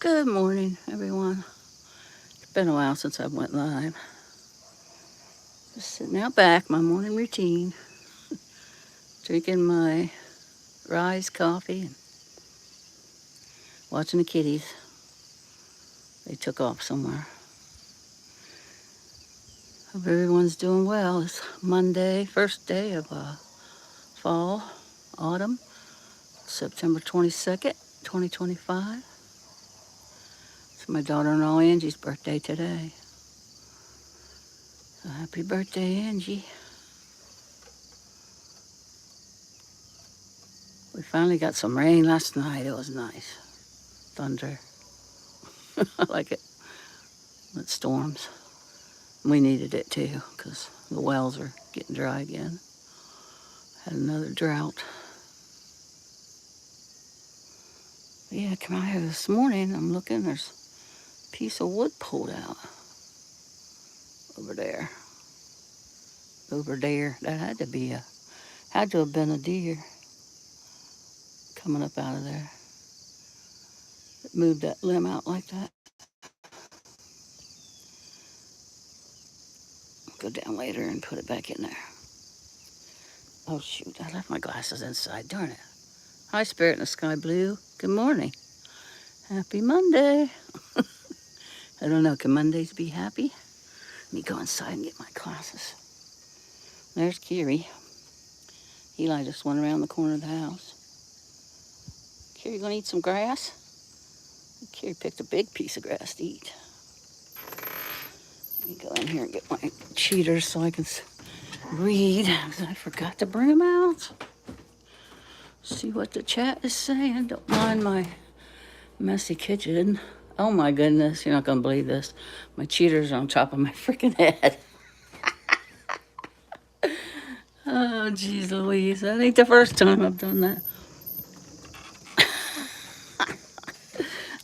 Good morning, everyone. It's been a while since I went live. Just sitting out back, my morning routine, drinking my Rise coffee and watching the kitties. They took off somewhere. Hope everyone's doing well. It's Monday, first day of fall, autumn, September 22nd, 2025. It's my daughter-in-law Angie's birthday today. So happy birthday, Angie. We finally got some rain last night. It was nice. Thunder. I like it. It storms. We needed it too, because the wells are getting dry again. Had another drought. But yeah, come out here this morning. I'm looking. There's a piece of wood pulled out over there. Over there. That had to have been a deer coming up out of there. It moved that limb out like that. Go down later and put it back in there. Oh shoot! I left my glasses inside. Darn it. Hi, Spirit in the Sky Blue. Good morning. Happy Monday. I don't know. Can Mondays be happy? Let me go inside and get my glasses. There's Kiri. Eli just went around the corner of the house. Kiri, gonna eat some grass? Kiri picked a big piece of grass to eat. Let me go in here and get my cheaters so I can read. I forgot to bring them out. See what the chat is saying. Don't mind my messy kitchen. Oh my goodness, you're not gonna believe this. My cheaters are on top of my freaking head. Oh, geez Louise, that ain't the first time I've done that.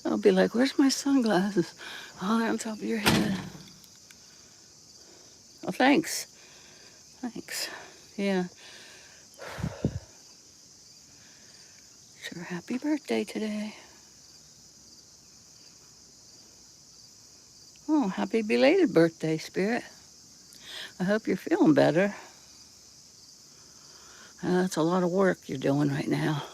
I'll be like, where's my sunglasses? Oh, they're on top of your head. Oh, thanks. Thanks. Yeah. Sure, happy birthday today. Oh, happy belated birthday, Spirit. I hope you're feeling better. That's a lot of work you're doing right now.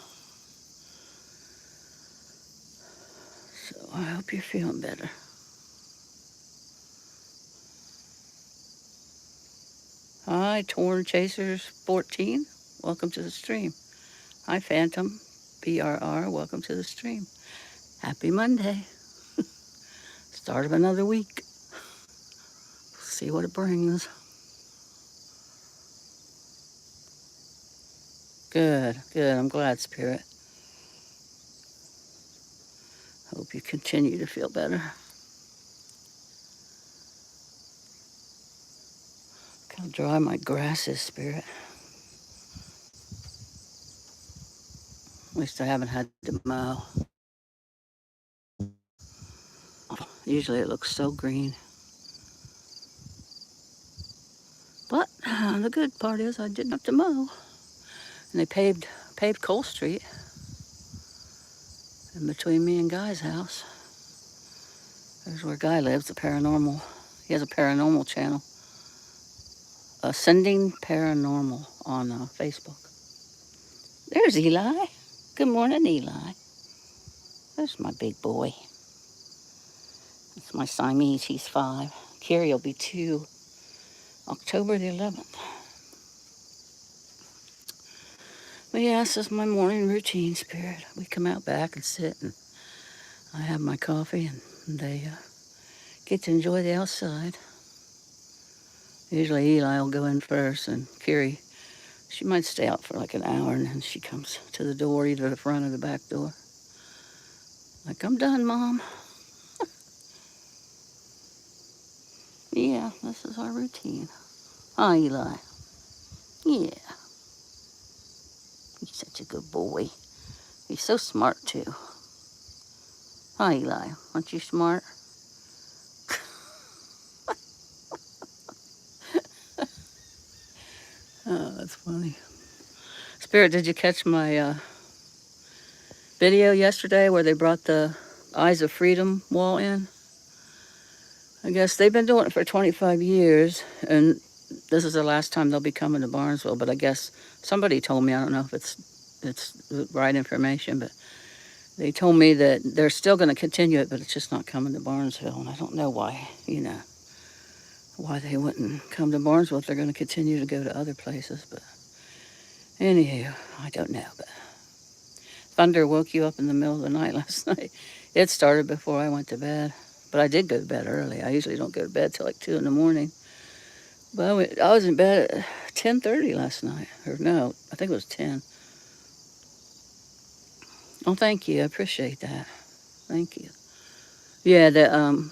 So I hope you're feeling better. Hi, Torn Chasers 14. Welcome to the stream. Hi, Phantom PRR. Welcome to the stream. Happy Monday. Start of another week. See what it brings. Good, good. I'm glad, Spirit. Hope you continue to feel better. Gotta dry my grasses, Spirit. At least I haven't had to mow. Usually it looks so green. But the good part is I didn't have to mow. And they paved Cole Street in between me and Guy's house. There's where Guy lives, the paranormal. He has a paranormal channel. Ascending Paranormal on Facebook. There's Eli. Good morning, Eli. There's my big boy. That's my Siamese. He's 5. Carrie will be 2 October the 11th. But yeah, this is my morning routine, Spirit. We come out back and sit, and I have my coffee, and they get to enjoy the outside. Usually Eli will go in first, and Carrie, she might stay out for like an hour, and then she comes to the door, either the front or the back door. Like, I'm done, Mom. Yeah, this is our routine. Hi, Eli. Yeah. He's such a good boy. He's so smart, too. Hi, Eli. Aren't you smart? Oh, that's funny. Spirit, did you catch my video yesterday where they brought the Eyes of Freedom wall in. I guess they've been doing it for 25 years, and this is the last time they'll be coming to Barnesville. But I guess somebody told me, I don't know if it's the right information, but they told me that they're still going to continue it, but it's just not coming to Barnesville. And I don't know why, why they wouldn't come to Barnesville if they're going to continue to go to other places. But anywho, I don't know. But thunder woke you up in the middle of the night last night. It started before I went to bed. But I did go to bed early. I usually don't go to bed till like 2 in the morning. But I was in bed at 10:30 last night. Or no, I think it was 10. Oh, thank you. I appreciate that. Thank you. Yeah, the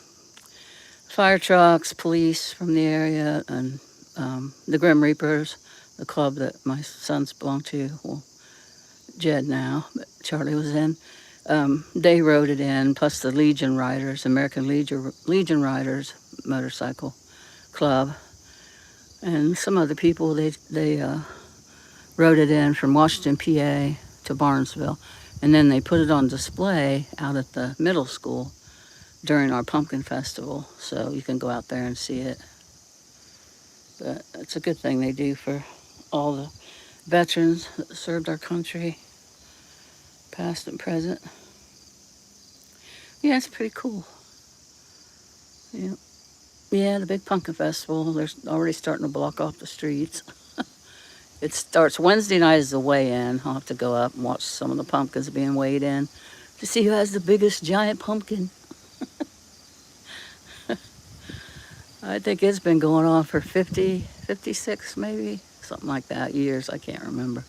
fire trucks, police from the area, and the Grim Reapers, the club that my sons belong to, well, Jed now, but Charlie was in. They rode it in, plus the Legion Riders, American Legion Riders motorcycle club, and some other people. They rode it in from Washington, PA, to Barnesville, and then they put it on display out at the middle school during our pumpkin festival, so you can go out there and see it. But it's a good thing they do for all the veterans that served our country, past and present. Yeah, it's pretty cool. Yeah. Yeah, the big pumpkin festival, they're already starting to block off the streets. It starts Wednesday night is the weigh-in. I'll have to go up and watch some of the pumpkins being weighed in to see who has the biggest giant pumpkin. I think it's been going on for 50, 56 maybe, something like that, years, I can't remember.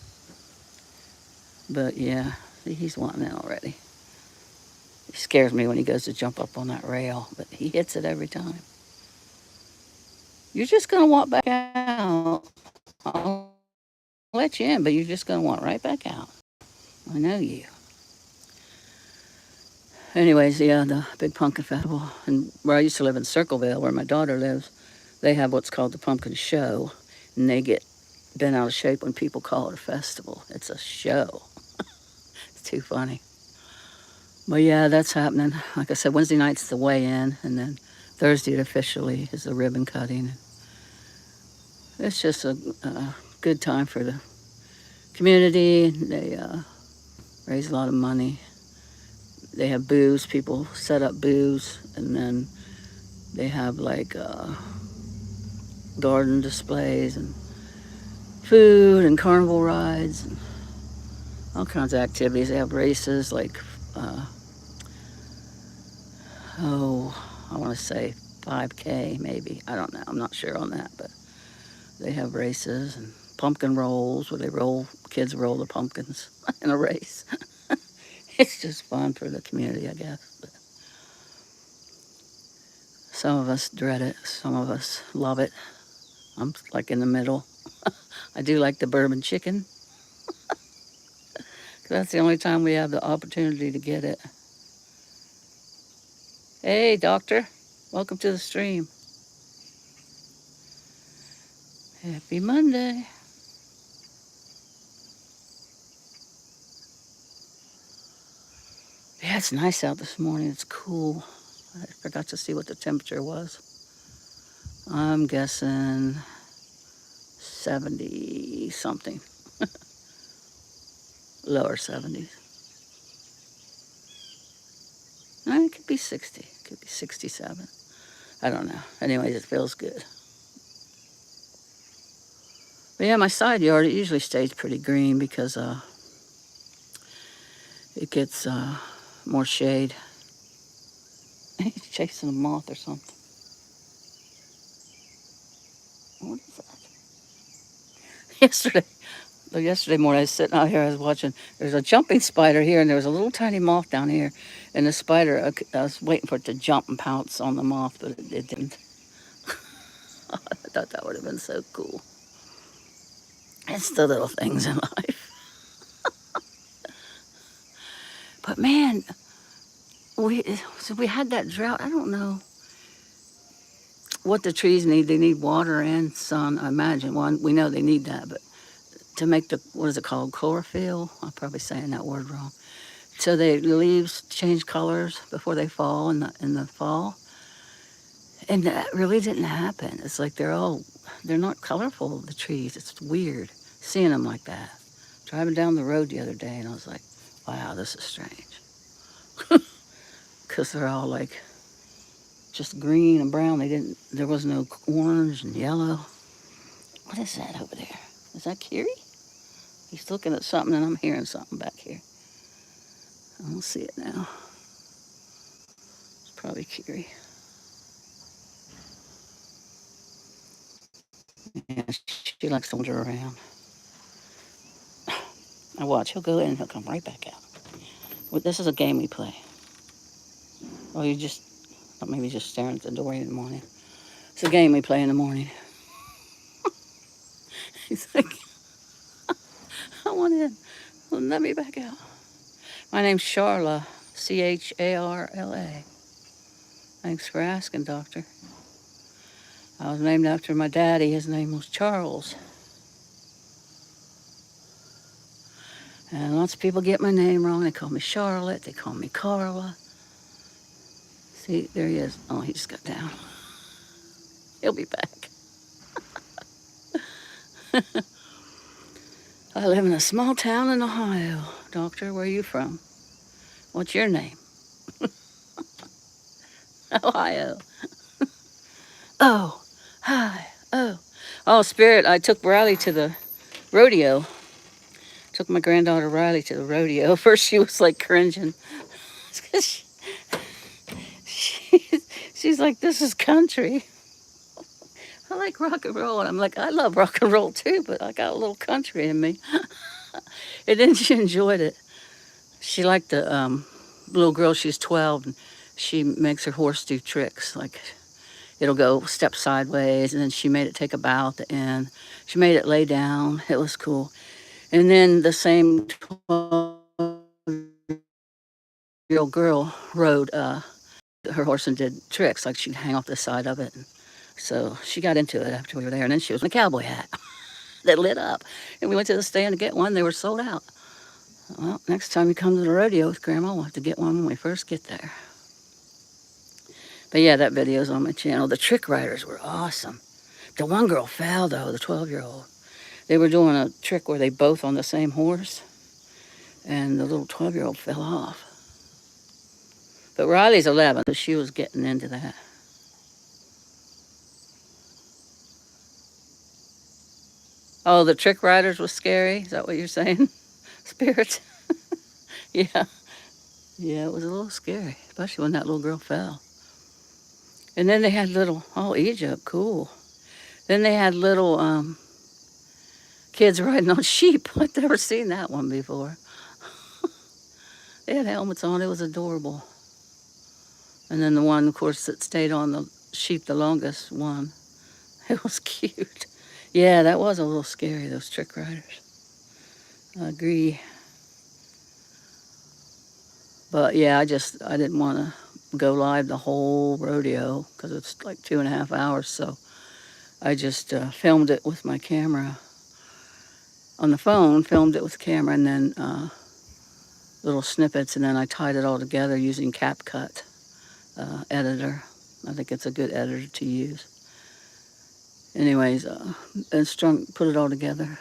But yeah, see, he's wanting it already. He scares me when he goes to jump up on that rail, but he hits it every time. You're just going to walk back out. I'll let you in, but you're just going to walk right back out. I know you. Anyways, yeah, the big pumpkin festival. And where I used to live in Circleville, where my daughter lives, they have what's called the pumpkin show. And they get bent out of shape when people call it a festival. It's a show. It's too funny. But yeah, that's happening. Like I said, Wednesday night's the weigh-in, and then Thursday officially is the ribbon cutting. It's just a good time for the community. They raise a lot of money. They have booths. People set up booths, and then they have like garden displays and food and carnival rides and all kinds of activities. They have races like, I want to say 5K maybe. I don't know. I'm not sure on that, but they have races and pumpkin rolls where kids roll the pumpkins in a race. It's just fun for the community, I guess. But some of us dread it. Some of us love it. I'm like in the middle. I do like the bourbon chicken. That's the only time we have the opportunity to get it. Hey, doctor. Welcome to the stream. Happy Monday. Yeah, it's nice out this morning. It's cool. I forgot to see what the temperature was. I'm guessing 70 something. Lower 70s. It could be 60. It could be 67. I don't know. Anyways, it feels good. But yeah, my side yard, it usually stays pretty green because it gets more shade. He's chasing a moth or something. What is that? Yesterday morning, I was sitting out here, I was watching, there's a jumping spider here, and there was a little tiny moth down here. And the spider, I was waiting for it to jump and pounce on the moth, but it didn't. I thought that would have been so cool. It's the little things in life. But man, we had that drought. I don't know what the trees need. They need water and sun, I imagine. Well, we know they need that, but to make the, what is it called, chlorophyll? I'm probably saying that word wrong. So the leaves change colors before they fall in the fall. And that really didn't happen. It's like they're not colorful, the trees. It's weird seeing them like that. Driving down the road the other day, and I was like, wow, this is strange. Because they're all like just green and brown. There was no orange and yellow. What is that over there? Is that Kiri? He's looking at something, and I'm hearing something back here. I don't see it now. It's probably Kiri. Yeah, she likes to wander around. I watch. He'll go in and he'll come right back out. Well, this is a game we play. Or you just, or maybe just staring at the door in the morning. It's a game we play in the morning. He's like, I want in. Well, let me back out. My name's Charla, Charla. Thanks for asking, doctor. I was named after my daddy. His name was Charles. And lots of people get my name wrong. They call me Charlotte. They call me Carla. See, there he is. Oh, he just got down. He'll be back. I live in a small town in Ohio. Doctor, where are you from? What's your name? Ohio. Oh, hi. Oh, Spirit, I took Riley to the rodeo. Took my granddaughter Riley to the rodeo. First, she was like cringing. She's like, this is country. I like rock and roll. And I'm like, I love rock and roll too, but I got a little country in me. And then she enjoyed it. She liked the little girl. She's 12, and she makes her horse do tricks. Like, it'll go step sideways, and then she made it take a bow at the end. She made it lay down. It was cool. And then the same 12-year-old girl rode her horse and did tricks. Like, she'd hang off the side of it. And so she got into it after we were there. And then she was in a cowboy hat that lit up. And we went to the stand to get one. They were sold out. Well, next time you come to the rodeo with Grandma, we'll have to get one when we first get there. But yeah, that video's on my channel. The trick riders were awesome. The one girl fell, though, the 12-year-old. They were doing a trick where they both on the same horse, and the little 12-year-old fell off. But Riley's 11, so she was getting into that. Oh, the trick riders was scary? Is that what you're saying? Spirits? Yeah. Yeah, it was a little scary, especially when that little girl fell. And then they had Egypt, cool. Then they had little kids riding on sheep. I'd never seen that one before. They had helmets on. It was adorable. And then the one, of course, that stayed on the sheep the longest won. It was cute. Yeah, that was a little scary, those trick riders. I agree. But yeah, I didn't want to go live the whole rodeo because it's like 2.5 hours. So I just filmed it with my camera on the phone, filmed it with camera, and then little snippets, and then I tied it all together using CapCut editor. I think it's a good editor to use. Anyways, and put it all together.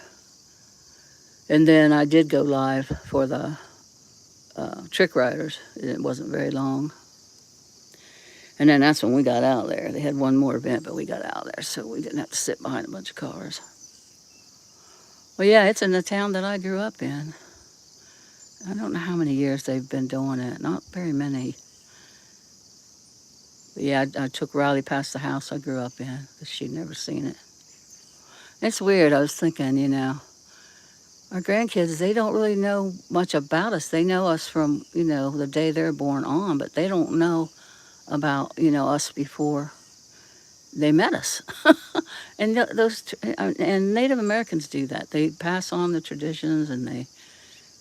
And then I did go live for the trick riders. It wasn't very long. And then that's when we got out there. They had one more event, but we got out there, so we didn't have to sit behind a bunch of cars. Well, yeah, it's in the town that I grew up in. I don't know how many years they've been doing it. Not very many. But yeah, I took Riley past the house I grew up in because she'd never seen it. It's weird. I was thinking, our grandkids, they don't really know much about us. They know us from, the day they're born on, but they don't know about, us before they met us. And and Native Americans do that. They pass on the traditions, and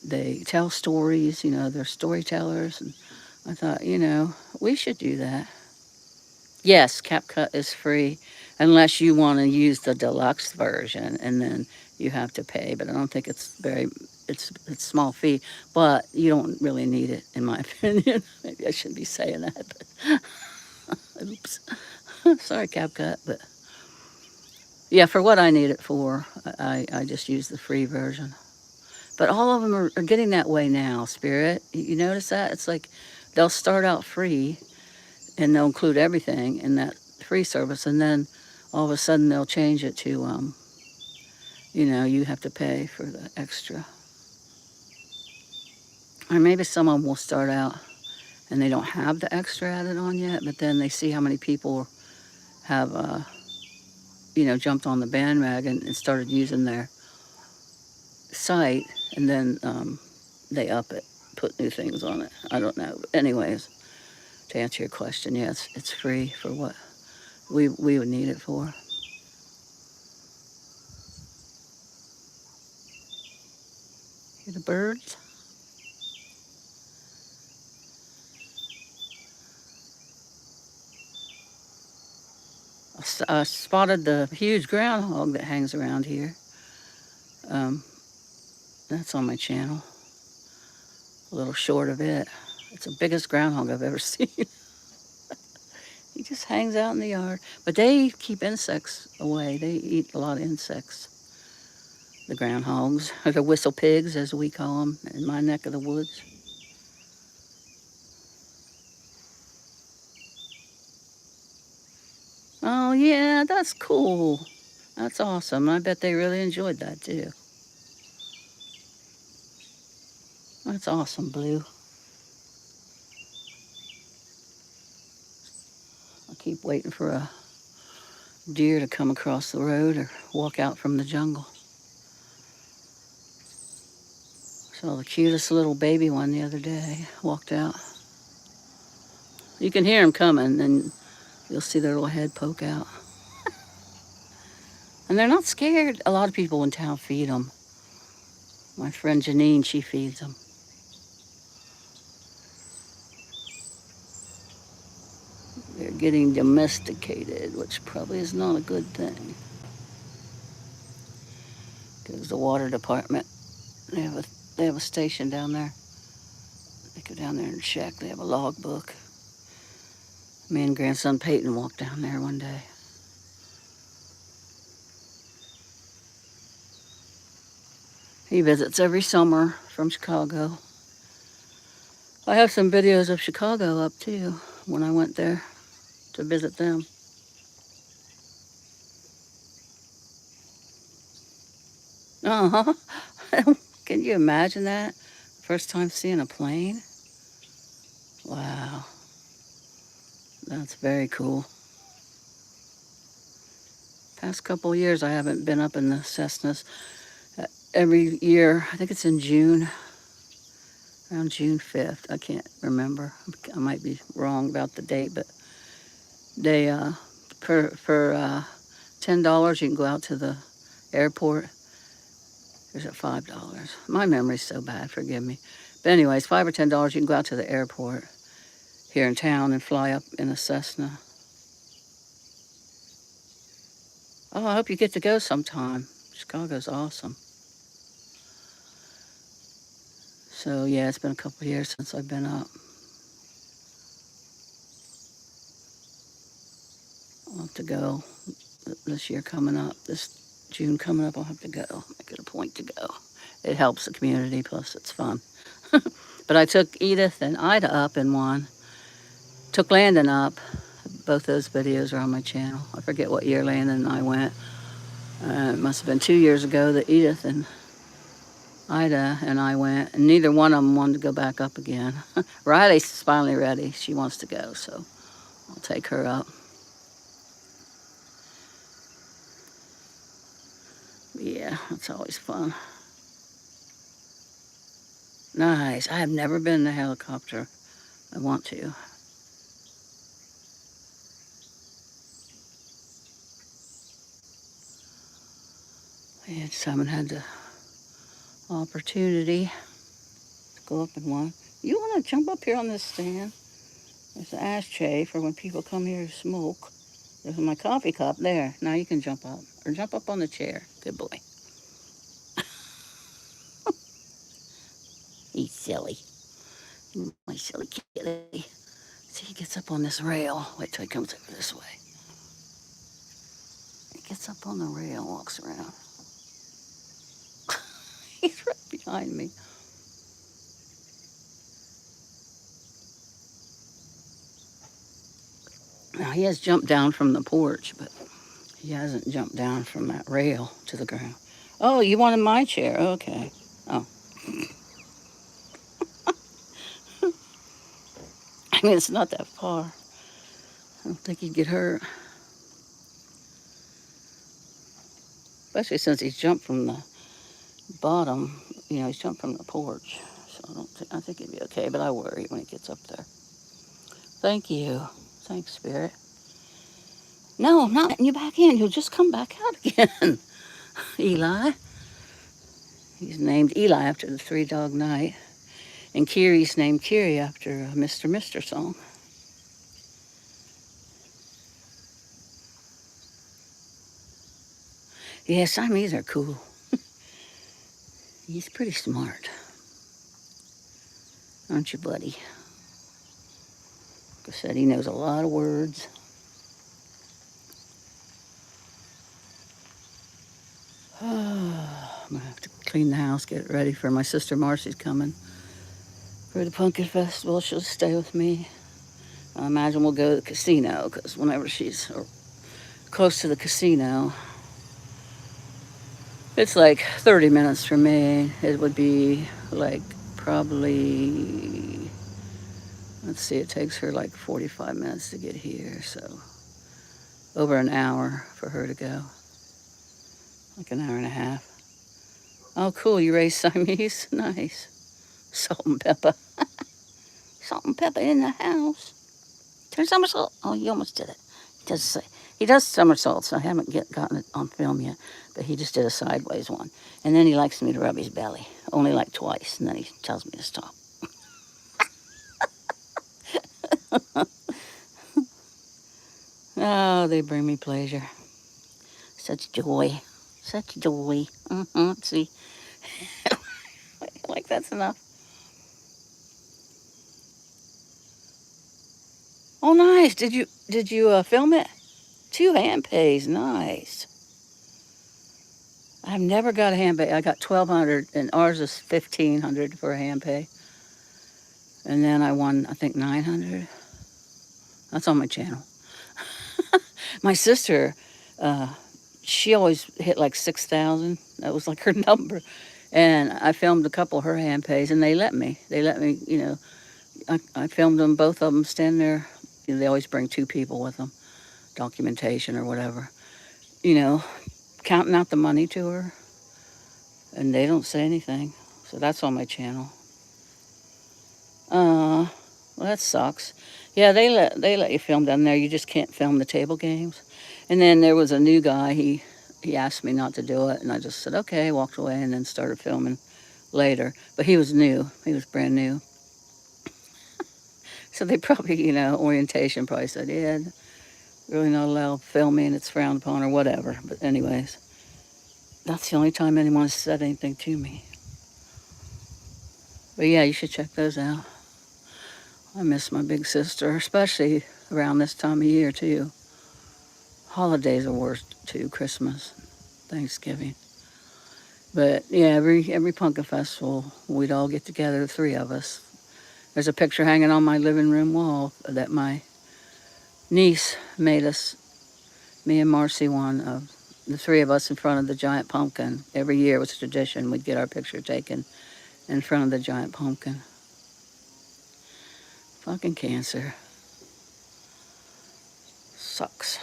they tell stories. They're storytellers. And I thought, we should do that. Yes, CapCut is free unless you want to use the deluxe version, and then you have to pay. But I don't think it's very it's small fee, but you don't really need it, in my opinion. Maybe I shouldn't be saying that, but oops. Sorry, CapCut, but yeah, for what I need it for, I just use the free version. But all of them are getting that way now, Spirit. You notice that? It's like they'll start out free and they'll include everything in that free service, and then all of a sudden they'll change it to, you have to pay for the extra. Or maybe some of them will start out and they don't have the extra added on yet, but then they see how many people have, jumped on the bandwagon and started using their site, and then they up it, put new things on it. I don't know. But anyways, to answer your question, yes, it's free for what we would need it for. Hear the birds? I spotted the huge groundhog that hangs around here. Um, that's on my channel. A little short of it. It's the biggest groundhog I've ever seen. He just hangs out in the yard. But they keep insects away. They eat a lot of insects. The groundhogs, or the whistle pigs, as we call them in my neck of the woods. Oh, yeah, that's cool. That's awesome. I bet they really enjoyed that, too. That's awesome, Blue. I keep waiting for a deer to come across the road or walk out from the jungle. Saw the cutest little baby one the other day. Walked out. You can hear him coming, and you'll see their little head poke out. And they're not scared. A lot of people in town feed them. My friend Janine, she feeds them. They're getting domesticated, which probably is not a good thing. Goes the water department. They have a station down there. They go down there and check. They have a log book. Me and grandson Peyton walked down there one day. He visits every summer from Chicago. I have some videos of Chicago up too when I went there to visit them. Uh-huh. Can you imagine that? First time seeing a plane? Wow. That's very cool. Past couple of years I haven't been up in the Cessnas. Every year, I think it's in June, around June 5th. I can't remember. I might be wrong about the date, but they, for $10, you can go out to the airport. There's at $5. My memory's so bad, forgive me. But anyways, $5 or $10, you can go out to the airport here in town and fly up in a Cessna. Oh, I hope you get to go sometime. Chicago's awesome. So yeah, it's been a couple of years since I've been up. I'll have to go this year coming up, this June coming up. I'll have to go, make it a point to go. It helps the community, plus it's fun. But I took Edith and Ida up in one. Took Landon up. Both those videos are on my channel. I forget what year Landon and I went. It must have been 2 years ago that Edith and Ida and I went, and neither one of them wanted to go back up again. Riley's finally ready. She wants to go, so I'll take her up. Yeah, it's always fun. Nice. I have never been in a helicopter. I want to. I just haven't had the opportunity to go up in one. You want to jump up here on this stand? There's an ashtray for when people come here to smoke. There's my coffee cup there. Now you can jump up. Or jump up on the chair. Good boy. He's silly. My silly kitty. See, he gets up on this rail. Wait till he comes over this way. He gets up on the rail, walks around. He's right behind me. Now, he has jumped down from the porch, but he hasn't jumped down from that rail to the ground. Oh, you wanted my chair? Okay. Oh. I mean, it's not that far. I don't think he'd get hurt. Especially since he's jumped from the bottom. You know, he's jumped from the porch. So I think he'd be okay, but I worry when he gets up there. Thank you. Thanks, Spirit. No, I'm not letting you back in. You'll just come back out again. Eli. He's named Eli after the Three Dog Night. And Kiri's named Kiri after a Mr. Mister song. Yeah, Siamese are cool. He's pretty smart. Aren't you, buddy? Like I said, he knows a lot of words. I'm going to have to clean the house, get it ready for my sister Marcy's coming for the Pumpkin Festival. She'll stay with me. I imagine we'll go to the casino, because whenever she's close to the casino, it's like 30 minutes from me. It would be like probably, let's see, it takes her like 45 minutes to get here, so over an hour for her to go. Like an hour and a half. Oh, cool, you raised Siamese? Nice. Salt and pepper. Salt and pepper in the house. Turn somersault. Oh, you almost did it. He does somersaults. I haven't gotten it on film yet, but he just did a sideways one. And then he likes me to rub his belly, only like twice, and then he tells me to stop. Oh, they bring me pleasure. Such joy. Such joy. Let's see. Like that's enough. Oh, nice. Did you film it? 2 hand pays. Nice. I've never got a hand pay. I got 1,200, and ours is 1,500 for a hand pay. And then I won, I think, 900. That's on my channel. My sister, she always hit like 6,000. That was like her number. And I filmed a couple of her hand pays, and they let me. They let me, you know. I filmed them, both of them standing there. You know, they always bring 2 people with them, documentation or whatever. You know, counting out the money to her, and they don't say anything. So that's on my channel. Well, that sucks. Yeah, they let you film down there. You just can't film the table games. And then there was a new guy. He asked me not to do it, and I just said okay. Walked away, and then started filming later. But he was new. He was brand new. So they probably, you know, orientation probably said, yeah, really not allowed filming. It's frowned upon or whatever. But anyways, that's the only time anyone said anything to me. But yeah, you should check those out. I miss my big sister, especially around this time of year too. Holidays are worst too, Christmas, Thanksgiving. But yeah, every pumpkin festival, we'd all get together, the 3 of us. There's a picture hanging on my living room wall that my niece made us, me and Marcy, one of the 3 of us in front of the giant pumpkin. Every year it was a tradition. We'd get our picture taken in front of the giant pumpkin. Fucking cancer. Sucks.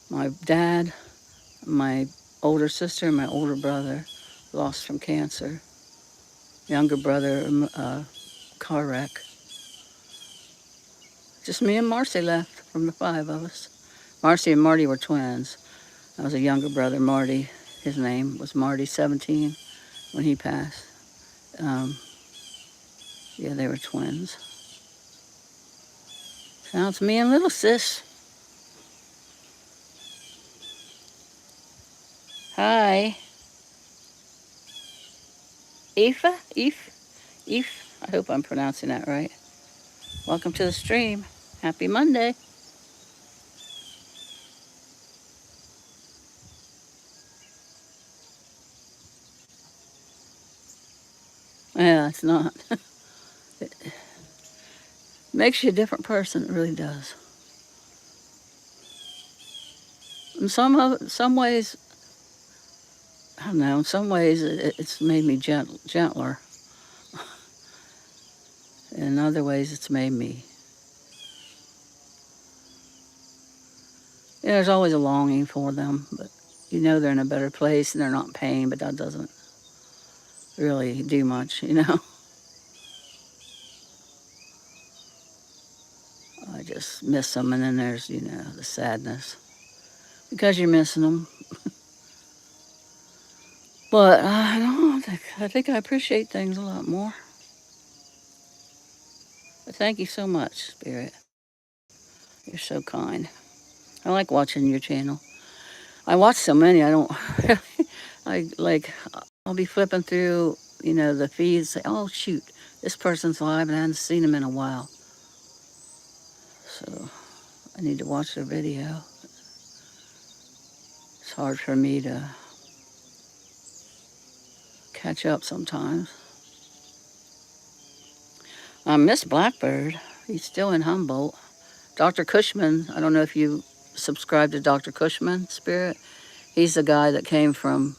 My dad, my older sister, and my older brother lost from cancer. Younger brother, car wreck. Just me and Marcy left from the 5 of us. Marcy and Marty were twins. I was a younger brother, Marty. His name was Marty, 17, when he passed. Yeah, they were twins. Now it's me and little sis. Hi. Eve. I hope I'm pronouncing that right. Welcome to the stream. Happy Monday. Yeah, it's not. It makes you a different person. It really does. In some ways, I don't know. In some ways, it's made me gentler. In other ways, it's made me. There's always a longing for them, but you know they're in a better place and they're not in pain. But that doesn't really do much, you know. I just miss them, and then there's the sadness because you're missing them. But I don't think I appreciate things a lot more. But thank you so much, Spirit. You're so kind. I like watching your channel. I watch so many. I don't. I like. I'll be flipping through, the feeds. Say, oh shoot, this person's live, and I haven't seen them in a while. So I need to watch their video. It's hard for me to catch up sometimes. I miss Blackbird. He's still in Humboldt. Dr. Cushman, I don't know if you subscribe to Dr. Cushman, Spirit. He's the guy that came from,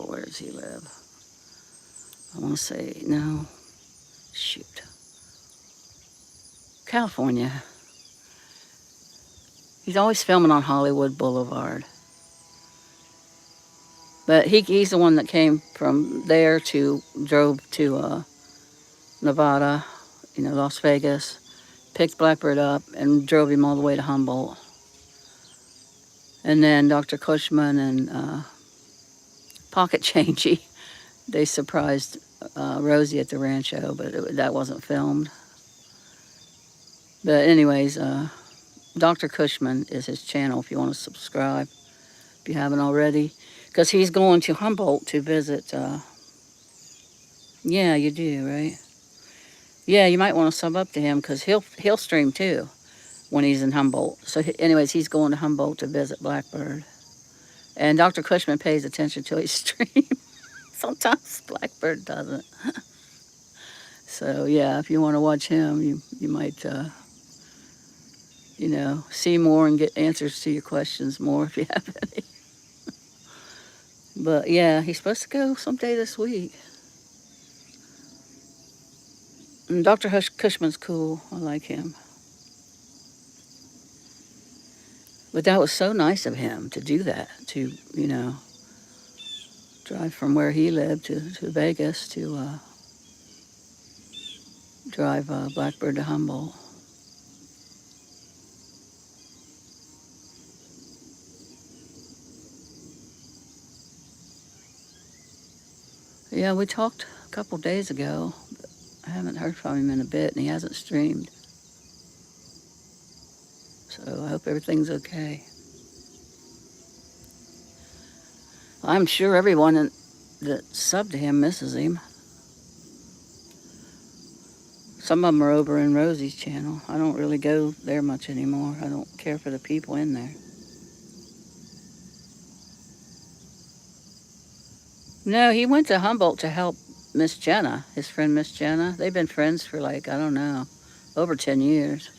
where does he live? I want to say, no, shoot. California. He's always filming on Hollywood Boulevard. But he's the one that came from there drove to Nevada, Las Vegas, picked Blackbird up and drove him all the way to Humboldt. And then Dr. Cushman and Pocket Changey, they surprised Rosie at the rancho, but that wasn't filmed. But anyways, Dr. Cushman is his channel if you want to subscribe, if you haven't already. Because he's going to Humboldt to visit. Yeah, you do, right? Yeah, you might want to sub up to him because he'll stream too when he's in Humboldt. So anyways, he's going to Humboldt to visit Blackbird. And Dr. Cushman pays attention to his stream. Sometimes Blackbird doesn't. So yeah, if you want to watch him, you might, see more and get answers to your questions more if you have any. But yeah, he's supposed to go someday this week. And Dr. Cushman's cool. I like him. But that was so nice of him to do that, to, drive from where he lived to Vegas to drive Blackbird to Humboldt. Yeah, we talked a couple days ago. But I haven't heard from him in a bit, and he hasn't streamed. So I hope everything's okay. I'm sure everyone that subbed to him misses him. Some of them are over in Rosie's channel. I don't really go there much anymore. I don't care for the people in there. No, he went to Humboldt to help Miss Jenna, his friend Miss Jenna. They've been friends for I don't know, over 10 years.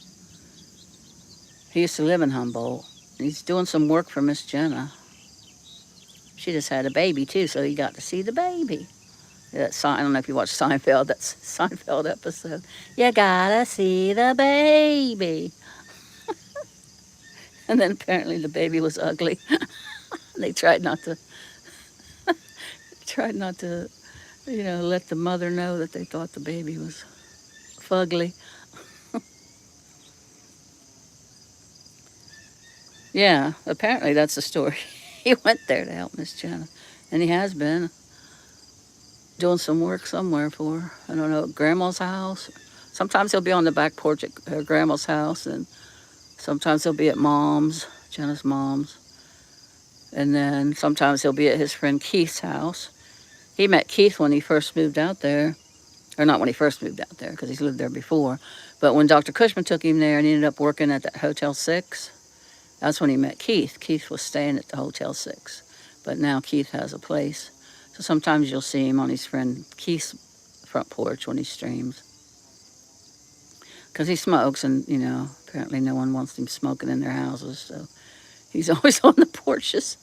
He used to live in Humboldt. He's doing some work for Miss Jenna. She just had a baby too, so he got to see the baby. I don't know if you watched Seinfeld. That's a Seinfeld episode. You gotta see the baby. And then apparently the baby was ugly. They tried not to let the mother know that they thought the baby was fugly. Yeah, apparently that's the story. He went there to help Miss Jenna. And he has been doing some work somewhere for her. I don't know, Grandma's house. Sometimes he'll be on the back porch at her Grandma's house, and sometimes he'll be at Jenna's mom's. And then sometimes he'll be at his friend Keith's house. He met Keith when he first moved out there, or not when he first moved out there, because he's lived there before. But when Dr. Cushman took him there and he ended up working at that Hotel 6, that's when he met Keith. Keith was staying at the Hotel 6. But now Keith has a place. So sometimes you'll see him on his friend Keith's front porch when he streams. Because he smokes, and, apparently no one wants him smoking in their houses. So he's always on the porches.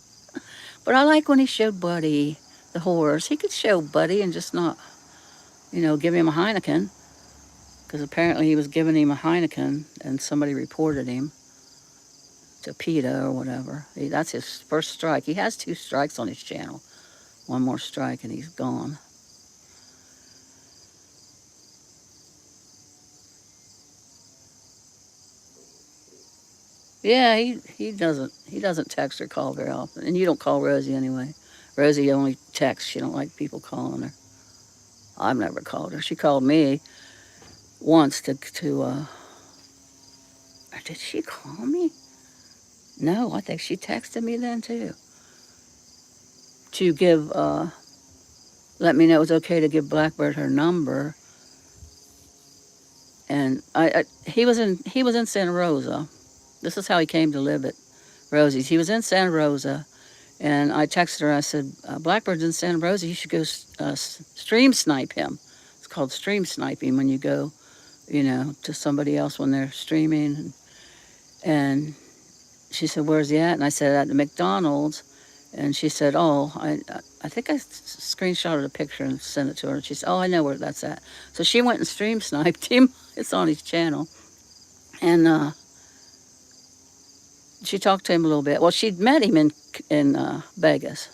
But I like when he showed Buddy the horse. He could show Buddy and just not, give him a Heineken. Because apparently he was giving him a Heineken and somebody reported him to PETA or whatever. That's his first strike. He has 2 strikes on his channel. One more strike and he's gone. Yeah, he doesn't text or call very often. And you don't call Rosie anyway. Rosie only texts. She don't like people calling her. I've never called her. She called me once or did she call me? No, I think she texted me then too. To let me know it was okay to give Blackbird her number. And he was in Santa Rosa. This is how he came to live at Rosie's. He was in Santa Rosa, and I texted her. I said, Blackbird's in Santa Rosa. You should go stream snipe him. It's called stream sniping when you go, to somebody else when they're streaming. And she said, where's he at? And I said, at the McDonald's. And she said, oh, I think I screenshotted a picture and sent it to her. And she said, oh, I know where that's at. So she went and stream sniped him. It's on his channel. And she talked to him a little bit. Well, she'd met him in Vegas.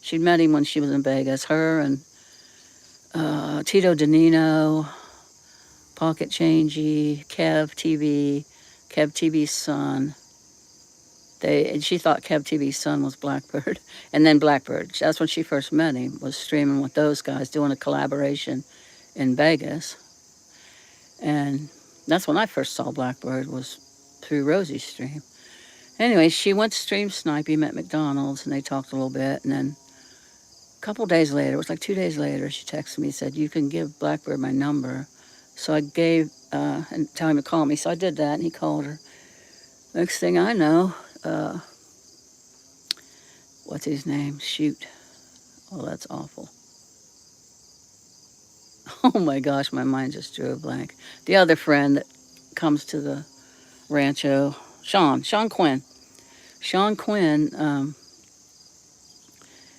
She'd met him when she was in Vegas. Her and Tito Danino, Pocket Changey, Kev TV's son. And she thought Kev TV's son was Blackbird. And then Blackbird, that's when she first met him, was streaming with those guys, doing a collaboration in Vegas. And that's when I first saw Blackbird, was through Rosie's stream. Anyway, she went to stream snipe him at McDonald's, and they talked a little bit. And then a couple days later, it was like 2 days later, she texted me and said, you can give Blackbird my number. So I gave, and tell him to call me. So I did that, and he called her. Next thing I know, what's his name? Shoot. Oh, that's awful. Oh my gosh, my mind just drew a blank. The other friend that comes to the rancho, Sean Quinn. Sean Quinn,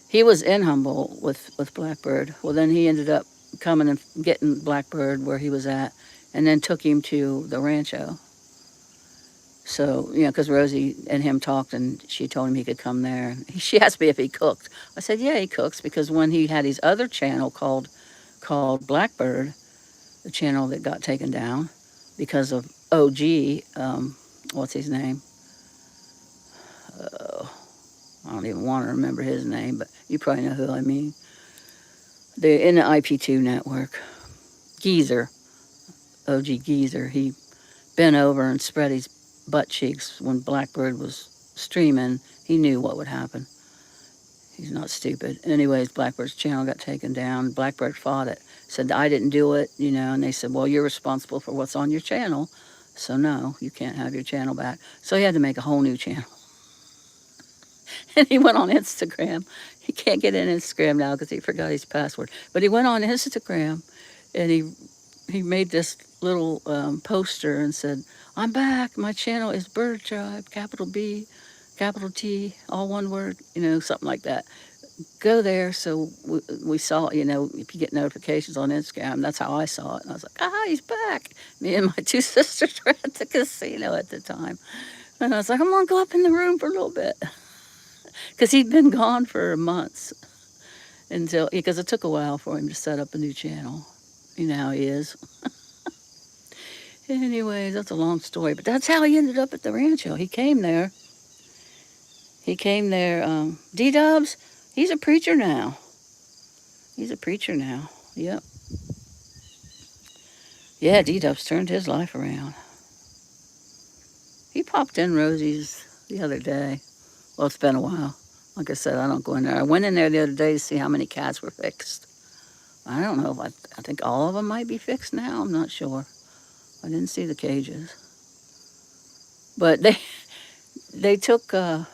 he was in Humboldt with Blackbird. Well, then he ended up coming and getting Blackbird where he was at, and then took him to the rancho. So, because Rosie and him talked, and she told him he could come there. She asked me if he cooked. I said, yeah, he cooks, because when he had his other channel called Blackbird, the channel that got taken down because of OG, what's his name? I don't even want to remember his name, but you probably know who I mean. They're in the IP2 network. Geezer, OG Geezer, he bent over and spread his butt cheeks when Blackbird was streaming. He knew what would happen. He's not stupid. Anyways, Blackbird's channel got taken down. Blackbird fought it. Said, I didn't do it, and they said, well, you're responsible for what's on your channel. So no, you can't have your channel back. So he had to make a whole new channel. And he went on Instagram. He can't get in Instagram now because he forgot his password. But he went on Instagram, and he made this little poster and said, I'm back. My channel is Bird Tribe, capital B, capital T, all one word, something like that. Go there. So we saw, if you get notifications on Instagram, that's how I saw it. And I was like, he's back. Me and my 2 sisters were at the casino at the time. And I was like, I'm going to go up in the room for a little bit. Because he'd been gone for months. Because it took a while for him to set up a new channel. You know how he is. Anyways, that's a long story. But that's how he ended up at the rancho. He came there. D-Dubs, he's a preacher now. Yep. Yeah, D-Dubs turned his life around. He popped in Rosie's the other day. Well, it's been a while. Like I said, I don't go in there. I went in there the other day to see how many cats were fixed. I don't know if I think all of them might be fixed now. I'm not sure. I didn't see the cages. But they took the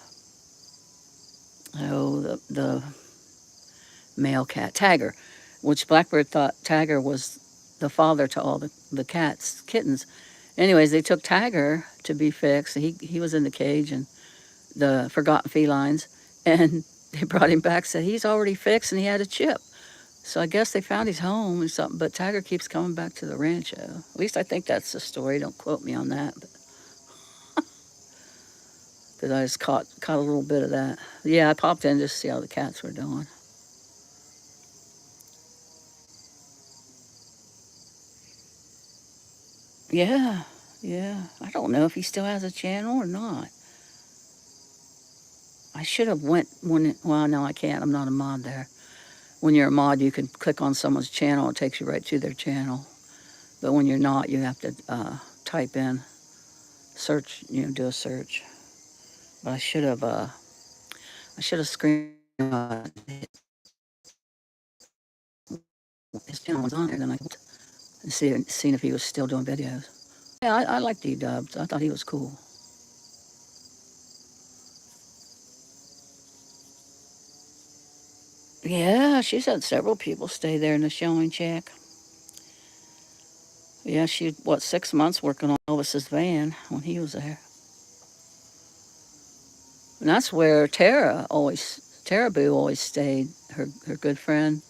male cat, Tagger, which Blackbird thought Tagger was the father to all the cats, kittens. Anyways, they took Tagger to be fixed. He was in the cage and the forgotten felines, and they brought him back, said he's already fixed and he had a chip. So I guess they found his home or something, but Tagger keeps coming back to the rancho. At least I think that's the story. Don't quote me on that, because I just caught a little bit of that. Yeah, I popped in just to see how the cats were doing. Yeah, yeah. I don't know if he still has a channel or not. I should have went when. Well, no, I can't. I'm not a mod there. When you're a mod, you can click on someone's channel. It takes you right to their channel. But when you're not, you have to type in, search. Do a search. But I should have screened his channel was on there. Then I could seen if he was still doing videos. Yeah, I liked D-Dubs. I thought he was cool. Yeah, she's had several people stay there in the showing check. Yeah, she, 6 months working on Elvis's van when he was there. And that's where Tara Boo always stayed, her good friend.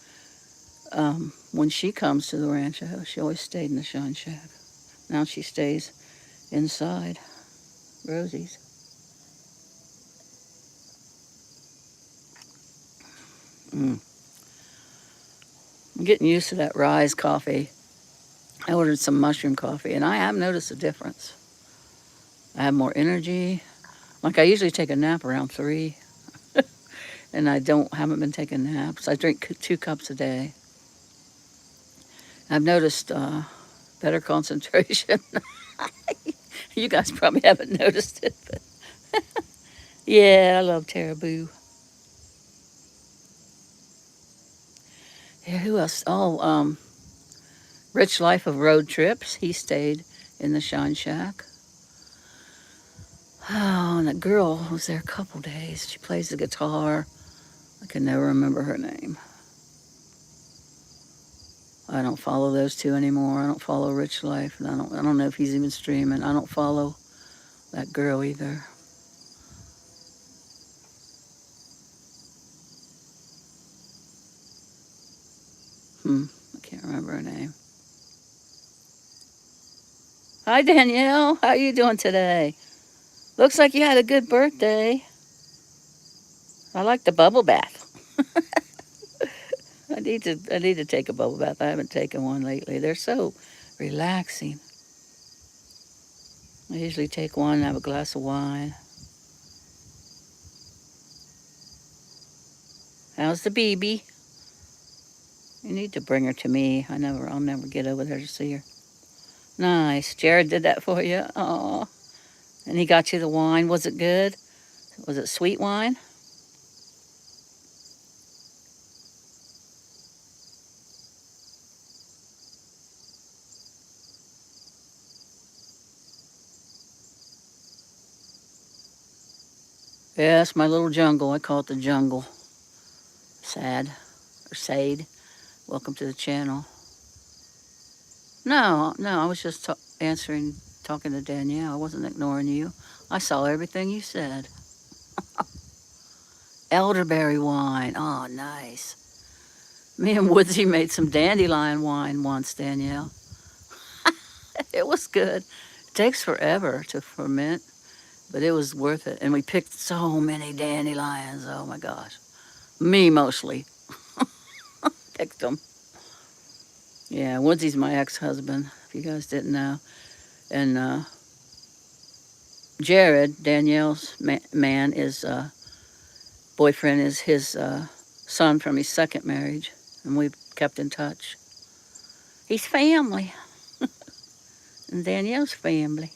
When she comes to the rancho, she always stayed in the shine shack. Now she stays inside Rosie's. Mm. I'm getting used to that Rise coffee. I ordered some mushroom coffee, and I have noticed a difference. I have more energy. Like I usually take a nap around 3, and haven't been taking naps. I drink 2 cups a day. I've noticed better concentration. You guys probably haven't noticed it, but yeah, I love Taraboo. Yeah, who else? Oh, Rich Life of Road Trips. He stayed in the Shine Shack. Oh, and the girl was there a couple days. She plays the guitar. I can never remember her name. I don't follow those two anymore. I don't follow Rich Life, and I don't know if he's even streaming. I don't follow that girl either. I can't remember her name. Hi Danielle, how are you doing today? Looks like you had a good birthday. I like the bubble bath. I need to take a bubble bath. I haven't taken one lately. They're so relaxing. I usually take one and have a glass of wine. How's the baby? You need to bring her to me. I'll never get over there to see her. Nice. Jared did that for you. Aw. And he got you the wine. Was it good? Was it sweet wine? Yeah, it's my little jungle. I call it the jungle. Sad. Or Sade. Welcome to the channel. No, I was just talking to Danielle. I wasn't ignoring you. I saw everything you said. Elderberry wine. Oh, nice. Me and Woodsy made some dandelion wine once, Danielle. It was good. It takes forever to ferment, but it was worth it. And we picked so many dandelions. Oh my gosh. Me mostly picked them. Yeah, Woodsy's my ex-husband, if you guys didn't know. And Jared, Danielle's man, is boyfriend is his son from his second marriage, and we've kept in touch. He's family, and Danielle's family.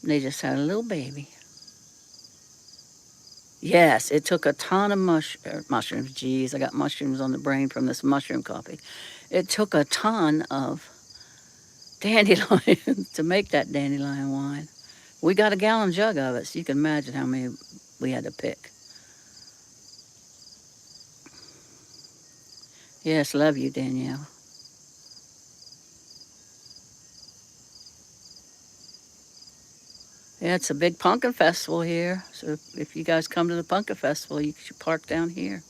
They just had a little baby. Yes, it took a ton of mushrooms. Geez, I got mushrooms on the brain from this mushroom coffee. It took a ton of dandelion to make that dandelion wine. We got a gallon jug of it, so you can imagine how many we had to pick. Yes, love you, Danielle. Yeah, it's a big pumpkin festival here. So if you guys come to the pumpkin festival, you should park down here.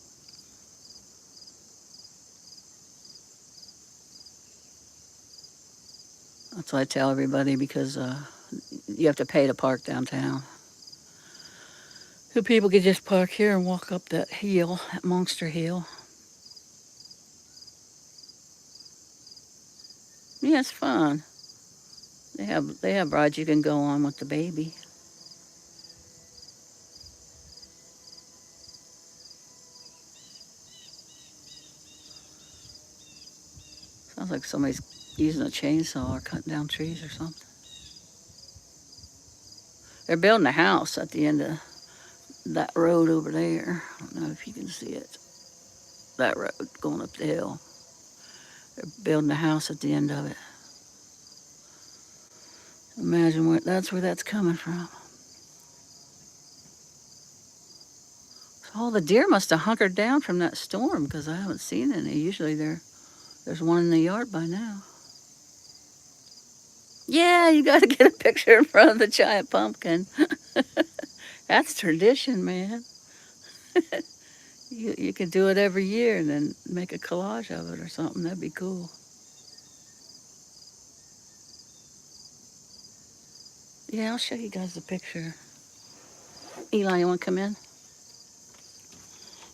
That's what I tell everybody because you have to pay to park downtown. So people could just park here and walk up that hill, that monster hill. Yeah, it's fun. They have rides you can go on with the baby. Sounds like somebody's using a chainsaw or cutting down trees or something. They're building a house at the end of that road over there. I don't know if you can see it. That road going up the hill. They're building a house at the end of it. Imagine that's where that's coming from. So all the deer must have hunkered down from that storm because I haven't seen any. Usually there's one in the yard by now. Yeah, you got to get a picture in front of the giant pumpkin. That's tradition, man. You can do it every year and then make a collage of it or something. That'd be cool. Yeah, I'll show you guys the picture. Eli, you want to come in?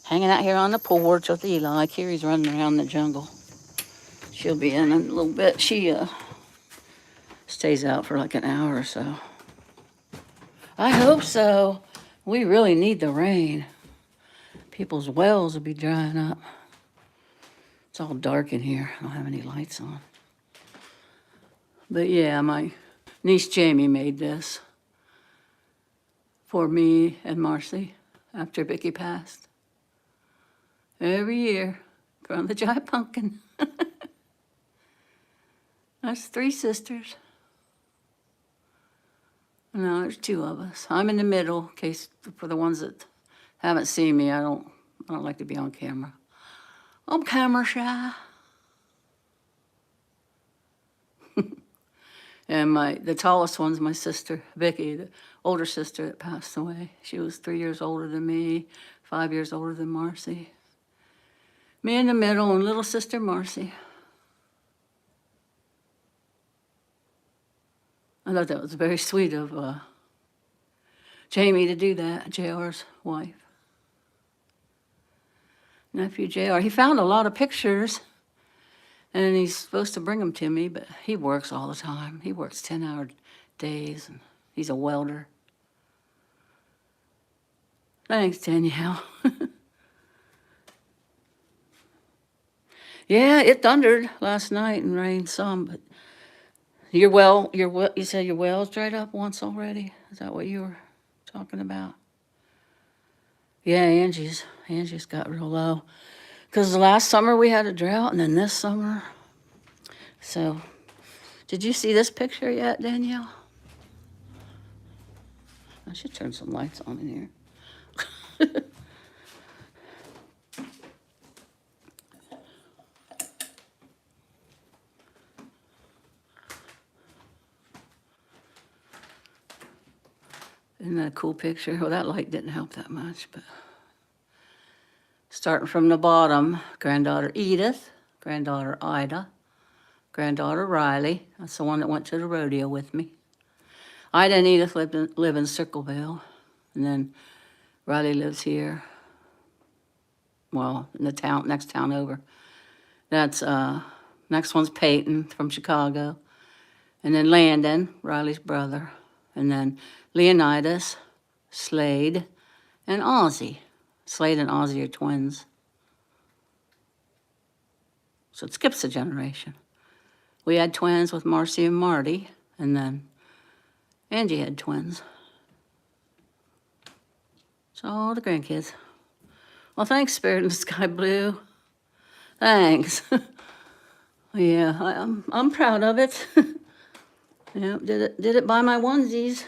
Hanging out here on the porch with Eli. Kiri's running around the jungle. She'll be in a little bit. She stays out for like an hour or so. I hope so. We really need the rain. People's wells will be drying up. It's all dark in here. I don't have any lights on. But yeah, my niece Jamie made this for me and Marcy after Vicky passed. Every year, from the giant pumpkin. That's 3 sisters. No, there's 2 of us. I'm in the middle, in case for the ones that haven't seen me, I don't like to be on camera. I'm camera shy. And the tallest one's my sister, Vicky, the older sister that passed away. She was 3 years older than me, 5 years older than Marcy. Me in the middle and little sister Marcy. I thought that was very sweet of Jamie to do that, JR's wife. Nephew JR, he found a lot of pictures and he's supposed to bring them to me, but he works all the time. He works 10-hour days and he's a welder. Thanks, Danielle. Yeah, it thundered last night and rained some, but you said your well's dried up once already? Is that what you were talking about? Yeah, Angie's got real low. Because last summer we had a drought and then this summer. So, did you see this picture yet, Danielle? I should turn some lights on in here. Isn't that a cool picture? Well, that light didn't help that much, but starting from the bottom, granddaughter Edith, granddaughter Ida, granddaughter Riley. That's the one that went to the rodeo with me. Ida and Edith live in Circleville, and then Riley lives here. Well, in the next town over. That's next one's Peyton from Chicago, and then Landon, Riley's brother, and then Leonidas, Slade, and Ozzy. Slade and Ozzy are twins. So it skips a generation. We had twins with Marcy and Marty, and then Angie had twins. It's all the grandkids. Well, thanks, Spirit in the Sky Blue. Thanks. Yeah, I'm proud of it. Yeah, did it by my onesies.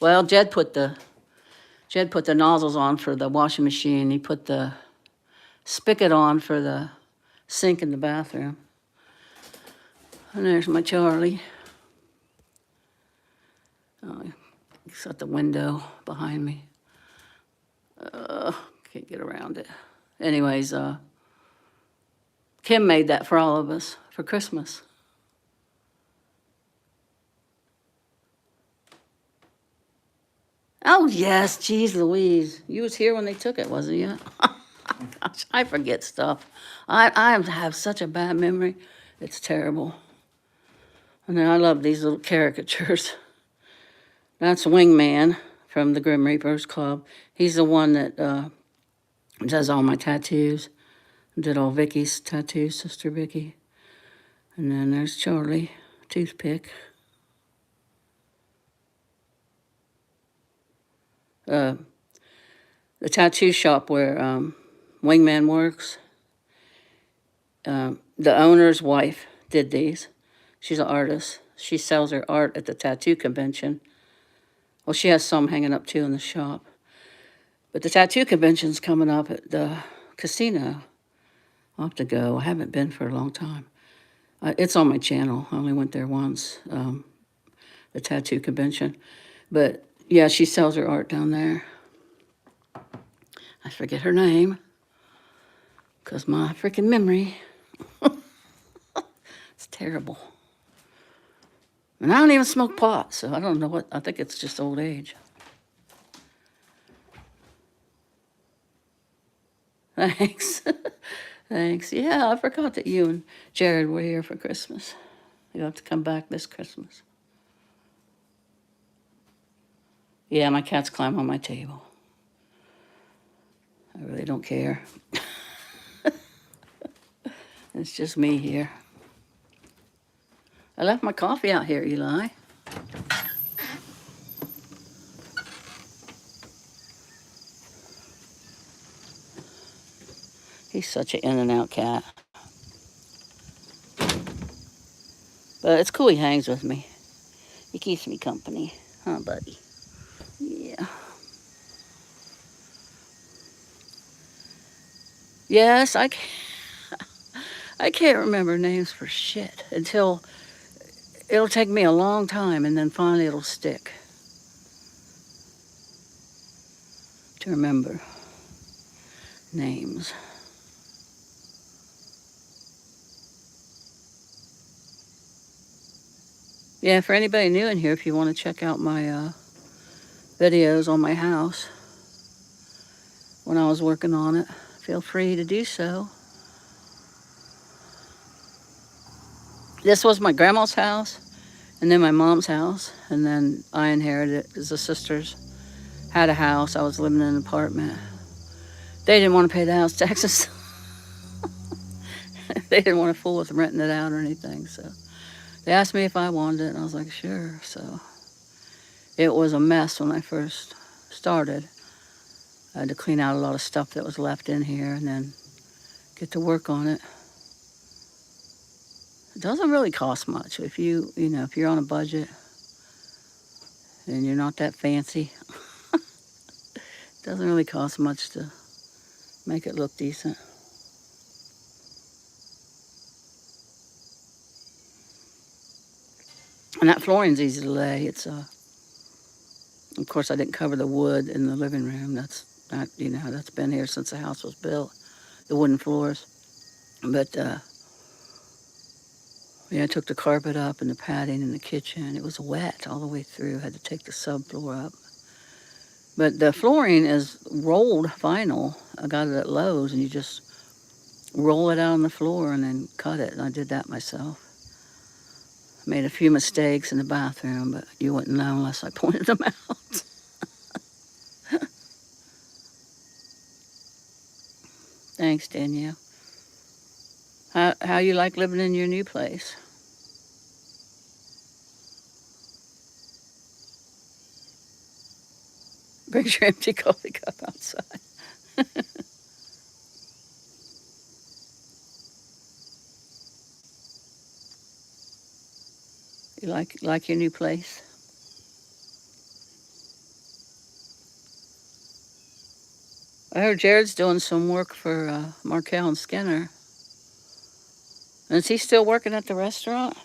Well, Jed put the nozzles on for the washing machine. He put the spigot on for the sink in the bathroom. And there's my Charlie. Oh, he's at the window behind me. Can't get around it. Anyways, Kim made that for all of us for Christmas. Oh, yes, geez Louise. You was here when they took it, wasn't you? Gosh, I forget stuff. I have such a bad memory. It's terrible. And then I love these little caricatures. That's Wingman from the Grim Reapers Club. He's the one that does all my tattoos. Did all Vicky's tattoos, Sister Vicky. And then there's Charlie, toothpick. The tattoo shop where Wingman works, the owner's wife did these. She's an artist. She sells her art at the tattoo convention. Well, she has some hanging up too in the shop. But the tattoo convention's coming up at the casino. I'll have to go. I haven't been for a long time. It's on my channel. I only went there once, the tattoo convention. But yeah, she sells her art down there. I forget her name because my freaking memory, it's terrible. And I don't even smoke pot, so I don't know what, I think it's just old age. Thanks. Thanks. Yeah, I forgot that you and Jared were here for Christmas. You'll have to come back this Christmas. Yeah, my cats climb on my table. I really don't care. It's just me here. I left my coffee out here, Eli. He's such an in and out cat. But it's cool he hangs with me. He keeps me company. Huh, buddy? Yeah. Yes, I can't remember names for shit until it'll take me a long time and then finally it'll stick to remember names. Yeah, for anybody new in here, if you want to check out my videos on my house when I was working on it, feel free to do so. This was my grandma's house, and then my mom's house, and then I inherited it because the sisters had a house. I was living in an apartment. They didn't want to pay the house taxes. They didn't want to fool with renting it out or anything, so they asked me if I wanted it, and I was like, sure. So it was a mess when I first started. I had to clean out a lot of stuff that was left in here and then get to work on it. It doesn't really cost much if if you're on a budget and you're not that fancy. It doesn't really cost much to make it look decent. And that flooring's easy to lay. It's of course I didn't cover the wood in the living room. That's been here since the house was built, the wooden floors. But I took the carpet up and the padding in the kitchen. It was wet all the way through. I had to take the subfloor up. But the flooring is rolled vinyl. I got it at Lowe's, and you just roll it out on the floor and then cut it. And I did that myself. Made a few mistakes in the bathroom, but you wouldn't know unless I pointed them out. Thanks, Danielle. How you like living in your new place? Brings your empty coffee cup outside. You like your new place? I heard Jared's doing some work for Markel and Skinner. And is he still working at the restaurant?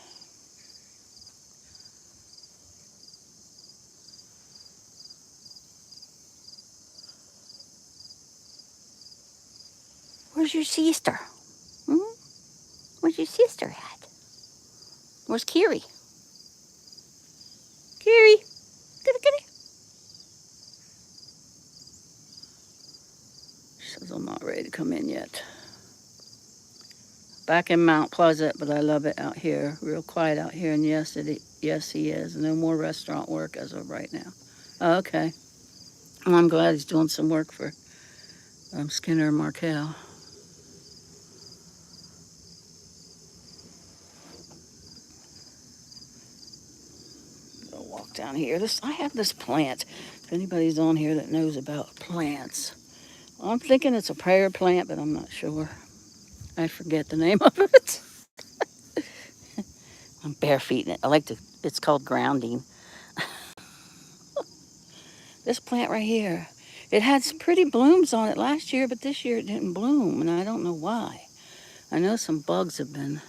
Where's your sister? Hmm? Where's your sister at? Where's Kiri? Kiri, get. She says I'm not ready to come in yet. Back in Mount Pleasant, but I love it out here. Real quiet out here. And yes, he is. No more restaurant work as of right now. Oh, okay. Well, I'm glad he's doing some work for Skinner and Markel. I'll walk down here. I have this plant. If anybody's on here that knows about plants, I'm thinking it's a prayer plant, but I'm not sure. I forget the name of it. I'm bare feeting it. It's called grounding. This plant right here, it had some pretty blooms on it last year, but this year it didn't bloom, and I don't know why. I know some bugs have been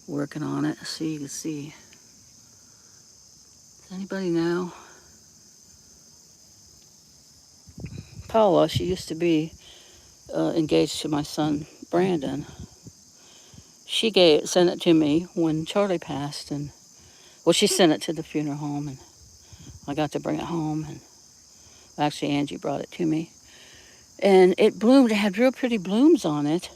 working on it, so you can see. Does anybody know? Paula, she used to be engaged to my son, Brandon. She sent it to me when Charlie passed, and she sent it to the funeral home, and I got to bring it home, and actually Angie brought it to me. And it bloomed. It had real pretty blooms on it,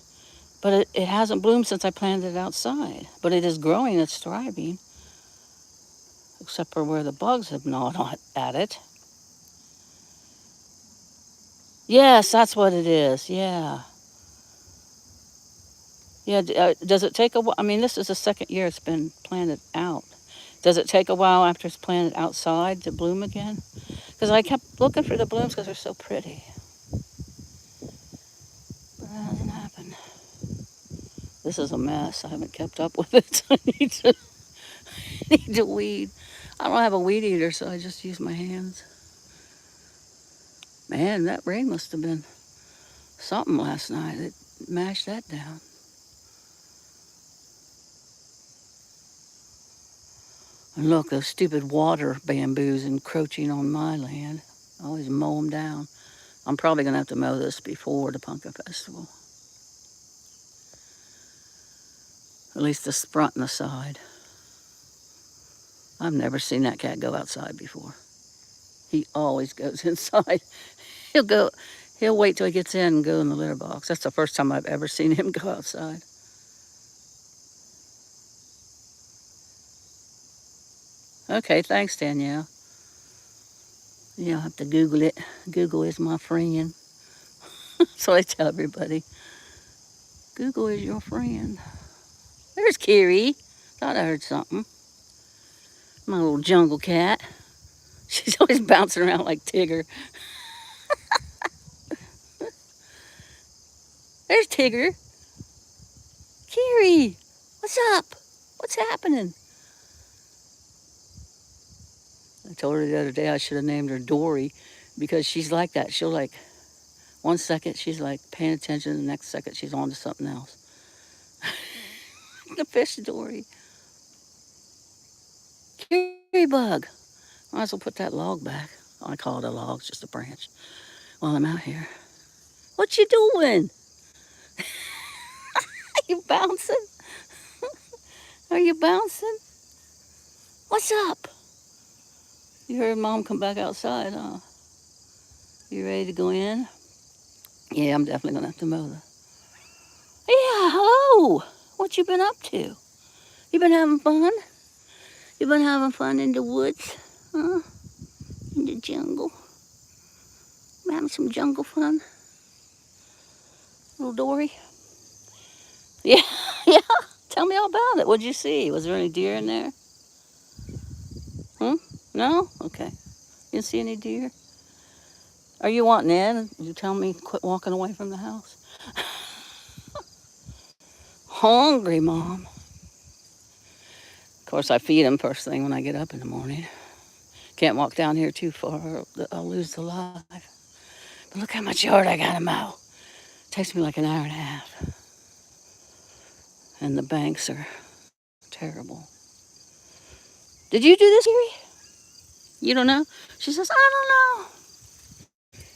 but it hasn't bloomed since I planted it outside. But it is growing. It's thriving, except for where the bugs have gnawed at it. Yes, that's what it is. Yeah. Yeah. Does it take a while? I mean, this is the second year it's been planted out. Does it take a while after it's planted outside to bloom again? Because I kept looking for the blooms because they're so pretty. But that hasn't happened. This is a mess. I haven't kept up with it. I need to weed. I don't have a weed eater, so I just use my hands. Man, that rain must have been something last night. It mashed that down. And look, those stupid water bamboos encroaching on my land. I always mow them down. I'm probably going to have to mow this before the Pumpkin Festival. At least the front and the side. I've never seen that cat go outside before. He always goes inside. He'll wait till he gets in and go in the litter box. That's the first time I've ever seen him go outside. Okay, thanks, Danielle. You'll have to Google it. Google is my friend. So I tell everybody. Google is your friend. There's Kiri. Thought I heard something. My little jungle cat. She's always bouncing around like Tigger. There's Tigger. Kiri, what's up? What's happening? I told her the other day I should have named her Dory because she's like that. She'll like, one second she's like paying attention, the next second she's on to something else. The fish Dory. Kiri bug. Might as well put that log back. I call it a log, it's just a branch. While I'm out here. What you doing? Are you bouncing? Are you bouncing? What's up? You heard Mom come back outside, huh? You ready to go in? Yeah, I'm definitely gonna have to mow the. Yeah, hello. What you been up to? You been having fun? You been having fun in the woods? Huh? In the jungle? Been having some jungle fun? Little Dory? Yeah, yeah. Tell me all about it. What'd you see? Was there any deer in there? No? Okay. You didn't see any deer? Are you wanting in? You tell me quit walking away from the house. Hungry, Mom. Of course, I feed him first thing when I get up in the morning. Can't walk down here too far or I'll lose the live. But look how much yard I got to mow. Takes me like an hour and a half. And the banks are terrible. Did you do this, Siri? You don't know? She says, I don't know.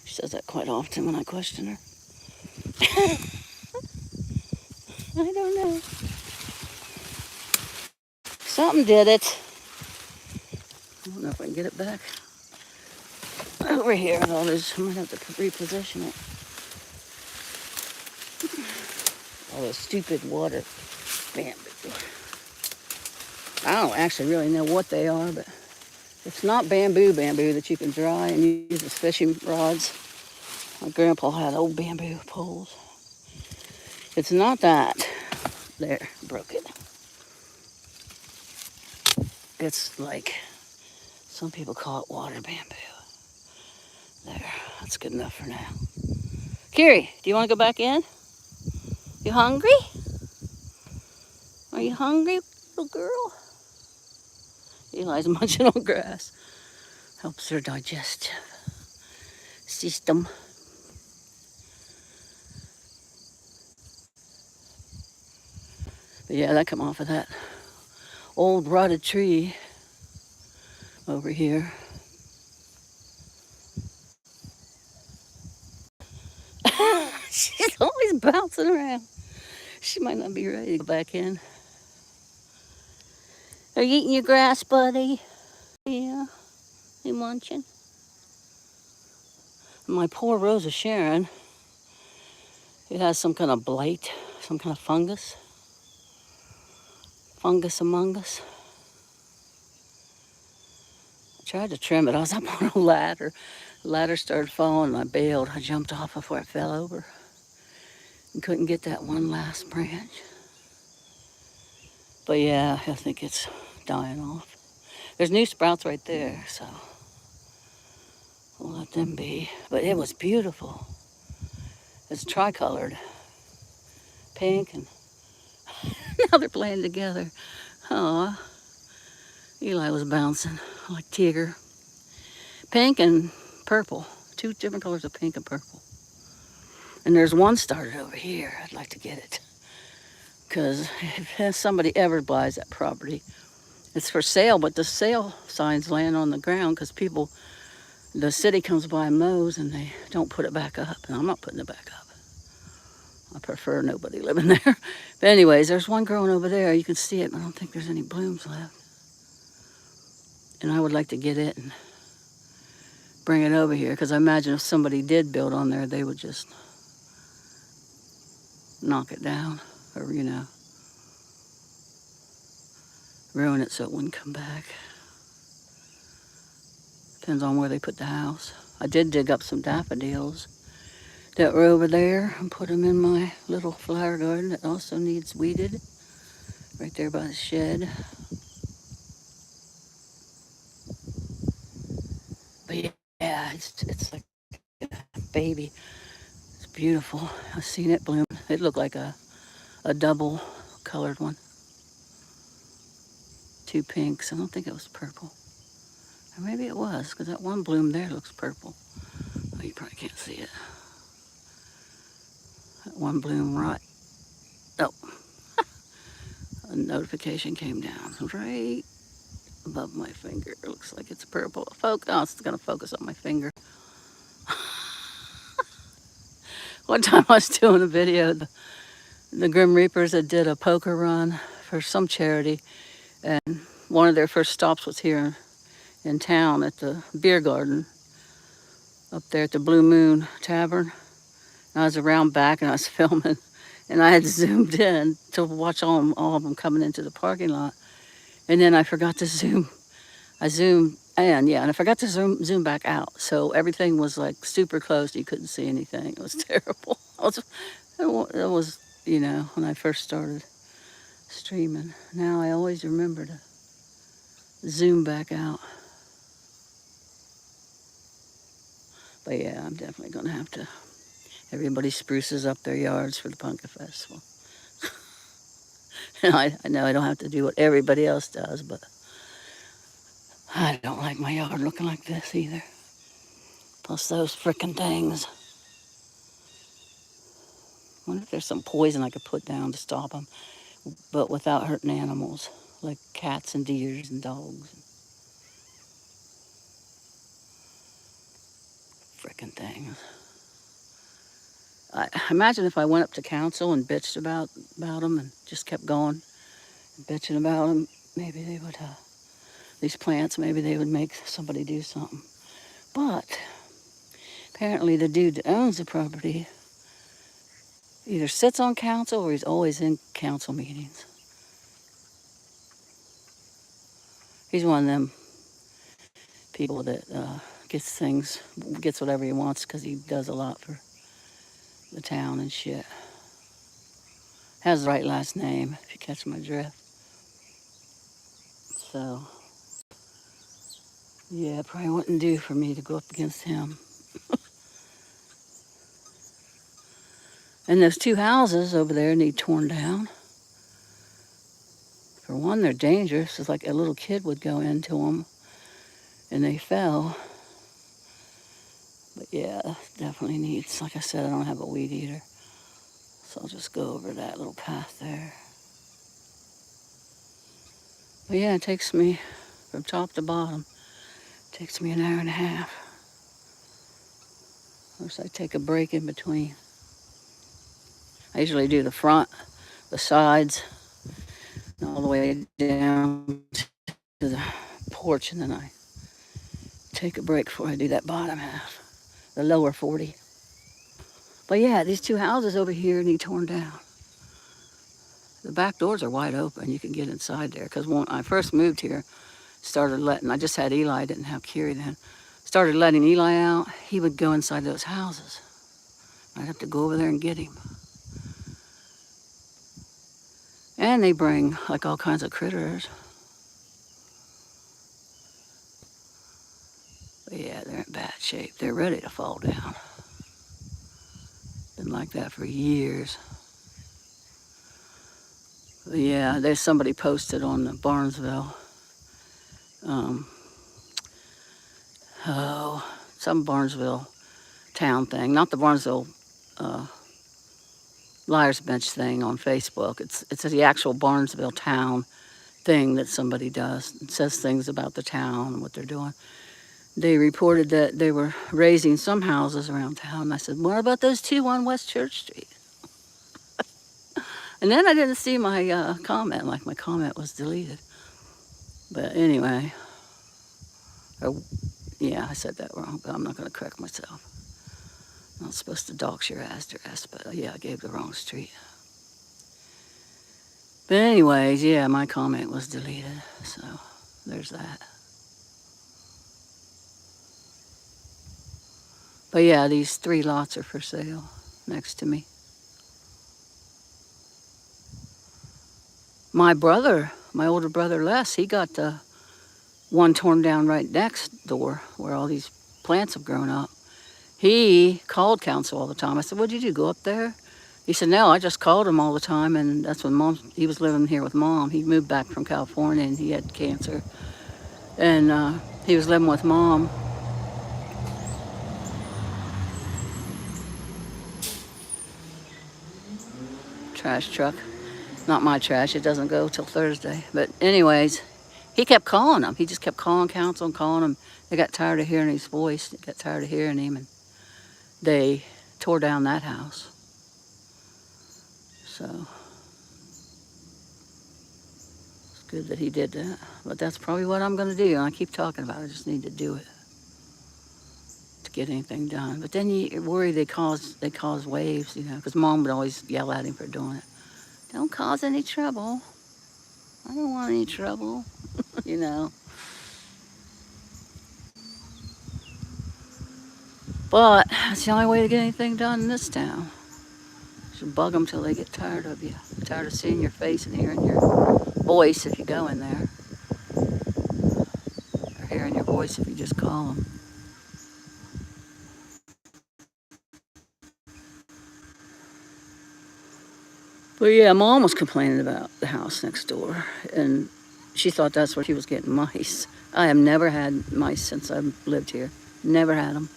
She says that quite often when I question her. I don't know. Something did it. I don't know if I can get it back over here. I might have to reposition it. All those stupid water bamboo. I don't actually really know what they are, but it's not bamboo that you can dry and use as fishing rods. My grandpa had old bamboo poles. It's not that. There, broke it. It's like, some people call it water bamboo. There, that's good enough for now. Kiri, do you want to go back in? You hungry? Are you hungry, little girl? Eli's munching on grass. Helps her digestive system. But yeah, that come off of that old rotted tree over here. She's always bouncing around. She might not be ready to go back in. Are you eating your grass, buddy? Yeah. You munching? My poor Rosa Sharon, it has some kind of blight, some kind of fungus. Fungus among us. I tried to trim it. I was up on a ladder. The ladder started falling and I bailed. I jumped off before I fell over. And couldn't get that one last branch. But yeah, I think it's dying off. There's new sprouts right there, so we'll let them be. But it was beautiful. It's tricolored. Pink and now they're playing together. Aw. Eli was bouncing like Tigger. Pink and purple. Two different colors of pink and purple. And there's one started over here. I'd like to get it. Because if somebody ever buys that property, it's for sale, but the sale signs land on the ground because the city comes by and mows and they don't put it back up. And I'm not putting it back up. I prefer nobody living there. But anyways, there's one growing over there. You can see it, but I don't think there's any blooms left. And I would like to get it and bring it over here because I imagine if somebody did build on there, they would just knock it down or, ruin it so it wouldn't come back. Depends on where they put the house. I did dig up some daffodils that were over there and put them in my little flower garden that also needs weeded right there by the shed. But yeah, it's like a baby. It's beautiful. I've seen it bloom. It looked like a double colored one. Two pinks. I don't think it was purple. Or maybe it was, because that one bloom there looks purple. Oh, you probably can't see it. That one bloom right. Oh. A notification came down right above my finger. It looks like it's purple. Oh, it's going to focus on my finger. One time I was doing a video, the Grim Reapers that did a poker run for some charity, and one of their first stops was here in town at the beer garden up there at the Blue Moon Tavern. And I was around back and I was filming, and I had zoomed in to watch all of them coming into the parking lot. And then I forgot to zoom. I zoomed in, yeah, and I forgot to zoom back out. So everything was like super close. You couldn't see anything. It was terrible. It was, when I first started streaming. Now I always remember to zoom back out. But yeah, I'm definitely gonna have to. Everybody spruces up their yards for the pumpkin festival. And I know I don't have to do what everybody else does, but I don't like my yard looking like this either. Plus those frickin' things. I wonder if there's some poison I could put down to stop them, but without hurting animals, like cats and deers and dogs. Frickin' things. I imagine if I went up to council and bitched about them and just kept going and bitching about them, maybe they would, these plants, maybe they would make somebody do something. But apparently the dude that owns the property either sits on council or he's always in council meetings. He's one of them people that gets whatever he wants because he does a lot for the town and shit. Has the right last name, if you catch my drift. So, yeah, it probably wouldn't do for me to go up against him. And those two houses over there need torn down. For one, they're dangerous. It's like a little kid would go into them and they fell. But yeah, definitely needs, like I said, I don't have a weed eater. So I'll just go over that little path there. But yeah, it takes me from top to bottom. It takes me an hour and a half. Of course, I take a break in between. I usually do the front, the sides, and all the way down to the porch, and then I take a break before I do that bottom half, the lower 40. But yeah, these two houses over here need torn down. The back doors are wide open. You can get inside there. Because when I first moved here, I just had Eli, I didn't have Kiri then. Started letting Eli out, he would go inside those houses. I'd have to go over there and get him. And they bring like all kinds of critters. But yeah, they're in bad shape. They're ready to fall down. Been like that for years. But yeah, there's somebody posted on the Barnesville. Some Barnesville town thing, not the Barnesville Liars Bench thing on Facebook. It's the actual Barnesville town thing that somebody does. It says things about the town and what they're doing. They reported that they were raising some houses around town. And I said, what about those two on West Church Street? And then I didn't see my comment, like my comment was deleted. But anyway, yeah, I said that wrong, but I'm not going to correct myself. I'm not supposed to dox your address, but yeah, I gave the wrong street. But anyways, yeah, my comment was deleted, so there's that. But yeah, these 3 lots are for sale next to me. My brother, my older brother Les, he got the one torn down right next door where all these plants have grown up. He called council all the time. I said, what'd you do, go up there? He said, no, I just called him all the time, and that's when he was living here with Mom. He moved back from California, and he had cancer. And he was living with Mom. Trash truck. Not my trash, it doesn't go till Thursday. But anyways, he kept calling them. He just kept calling council and calling them. They got tired of hearing his voice. They got tired of hearing him, and they tore down that house. So it's good that he did that. But that's probably what I'm going to do. And I keep talking about it. I just need to do it to get anything done. But then you worry they cause waves, because Mom would always yell at him for doing it. Don't cause any trouble. I don't want any trouble, But that's the only way to get anything done in this town. You should bug them till they get tired of you. Tired of seeing your face and hearing your voice if you go in there. Or hearing your voice if you just call them. But yeah, Mom was complaining about the house next door, and she thought that's where she was getting mice. I have never had mice since I've lived here. Never had them.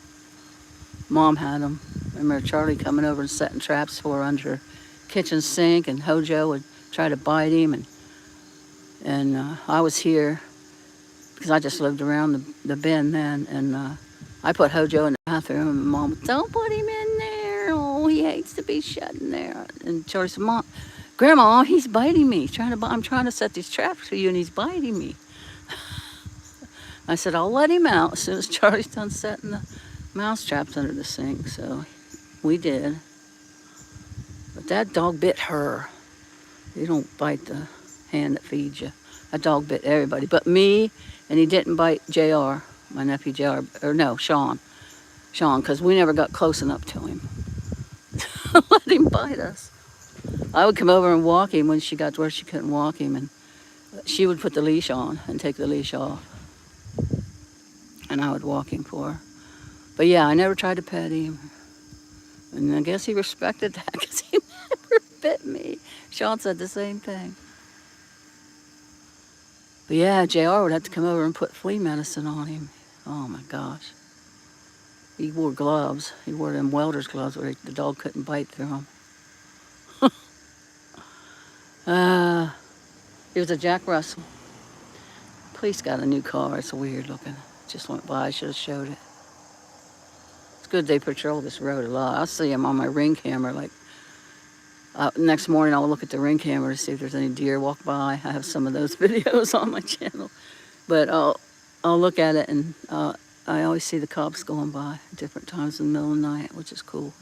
Mom had them. I remember Charlie coming over and setting traps for her under her kitchen sink, and Hojo would try to bite him, and I was here because I just lived around the bend then, and I put Hojo in the bathroom, and Mom, don't put him in there. Oh, he hates to be shut in there. And Charlie said, Mom, Grandma, he's biting me. I'm trying to set these traps for you, and he's biting me. I said, I'll let him out as soon as Charlie's done setting the mouse traps under the sink. So we did. But that dog bit her. You don't bite the hand that feeds you. That dog bit everybody but me, and he didn't bite JR, my nephew JR, or no, Sean, because we never got close enough to him. Let him bite us. I would come over and walk him when she got to where she couldn't walk him, and she would put the leash on and take the leash off, and I would walk him for her. But yeah, I never tried to pet him, and I guess he respected that because he never bit me. Sean said the same thing. But yeah, JR would have to come over and put flea medicine on him. Oh my gosh. He wore gloves. He wore them welder's gloves where the dog couldn't bite through them. It was a Jack Russell. Police got a new car. It's weird looking. Just went by. I should have showed it. It's good they patrol this road a lot. I'll see them on my Ring camera. Like next morning, I'll look at the Ring camera to see if there's any deer walk by. I have some of those videos on my channel, but I'll look at it, and I always see the cops going by at different times in the middle of the night, which is cool.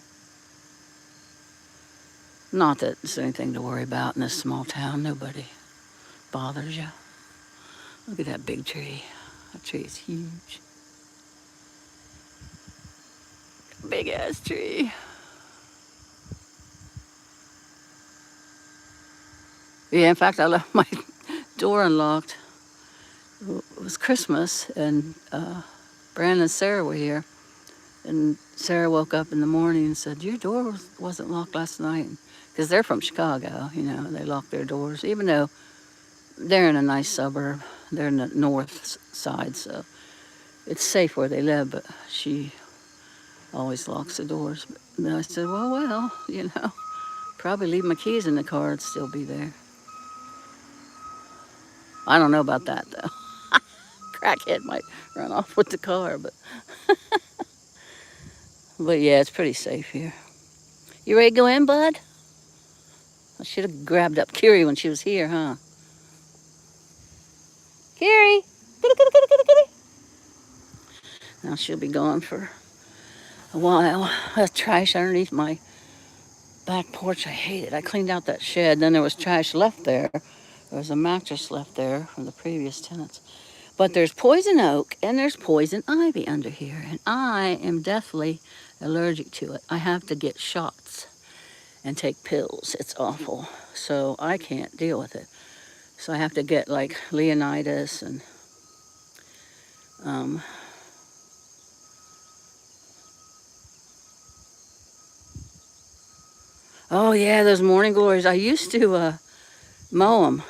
Not that there's anything to worry about in this small town. Nobody bothers you. Look at that big tree. That tree is huge. Big ass tree. Yeah, in fact, I left my door unlocked. It was Christmas, and Brandon and Sarah were here. And Sarah woke up in the morning and said, your door wasn't locked last night. Because they're from Chicago, you know, they lock their doors, even though they're in a nice suburb. They're in the north side, so it's safe where they live, but she always locks the doors. And then I said, well, you know, probably leave my keys in the car and still be there. I don't know about that, though. Crackhead might run off with the car, but but yeah, it's pretty safe here. You ready to go in, bud? I should have grabbed up Kiri when she was here, huh? Kiri! Now she'll be gone for a while. There's trash underneath my back porch. I hate it. I cleaned out that shed. Then there was trash left there. There was a mattress left there from the previous tenants. But there's poison oak and there's poison ivy under here. And I am deathly allergic to it. I have to get shots and take pills. It's awful. So I can't deal with it. So I have to get like Leonidas and oh yeah, those morning glories. I used to mow them.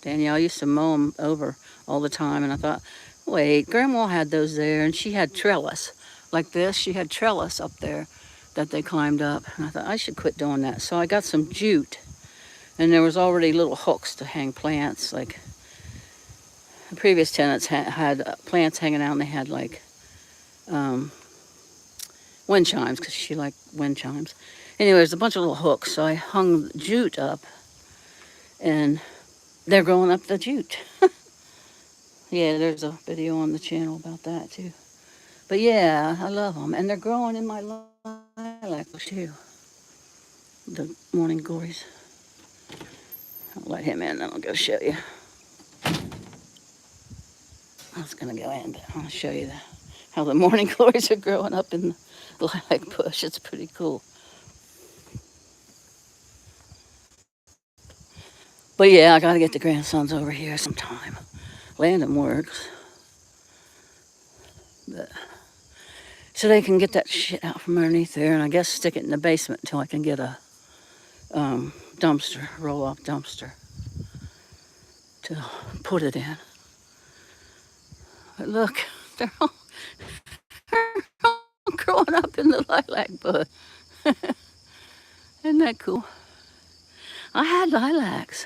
Danielle used to mow them over all the time, and I thought, wait, Grandma had those there, and she had trellis like this. She had trellis up there that they climbed up, and I thought I should quit doing that. So I got some jute, and there was already little hooks to hang plants. Like the previous tenants had plants hanging out, and they had like wind chimes, because she liked wind chimes. Anyway, there's a bunch of little hooks, so I hung jute up, and they're growing up the jute. Yeah, there's a video on the channel about that too. But yeah, I love them, and they're growing in my lilac too. The morning glories. I'll let him in, then I'll go show you. I was gonna go in, but I'll show you how the morning glories are growing up in the lilac bush. It's pretty cool. But yeah, I gotta get the grandsons over here sometime. Landon works. But, so they can get that shit out from underneath there, and I guess stick it in the basement until I can get a dumpster, roll-off dumpster to put it in. But look, they're all growing up in the lilac bud. Isn't that cool? I had lilacs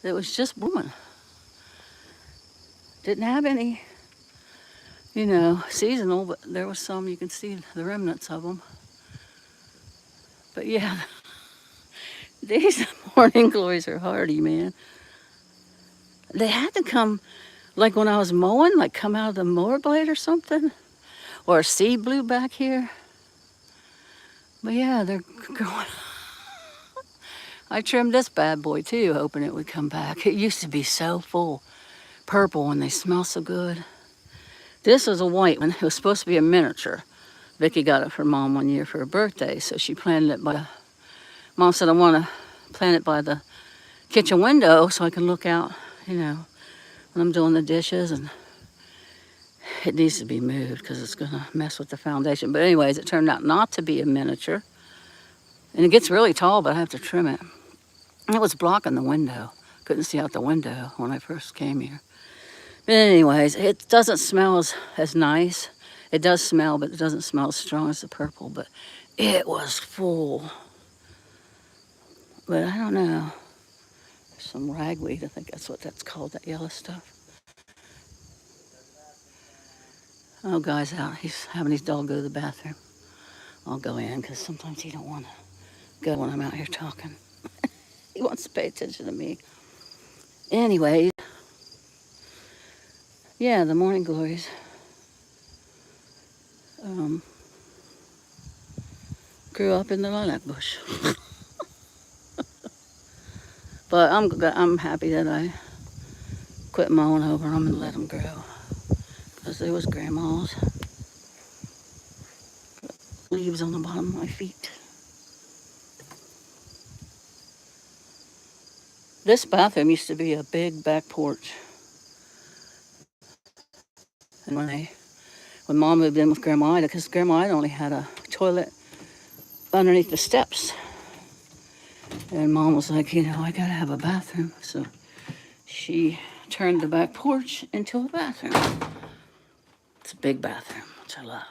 that was just blooming. Didn't have any, seasonal, but there was some. You can see the remnants of them. But yeah, these morning glories are hardy, man. They had to come, like when I was mowing, like come out of the mower blade or something. Or a seed blew back here. But yeah, they're growing. I trimmed this bad boy too, hoping it would come back. It used to be so full, purple, and they smell so good. This was a white one. It was supposed to be a miniature. Vicky got it for Mom one year for her birthday, so she planted it by. Mom said, I want to plant it by the kitchen window so I can look out, when I'm doing the dishes, and it needs to be moved because it's going to mess with the foundation. But anyways, it turned out not to be a miniature. And it gets really tall, but I have to trim it. It was blocking the window. Couldn't see out the window when I first came here. But anyways, it doesn't smell as nice. It does smell, but it doesn't smell as strong as the purple. But it was full. But I don't know. There's some ragweed. I think that's what that's called, that yellow stuff. Oh, guy's out. He's having his dog go to the bathroom. I'll go in because sometimes he don't want to go when I'm out here talking. He wants to pay attention to me. Anyways, yeah, the morning glories. Grew up in the lilac bush. But I'm happy that I quit mowing over them and let them grow. Because there was grandma's leaves on the bottom of my feet. This bathroom used to be a big back porch. And when Mom moved in with Grandma Ida, because Grandma Ida only had a toilet underneath the steps. And Mom was like, I gotta have a bathroom. So she turned the back porch into a bathroom. It's a big bathroom, which I love.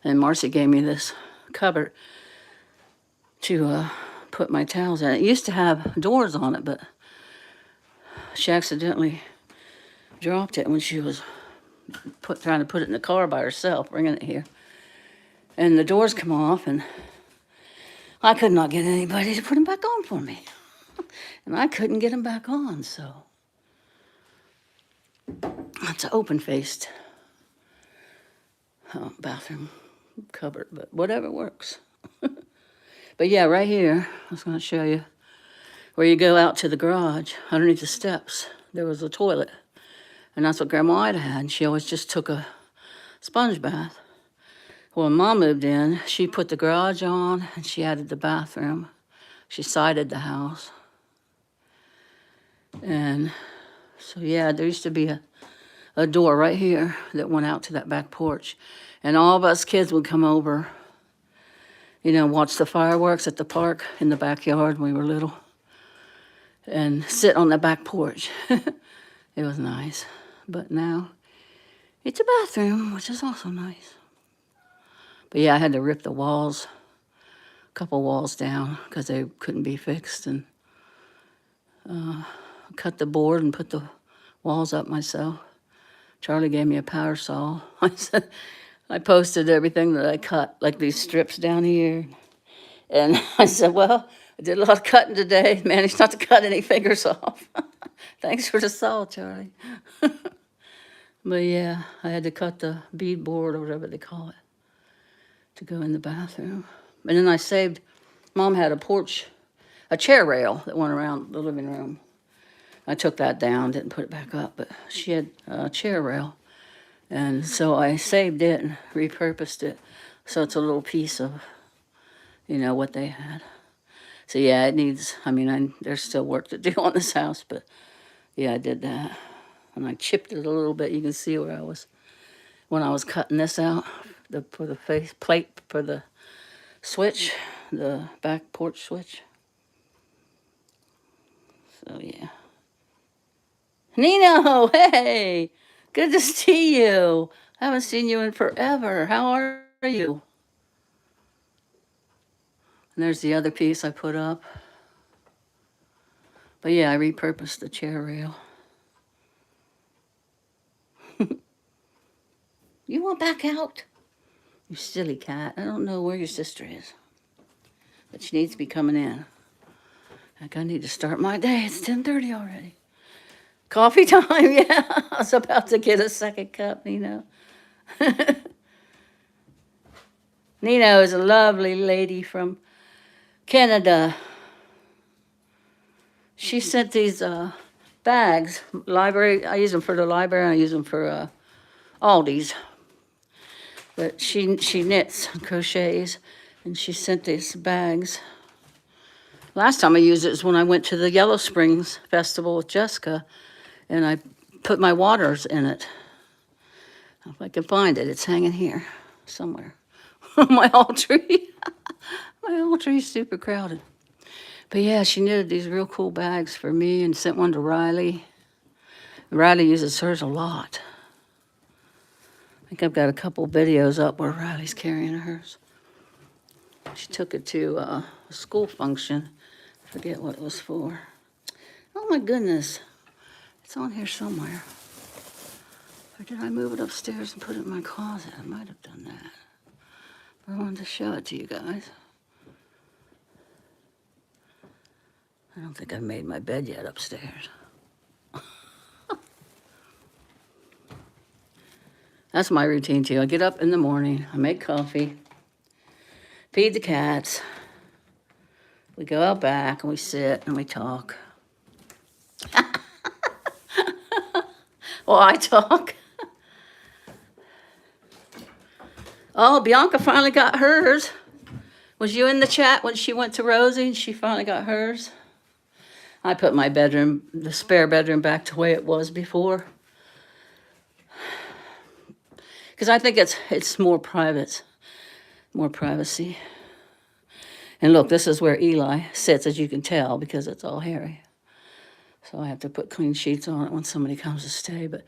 And Marcy gave me this cupboard to put my towels in. It used to have doors on it, but she accidentally dropped it when she was trying to put it in the car by herself, bringing it here. And the doors come off, and I could not get anybody to put them back on for me. And I couldn't get them back on, so it's an open-faced bathroom cupboard, but whatever works. But yeah, right here, I was going to show you where you go out to the garage, underneath the steps, there was a toilet. And that's what Grandma Ida had, and she always just took a sponge bath. When Mom moved in, she put the garage on, and she added the bathroom. She sided the house. And so, yeah, there used to be a door right here that went out to that back porch. And all of us kids would come over, watch the fireworks at the park in the backyard when we were little, and sit on the back porch. It was nice. But now it's a bathroom, which is also nice. But yeah, I had to rip the walls, a couple walls down because they couldn't be fixed, and cut the board and put the walls up myself. Charlie gave me a power saw. I posted everything that I cut, like these strips down here. And I said, well, I did a lot of cutting today. Managed not to cut any fingers off. Thanks for the saw, Charlie. But yeah, I had to cut the bead board or whatever they call it to go in the bathroom. And then I saved, Mom had a chair rail that went around the living room. I took that down, didn't put it back up, but she had a chair rail. And so I saved it and repurposed it. So it's a little piece of, what they had. So yeah, it needs, there's still work to do on this house, but yeah, I did that. And I chipped it a little bit. You can see where I was, when I was cutting this out, for the face plate, for the switch. the back porch switch. So yeah. Nino, hey, good to see you. I haven't seen you in forever. How are you? And there's the other piece I put up. But yeah, I repurposed the chair rail. You want back out? You silly cat. I don't know where your sister is. But she needs to be coming in. Like, I need to start my day. It's 10:30 already. Coffee time, yeah. I was about to get a second cup, Nino. Nino is a lovely lady from Canada. She sent these bags, library. I use them for the library. I use them for Aldi's. But she knits and crochets, and she sent these bags. Last time I used it was when I went to the Yellow Springs Festival with Jessica, and I put my waters in it. If I can find it, it's hanging here somewhere. My old tree. My old tree's super crowded. But yeah, she knitted these real cool bags for me and sent one to Riley. Riley uses hers a lot. I think I've got a couple videos up where Riley's carrying hers. She took it to a school function. I forget what it was for. Oh my goodness. It's on here somewhere. Or did I move it upstairs and put it in my closet? I might have done that. But I wanted to show it to you guys. I don't think I've made my bed yet upstairs. That's my routine too. I get up in the morning, I make coffee, feed the cats. We go out back and we sit and we talk. Well, I talk. Oh, Bianca finally got hers. Was you in the chat when she went to Rosie and she finally got hers? I put my bedroom, the spare bedroom, back to the way it was before. Because I think it's more private, more privacy. And look, this is where Eli sits, as you can tell, because it's all hairy. So I have to put clean sheets on it when somebody comes to stay. But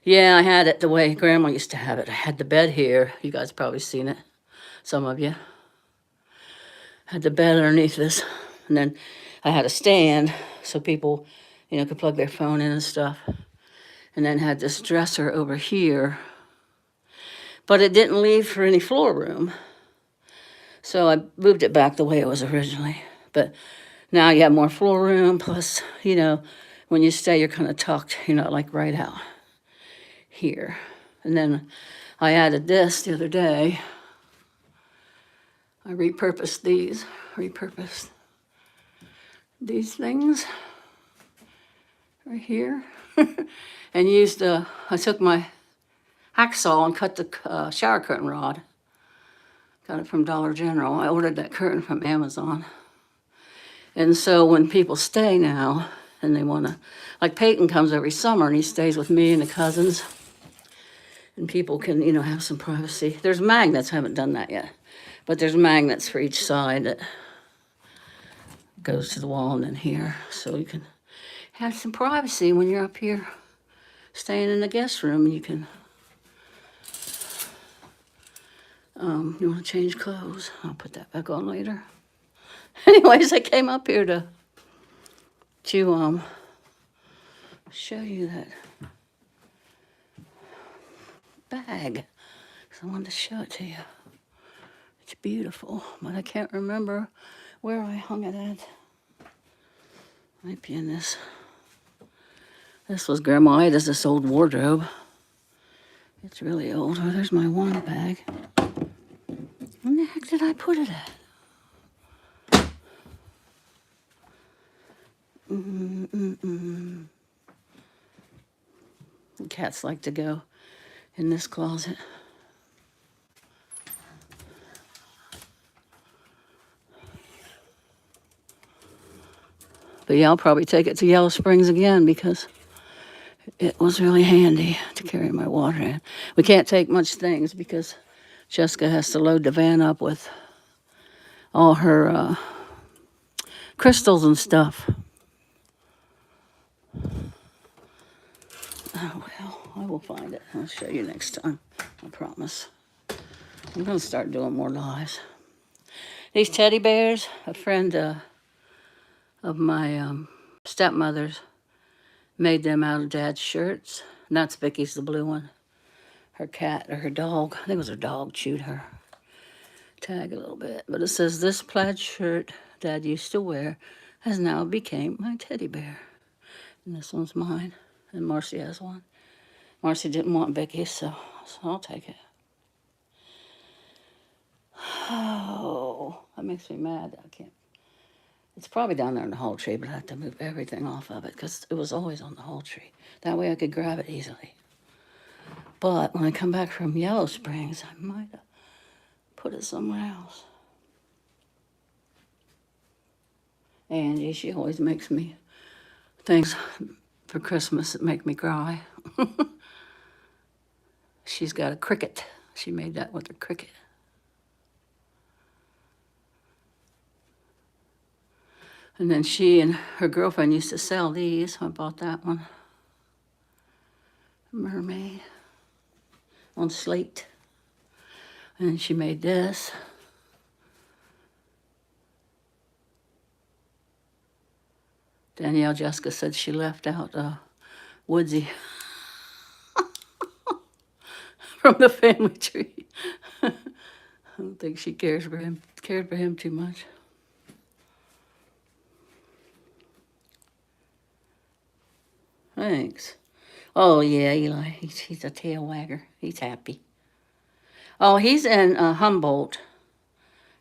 yeah, I had it the way Grandma used to have it. I had the bed here. You guys probably seen it, some of you. Had the bed underneath this. And then I had a stand so people, could plug their phone in and stuff. And then had this dresser over here. But it didn't leave for any floor room. So I moved it back the way it was originally. But now you have more floor room, plus, when you stay, you're kind of tucked, you're not like right out here. And then I added this the other day. I repurposed these things right here. And I took my hacksaw and cut the shower curtain rod. Got it from Dollar General. I ordered that curtain from Amazon. And so when people stay now and they want to, like Peyton comes every summer and he stays with me and the cousins. And people can, have some privacy. There's magnets, I haven't done that yet. But there's magnets for each side that goes to the wall and then here. So you can have some privacy when you're up here staying in the guest room. You can, you want to change clothes? I'll put that back on later. Anyways, I came up here to show you that bag. So I wanted to show it to you. It's beautiful, but I can't remember where I hung it at. Might be in this. This was Grandma Ida's, this old wardrobe. It's really old. Oh, there's my wine bag. Where the heck did I put it at? The cats like to go in this closet. But yeah, I'll probably take it to Yellow Springs again because it was really handy to carry my water in. We can't take much things because Jessica has to load the van up with all her crystals and stuff. Oh, well, I will find it. I'll show you next time, I promise. I'm going to start doing more lives. These teddy bears, a friend of my stepmother's made them out of Dad's shirts. And that's Vicky's, the blue one. Her cat, or her dog, I think it was her dog, chewed her tag a little bit. But it says, this plaid shirt Dad used to wear has now became my teddy bear. And this one's mine. And Marcy has one. Marcy didn't want Vicky's, so I'll take it. Oh, that makes me mad that I can't. It's probably down there in the whole tree, but I have to move everything off of it because it was always on the whole tree. That way I could grab it easily. But when I come back from Yellow Springs, I might have put it somewhere else. Angie, she always makes me things for Christmas that make me cry. She's got a cricket. She made that with her cricket. And then she and her girlfriend used to sell these. I bought that one. Mermaid on slate. And then she made this. Danielle Jessica said she left out Woodsy from the family tree. I don't think she cared for him too much. Thanks. Oh, yeah, Eli. He's a tail wagger. He's happy. Oh, he's in Humboldt,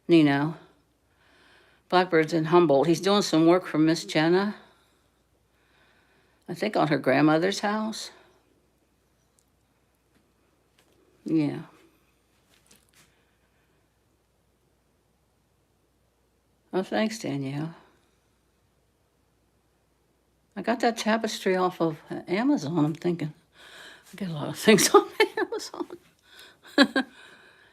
Nino. Blackbird's in Humboldt. He's doing some work for Miss Jenna. I think on her grandmother's house. Yeah. Oh, thanks, Danielle. I got that tapestry off of Amazon. I'm thinking, I get a lot of things on Amazon.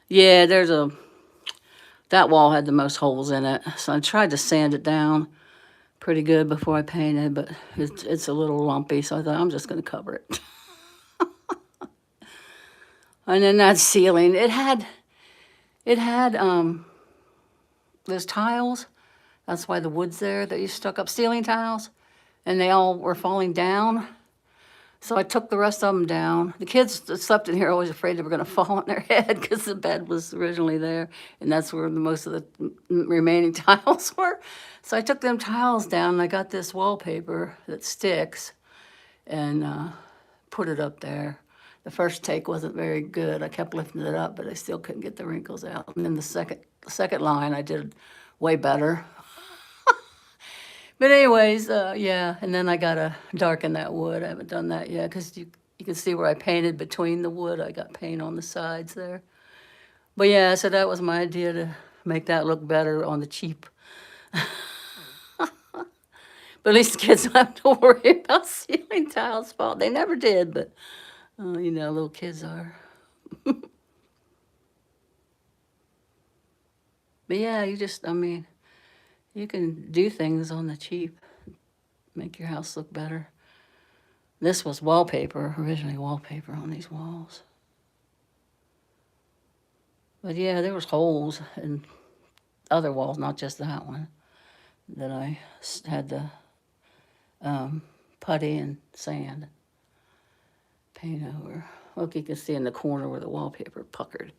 Yeah, that wall had the most holes in it. So I tried to sand it down pretty good before I painted, but it's a little lumpy. So I thought I'm just going to cover it. And then that ceiling, it had those tiles. That's why the wood's there that you stuck up, ceiling tiles. And they all were falling down. So I took the rest of them down. The kids that slept in here were always afraid they were going to fall on their head because the bed was originally there. And that's where most of the remaining tiles were. So I took them tiles down and I got this wallpaper that sticks and put it up there. The first take wasn't very good. I kept lifting it up, but I still couldn't get the wrinkles out. And then the second line I did way better. But anyways, yeah, and then I got to darken that wood. I haven't done that yet because you can see where I painted between the wood. I got paint on the sides there. But yeah, so that was my idea to make that look better on the cheap. But at least the kids don't have to worry about ceiling tiles falling. They never did, but, you know, little kids are. But yeah, you can do things on the cheap, make your house look better. This was originally wallpaper on these walls. But yeah, there was holes in other walls, not just that one, that I had to putty and sand paint over. Look, you can see in the corner where the wallpaper puckered.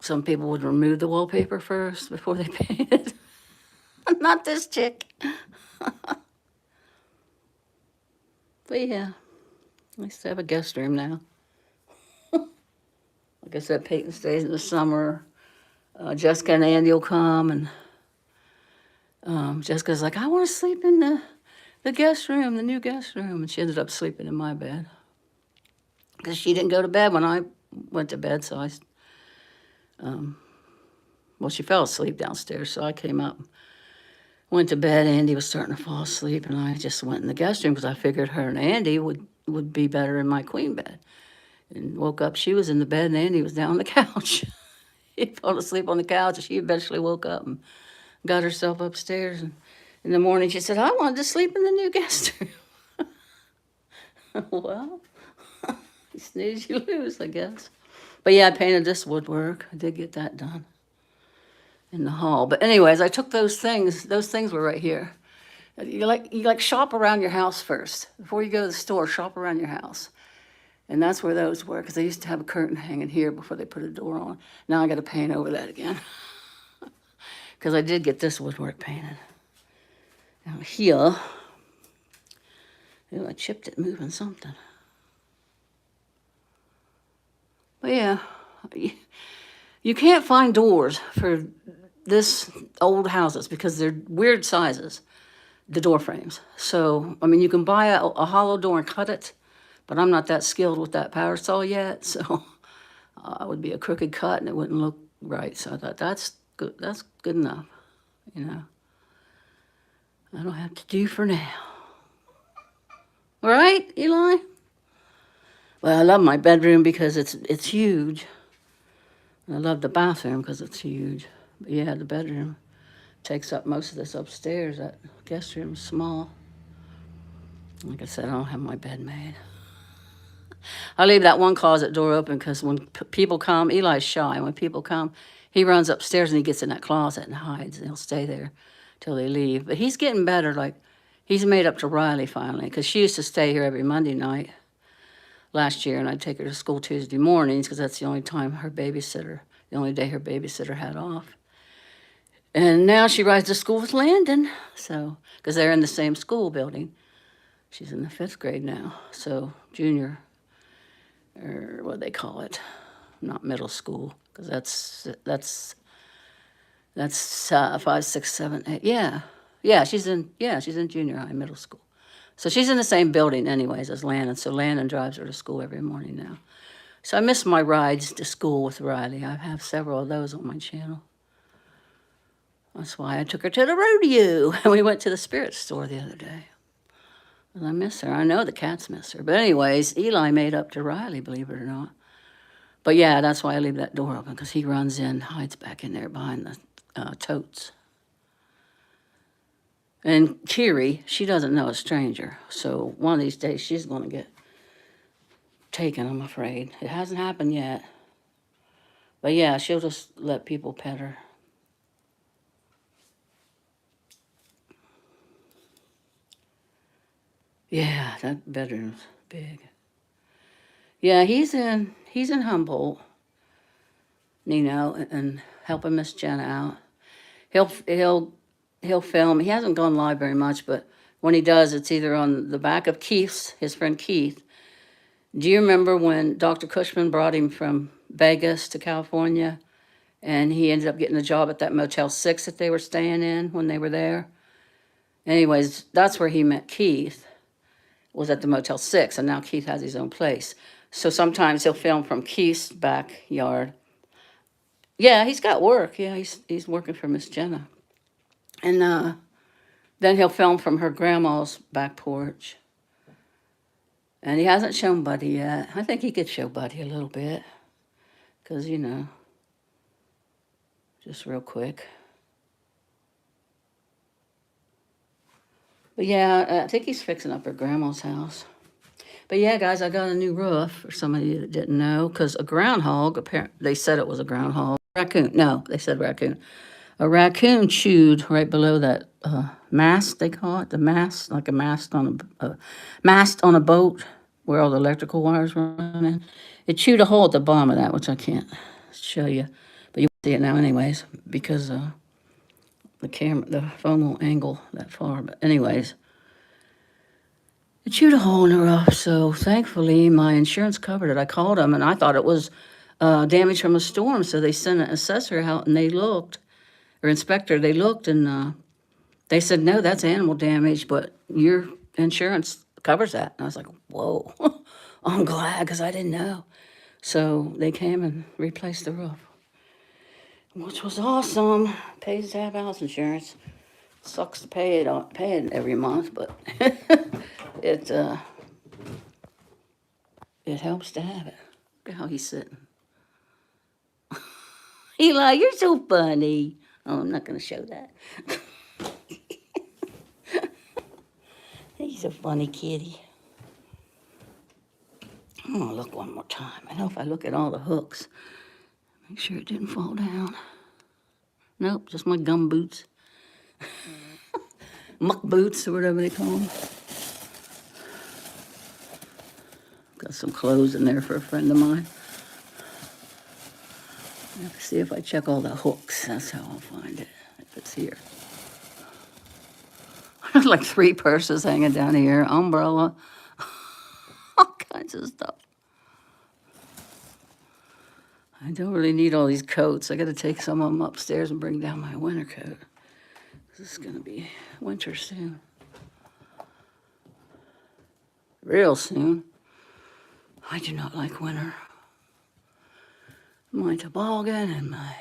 Some people would remove the wallpaper first before they painted. Not this chick. But yeah, nice to have a guest room now. Like I said, Peyton stays in the summer. Jessica and Andy will come, and Jessica's like, I want to sleep in the guest room, the new guest room. And she ended up sleeping in my bed. Because she didn't go to bed when I went to bed, so she fell asleep downstairs, so I came up, went to bed. Andy was starting to fall asleep, and I just went in the guest room because I figured her and Andy would be better in my queen bed. And woke up, she was in the bed, and Andy was down on the couch. He fell asleep on the couch, and she eventually woke up and got herself upstairs. And in the morning, she said, "I wanted to sleep in the new guest room." Well, you snooze, you lose, I guess. But yeah, I painted this woodwork. I did get that done in the hall. But anyways, I took those things. Those things were right here. You shop around your house first before you go to the store. Shop around your house, and that's where those were, because they used to have a curtain hanging here before they put a door on. Now I got to paint over that again, because I did get this woodwork painted. Now here, ooh, I chipped it moving something. But yeah, you can't find doors for this old houses because they're weird sizes, the door frames. So, I mean, you can buy a hollow door and cut it, but I'm not that skilled with that power saw yet, so it would be a crooked cut and it wouldn't look right. So I thought that's good enough, you know. That'll have to do for now. All right, Eli? Well, I love my bedroom because it's huge. I love the bathroom because it's huge. But yeah, the bedroom takes up most of this upstairs. That guest room's small. Like I said, I don't have my bed made. I leave that one closet door open because when people come, Eli's shy. When people come, he runs upstairs and he gets in that closet and hides. And he'll stay there till they leave. But he's getting better. Like, he's made up to Riley finally, because she used to stay here every Monday night last year, and I'd take her to school Tuesday mornings because that's the only time the only day her babysitter had off. And now she rides to school with Landon, so, because they're in the same school building. She's in the 5th grade now, so junior, or what do they call it? Not middle school, because that's 5, 6, 7, 8. Yeah, she's in junior high, middle school. So she's in the same building anyways as Landon, so Landon drives her to school every morning now. So I miss my rides to school with Riley. I have several of those on my channel. That's why I took her to the rodeo, and we went to the spirit store the other day. And I miss her. I know the cats miss her. But anyways, Eli made up to Riley, believe it or not. But yeah, that's why I leave that door open, because he runs in, hides back in there behind the totes. And Kiri, she doesn't know a stranger. So one of these days, she's going to get taken, I'm afraid. It hasn't happened yet. But yeah, she'll just let people pet her. Yeah, that bedroom's big. Yeah, he's in Humboldt, and helping Miss Jenna out. He'll film. He hasn't gone live very much, but when he does, it's either on the back of his friend Keith. Do you remember when Dr. Cushman brought him from Vegas to California, and he ended up getting a job at that Motel 6 that they were staying in when they were there? Anyways, that's where he met Keith, was at the Motel 6, and now Keith has his own place. So sometimes he'll film from Keith's backyard. Yeah, he's got work. Yeah, he's working for Miss Jenna. And then he'll film from her grandma's back porch. And he hasn't shown Buddy yet. I think he could show Buddy a little bit. Because, just real quick. But yeah, I think he's fixing up her grandma's house. But yeah, guys, I got a new roof, for some of you that didn't know, because a groundhog, apparently, they said it was a groundhog. Raccoon, no, they said raccoon. A raccoon chewed right below that mast, they call it, the mast, like a mast on a boat where all the electrical wires were running. It chewed a hole at the bottom of that, which I can't show you, but you see it now anyways, because the phone won't angle that far. But anyways, it chewed a hole in the roof, so thankfully my insurance covered it. I called them, and I thought it was damage from a storm, so they sent an assessor out, and they looked, or inspector, they looked, and they said, no, that's animal damage, but your insurance covers that. And I was like, whoa, I'm glad, because I didn't know. So they came and replaced the roof, which was awesome. Pays to have house insurance. Sucks to pay it every month, but it helps to have it. Look at how he's sitting. Eli, you're so funny. Oh, I'm not going to show that. He's a funny kitty. I'm going to look one more time. I know if I look at all the hooks, make sure it didn't fall down. Nope, just my gum boots. Muck boots or whatever they call them. Got some clothes in there for a friend of mine. I have to see if I check all the hooks. That's how I'll find it, if it's here. There's like 3 purses hanging down here, umbrella, all kinds of stuff. I don't really need all these coats. I got to take some of them upstairs and bring down my winter coat. This is going to be winter soon. Real soon. I do not like winter. My toboggan and my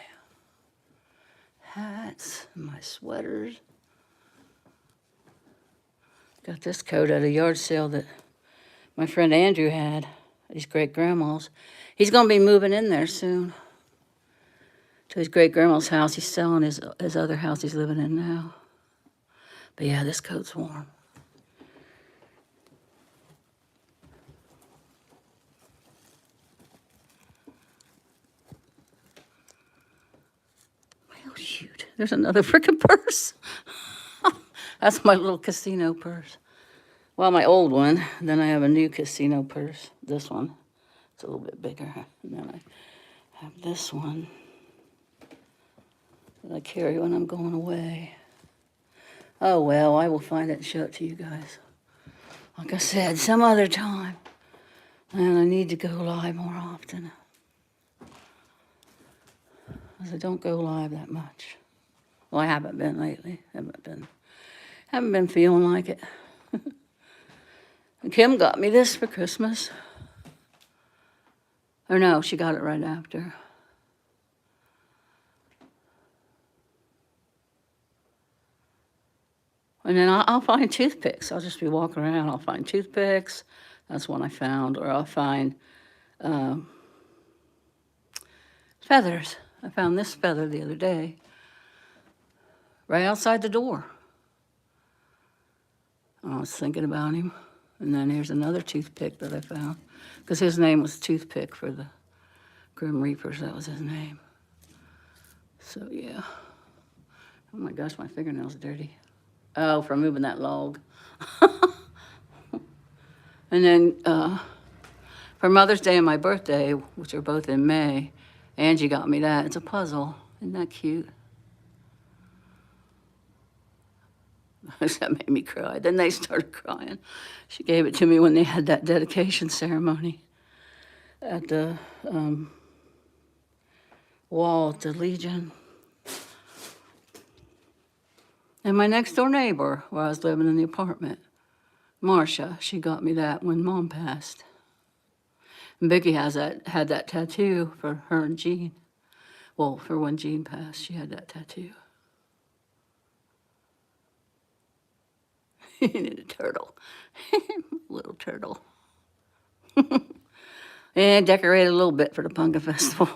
hats and my sweaters. Got this coat at a yard sale that my friend Andrew had at his great-grandma's. He's going to be moving in there soon to his great-grandma's house. He's selling his other house he's living in now. But yeah, this coat's warm. Oh, shoot. There's another freaking purse. That's my little casino purse. Well, my old one. Then I have a new casino purse. This one. It's a little bit bigger. And then I have this one that I carry when I'm going away. Oh, well, I will find it and show it to you guys. Like I said, some other time. And I need to go live more often. Because I don't go live that much. Well, I haven't been lately. Haven't been feeling like it. And Kim got me this for Christmas. Or no, she got it right after. And then I'll find toothpicks. I'll just be walking around. I'll find toothpicks. That's one I found. Or I'll find feathers. I found this feather the other day. Right outside the door. I was thinking about him. And then here's another toothpick that I found. Because his name was Toothpick for the Grim Reapers. That was his name. So, yeah. Oh, my gosh, my fingernail's dirty. Oh, from moving that log. And then for Mother's Day and my birthday, which are both in May, Angie got me that. It's a puzzle. Isn't that cute? That made me cry. Then they started crying. She gave it to me when they had that dedication ceremony at the wall at the Legion. And my next door neighbor, where I was living in the apartment, Marcia, she got me that when Mom passed. And Vicki had that tattoo for her and Jean. Well, for when Jean passed, she had that tattoo. And a turtle. Little turtle. And decorated a little bit for the pumpkin festival.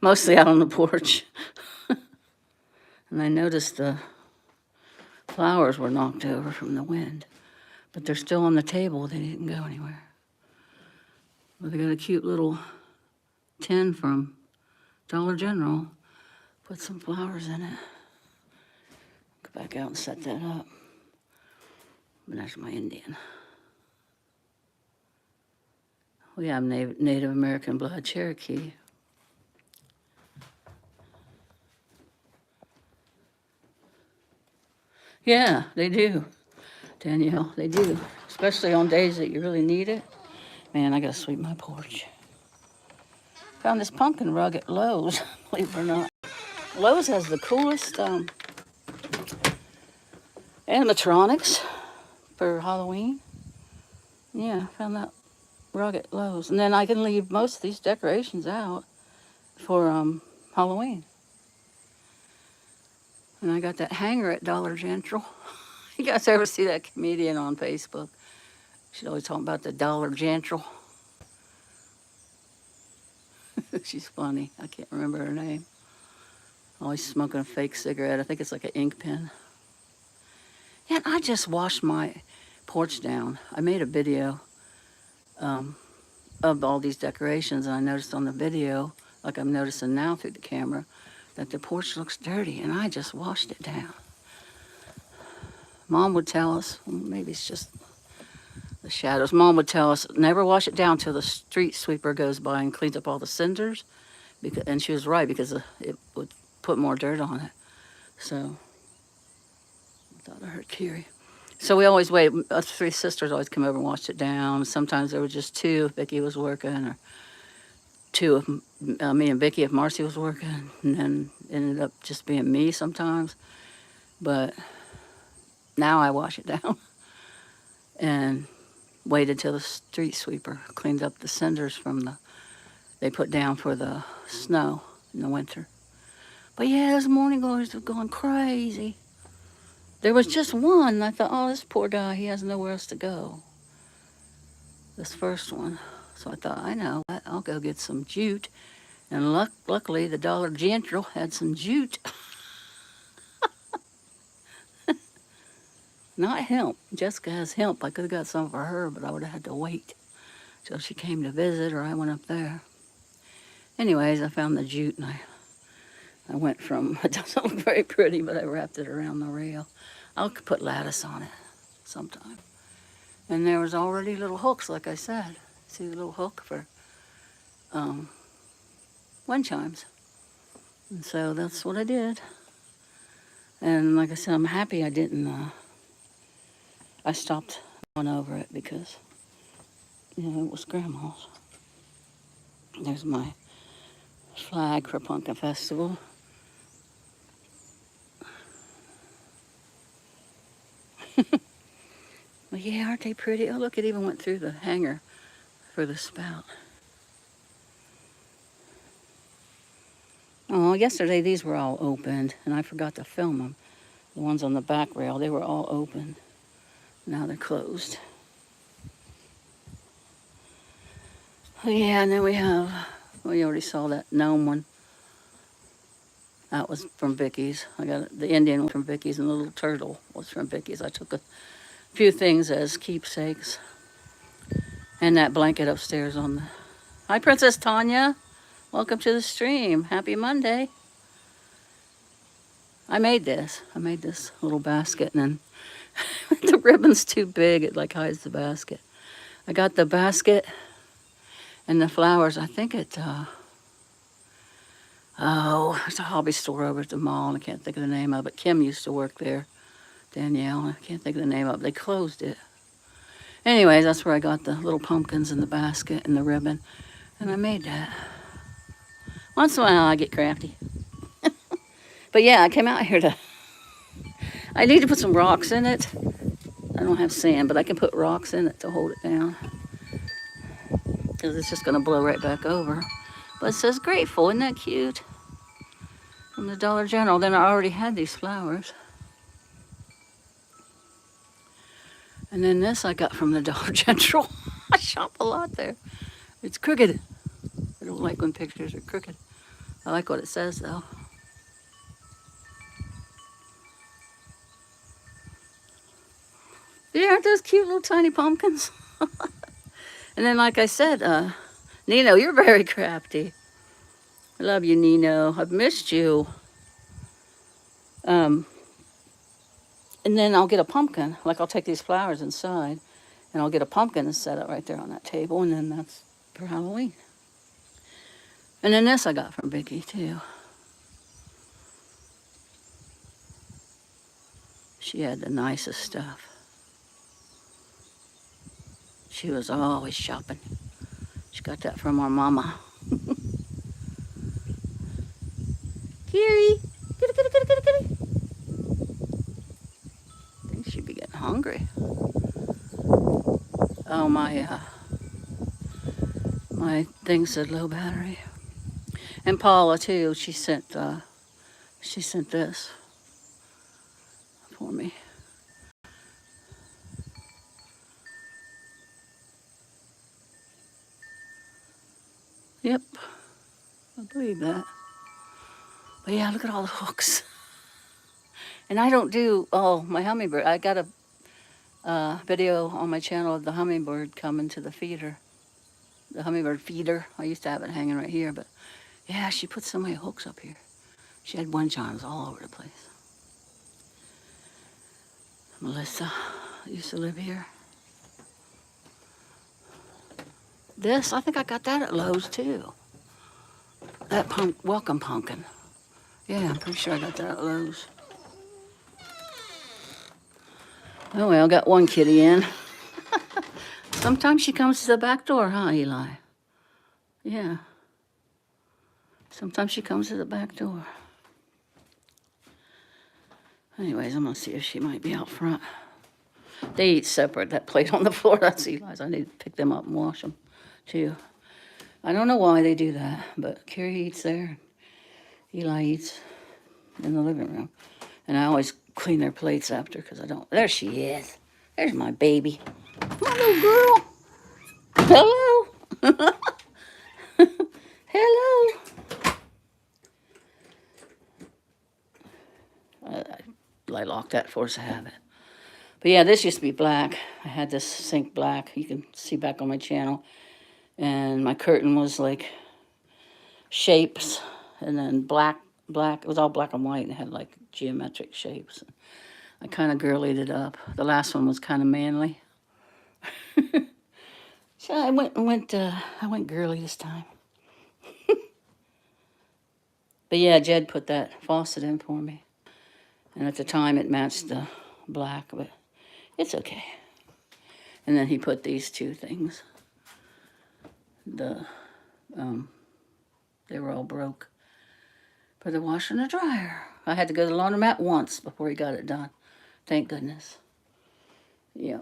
Mostly out on the porch. And I noticed the flowers were knocked over from the wind. But they're still on the table. They didn't go anywhere. Well, they got a cute little tin from Dollar General. Put some flowers in it. Go back out and set that up. And there's my Indian. We have Native American blood, Cherokee. Yeah, they do, Danielle, they do. Especially on days that you really need it. Man, I gotta sweep my porch. Found this pumpkin rug at Lowe's, believe it or not. Lowe's has the coolest animatronics for Halloween. Yeah, found that rug at Lowe's. And then I can leave most of these decorations out for Halloween. And I got that hanger at Dollar General. You guys ever see that comedian on Facebook? She's always talking about the Dollar General. She's funny. I can't remember her name. Always smoking a fake cigarette. I think it's like an ink pen. Yeah, I just washed my porch down. I made a video of all these decorations, and I noticed on the video, like I'm noticing now through the camera, that the porch looks dirty, and I just washed it down. Mom would tell us, well, maybe it's just the shadows. Mom would tell us, never wash it down till the street sweeper goes by and cleans up all the cinders. And she was right, because it would put more dirt on it. So, I thought I heard Kiri. So we always wait. Us three sisters always come over and wash it down. Sometimes there were just two if Vicky was working, or two if me and Vicky if Marcy was working. And then it ended up just being me sometimes. But now I wash it down and waited till the street sweeper cleaned up the cinders from they put down for the snow in the winter. But yeah, those morning glories were going crazy. There was just one, and I thought, oh, this poor guy, he has nowhere else to go. This first one. So I thought, I know, I'll go get some jute. And luckily, the Dollar General had some jute. Not hemp. Jessica has hemp. I could have got some for her, but I would have had to wait till she came to visit, or I went up there. Anyways, I found the jute, and I went from, it doesn't look very pretty, but I wrapped it around the rail. I'll put lattice on it sometime. And there was already little hooks, like I said. See the little hook for wind chimes. And so that's what I did. And like I said, I'm happy I didn't, I stopped going over it because, you know, it was Grandma's. There's my flag for Pumpkin Festival. Well, yeah, aren't they pretty? Oh, look, it even went through the hanger for the spout. Oh, yesterday these were all opened, and I forgot to film them. The ones on the back rail, they were all open. Now they're closed. Oh, yeah, and then we already saw that gnome one. That was from Vicky's. I got the Indian one from Vicky's, and the little turtle was from Vicky's. I took a few things as keepsakes. And that blanket upstairs on the... Hi, Princess Tanya. Welcome to the stream. Happy Monday. I made this little basket, and then the ribbon's too big. It like hides the basket. I got the basket and the flowers. I think it's a hobby store over at the mall, and I can't think of the name of it. Kim used to work there. Danielle, I can't think of the name of it. They closed it. Anyways, that's where I got the little pumpkins and the basket and the ribbon. And I made that. Once in a while, I get crafty. But yeah, I came out here I need to put some rocks in it. I don't have sand, but I can put rocks in it to hold it down. Because it's just going to blow right back over. But it says grateful. Isn't that cute? From the Dollar General. Then I already had these flowers. And then this I got from the Dollar General. I shop a lot there. It's crooked. I don't like when pictures are crooked. I like what it says, though. Yeah, aren't those cute little tiny pumpkins? And then, like I said, Nino, you're very crafty. I love you, Nino. I've missed you. And then I'll get a pumpkin. Like, I'll take these flowers inside, and I'll get a pumpkin and set it right there on that table, and then that's for Halloween. And then this I got from Vicky, too. She had the nicest stuff. She was always shopping. She got that from our mama. Kiri! Kitty, kitty, kitty, kitty, kitty. I think she'd be getting hungry. Oh, my thing said low battery. And Paula, too, she sent this for me. Yep, I believe that. But yeah, look at all the hooks. And I don't do, oh, my hummingbird. I got a video on my channel of the hummingbird coming to the feeder. The hummingbird feeder. I used to have it hanging right here, but yeah, she put so many hooks up here. She had wind chimes all over the place. Melissa used to live here. This, I think I got that at Lowe's too. That welcome pumpkin. Yeah, I'm pretty sure I got that at Lowe's. Oh well, got one kitty in. Sometimes she comes to the back door, huh, Eli? Yeah. Sometimes she comes to the back door. Anyways, I'm gonna see if she might be out front. They eat separate. That plate on the floor, that's Eli's. I need to pick them up and wash them too. I don't know why they do that, but Carrie eats there. Eli eats in the living room. And I always clean their plates after because I don't. There she is. There's my baby. My little girl. Hello. Hello. I locked that force of habit. But yeah, this used to be black. I had this sink black. You can see back on my channel. And my curtain was like shapes and then black. It was all black and white and it had like geometric shapes. I kind of girlied it up. The last one was kind of manly. So I went girly this time. But yeah, Jed put that faucet in for me. And at the time it matched the black, but it's okay. And then he put these two things. They were all broke for the washer and the dryer. I had to go to the laundromat once before he got it done. Thank goodness. Yeah.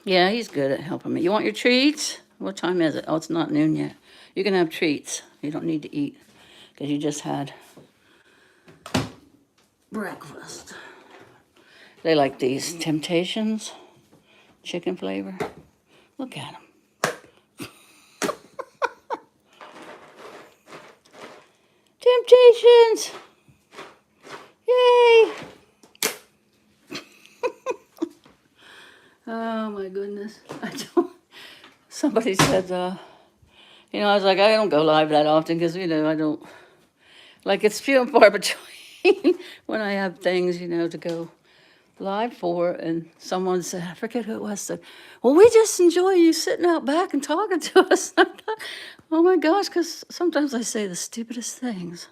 Yeah, he's good at helping me. You want your treats? What time is it? Oh, it's not noon yet. You can have treats. You don't need to eat because you just had breakfast. They like these Temptations, chicken flavor. Look at them. Temptations! Yay! Oh my goodness. Somebody said, I was like, I don't go live that often because, I don't, like it's few and far between when I have things, to go live for. And someone said, I forget who it was, said, well, we just enjoy you sitting out back and talking to us. I thought, oh my gosh, because sometimes I say the stupidest things.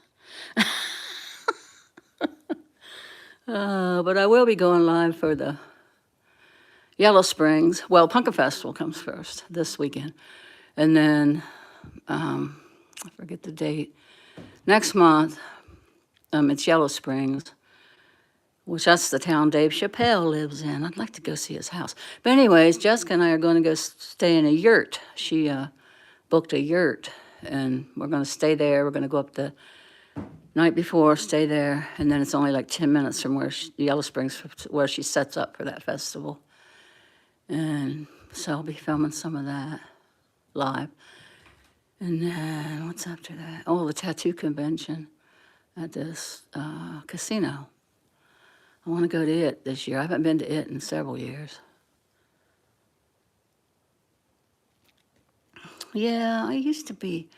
But I will be going live for the Yellow Springs. Well, Pumpkin Festival comes first this weekend. And then, I forget the date. Next month, it's Yellow Springs, which that's the town Dave Chappelle lives in. I'd like to go see his house. But anyways, Jessica and I are going to go stay in a yurt. She booked a yurt, and we're going to stay there. We're going to go up the night before, stay there, and then it's only like 10 minutes from where Yellow Springs, where she sets up for that festival. And so I'll be filming some of that live. And then what's after that? Oh, the tattoo convention at this casino. I want to go to it this year. I haven't been to it in several years. Yeah, I used to be,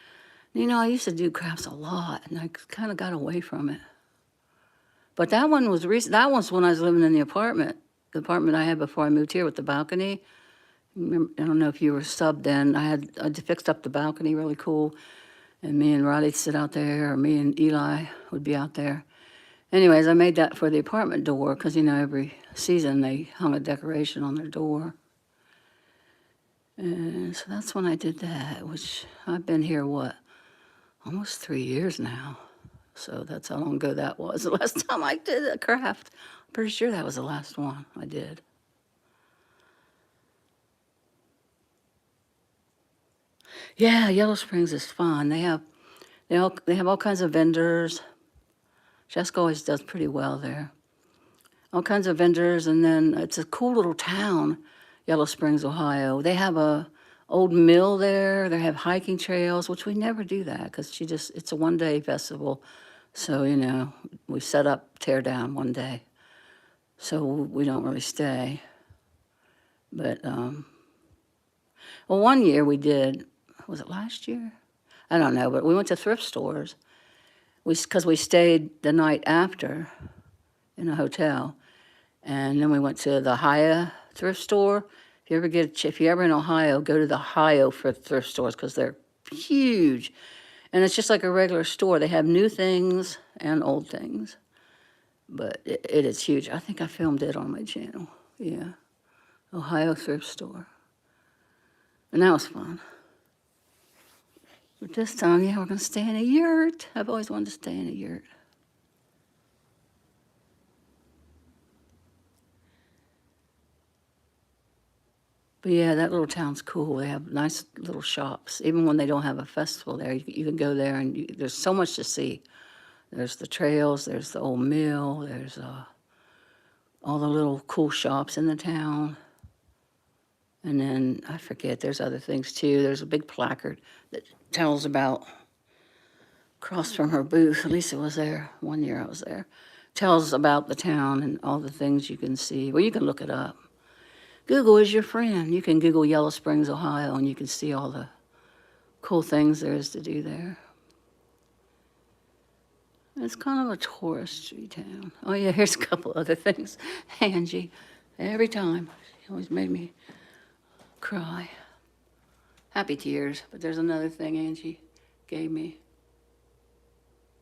I used to do crafts a lot, and I kind of got away from it. But that one was recent. That was when I was living in the apartment I had before I moved here with the balcony. I don't know if you were subbed then. I fixed up the balcony really cool, and me and Roddy'd sit out there, or me and Eli would be out there. Anyways, I made that for the apartment door because, every season they hung a decoration on their door. And so that's when I did that, which I've been here, almost 3 years now. So that's how long ago that was. The last time I did a craft. I'm pretty sure that was the last one I did. Yeah, Yellow Springs is fun. They have all kinds of vendors. Jessica always does pretty well there. All kinds of vendors, and then it's a cool little town, Yellow Springs, Ohio. They have a old mill there. They have hiking trails, which we never do that because it's a one-day festival. So, we set up, tear down one day. So we don't really stay. But, well, one year we did, was it last year? I don't know, but we went to thrift stores. Because we stayed the night after in a hotel. And then we went to the Haya thrift store. If you're ever in Ohio, go to the Ohio for thrift stores because they're huge. And it's just like a regular store. They have new things and old things. But it is huge. I think I filmed it on my channel. Yeah. Ohio thrift store. And that was fun. But this time, yeah, we're going to stay in a yurt. I've always wanted to stay in a yurt. But yeah, that little town's cool. They have nice little shops. Even when they don't have a festival there, you can go there and there's so much to see. There's the trails, there's the old mill, there's all the little cool shops in the town. And then, I forget, there's other things too. There's a big placard that tells about, across from her booth, Lisa was there, one year I was there, tells about the town and all the things you can see. Well, you can look it up. Google is your friend. You can Google Yellow Springs, Ohio, and you can see all the cool things there is to do there. It's kind of a touristy town. Oh yeah, here's a couple other things. Angie, every time, she always made me cry. Happy tears, but there's another thing Angie gave me.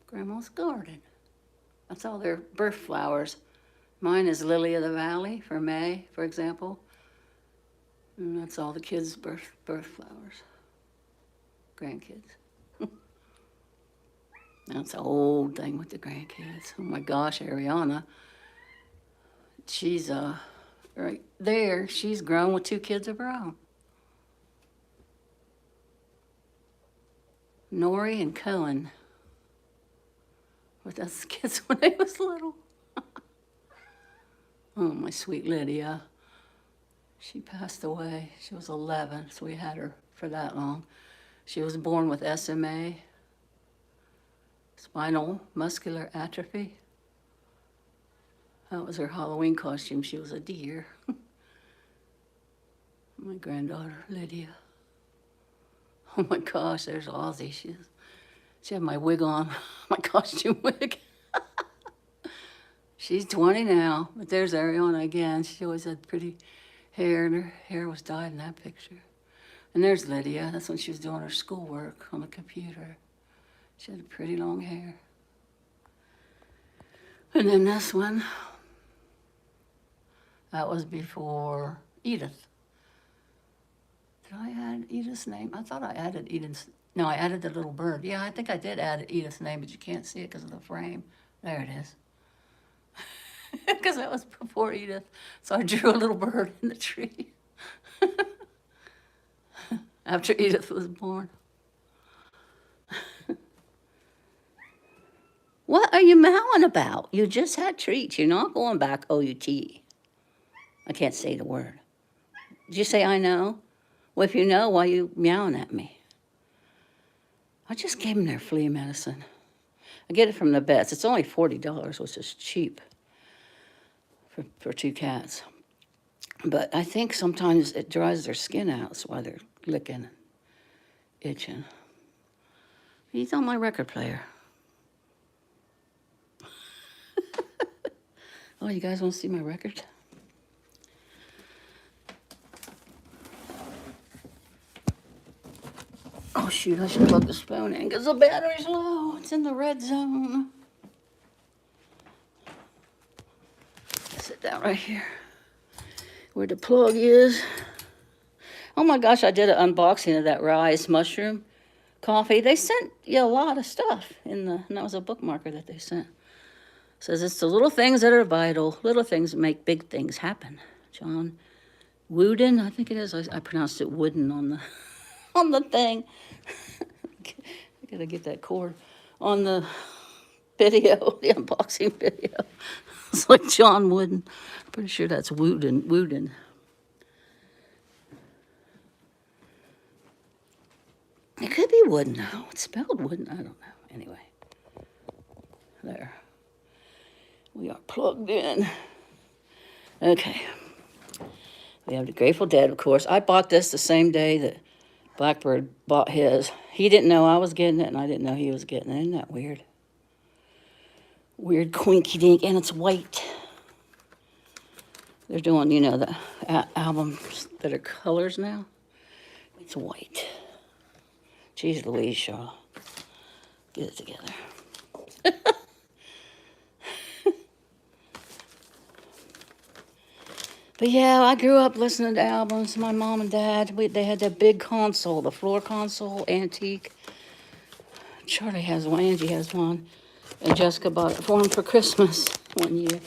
Grandma's garden. That's all their birth flowers. Mine is Lily of the Valley for May, for example. And that's all the kids' birth flowers. Grandkids. That's an old thing with the grandkids. Oh my gosh, Ariana. She's right there. She's grown with 2 kids of her own. Nori and Cohen. But that's the kids when they was little. Oh, my sweet Lydia. She passed away. She was 11, so we had her for that long. She was born with SMA, spinal muscular atrophy. That was her Halloween costume. She was a deer. My granddaughter, Lydia. Oh my gosh, there's Ozzy. She had my wig on, my costume wig. She's 20 now, but there's Ariana again. She always had pretty hair, and her hair was dyed in that picture. And there's Lydia. That's when she was doing her schoolwork on the computer. She had pretty long hair. And then this one, that was before Edith. Did I add Edith's name? I thought I added Edith's. No, I added the little bird. Yeah, I think I did add Edith's name, but you can't see it because of the frame. There it is. Because that was before Edith. So I drew a little bird in the tree. After Edith was born. What are you mowing about? You just had treats. You're not going back OUT. I can't say the word. Did you say I know? Well, if you know, why are you meowing at me? I just gave them their flea medicine. I get it from the vets. It's only $40, which is cheap for 2 cats. But I think sometimes it dries their skin out, so why they're licking and itching. He's on my record player. Oh, you guys want to see my record? Oh shoot, I should plug this phone in because the battery's low. It's in the red zone. Sit down right here where the plug is. Oh my gosh, I did an unboxing of that Rise mushroom coffee. They sent you a lot of stuff and that was a bookmarker that they sent. It says it's the little things that are vital. Little things make big things happen. John Wooden, I think it is. I pronounced it Wooden on the on the thing. I gotta get that cord on the video, the unboxing video. It's like John Wooden. Pretty sure that's Wooden. It could be wooden. No, it's spelled wooden. I don't know. Anyway, there. We are plugged in. Okay. We have the Grateful Dead, of course. I bought this the same day that Blackbird bought his. He didn't know I was getting it, and I didn't know he was getting it. Isn't that weird? Weird quinky dink, and it's white. They're doing, you know, the albums that are colors now. It's white. Jeez Louise, Shaw. Get it together. But yeah, I grew up listening to albums. My mom and dad, they had that big console, the floor console, antique. Charlie has one, Angie has one, and Jessica bought it for him for Christmas one year.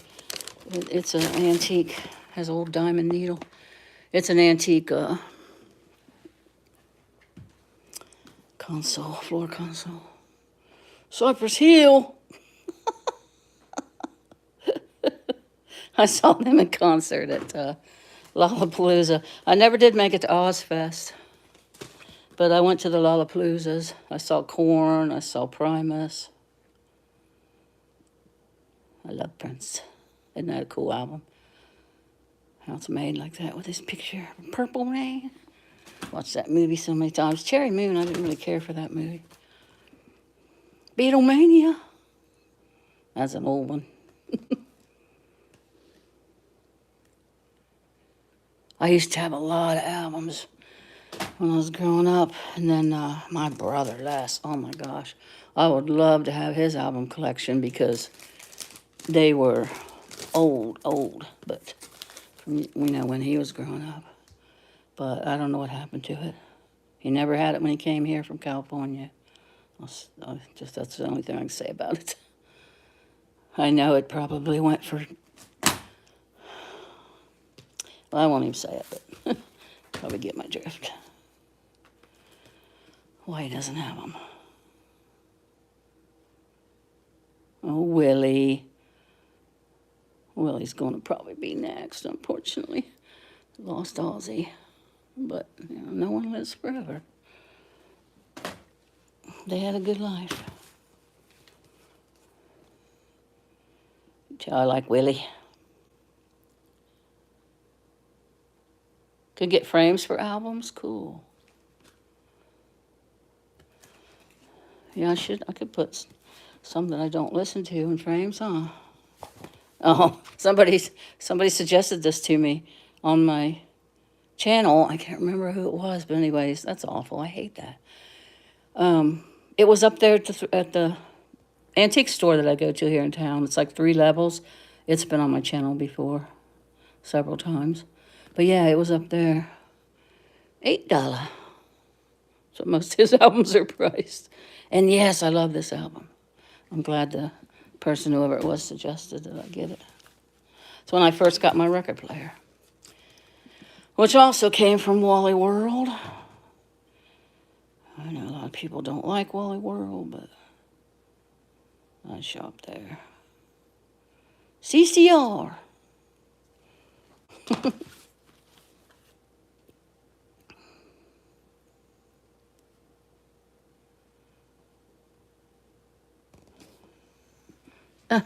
It's an antique, has an old diamond needle. It's an antique console, floor console. Cypress Hill. I saw them in concert at Lollapalooza. I never did make it to Ozfest, but I went to the Lollapaloozas. I saw Korn, I saw Primus. I love Prince. Isn't that a cool album? How it's made like that with this picture. Purple Rain. Watched that movie so many times. Cherry Moon, I didn't really care for that movie. Beatlemania. That's an old one. I used to have a lot of albums when I was growing up. And then my brother, Les, oh my gosh. I would love to have his album collection because they were old. But you know, when he was growing up. But I don't know what happened to it. He never had it when he came here from California. That's the only thing I can say about it. I know it probably went for... Well, I won't even say it, but probably get my drift. Why he doesn't have them. Oh, Willie. Willie's going to probably be next, unfortunately. Lost Ozzy. But, you know, no one lives forever. They had a good life. I like Willie. Could get frames for albums? Cool. Yeah, I could put some that I don't listen to in frames, huh? Oh, somebody suggested this to me on my channel. I can't remember who it was, but anyways, that's awful. I hate that. It was up there at the antique store that I go to here in town. It's like 3 levels. It's been on my channel before, several times. But yeah, it was up there. $8. So most of his albums are priced. And yes, I love this album. I'm glad the person, whoever it was, suggested that I get it. It's when I first got my record player, which also came from Wally World. I know a lot of people don't like Wally World, but I shop there. CCR.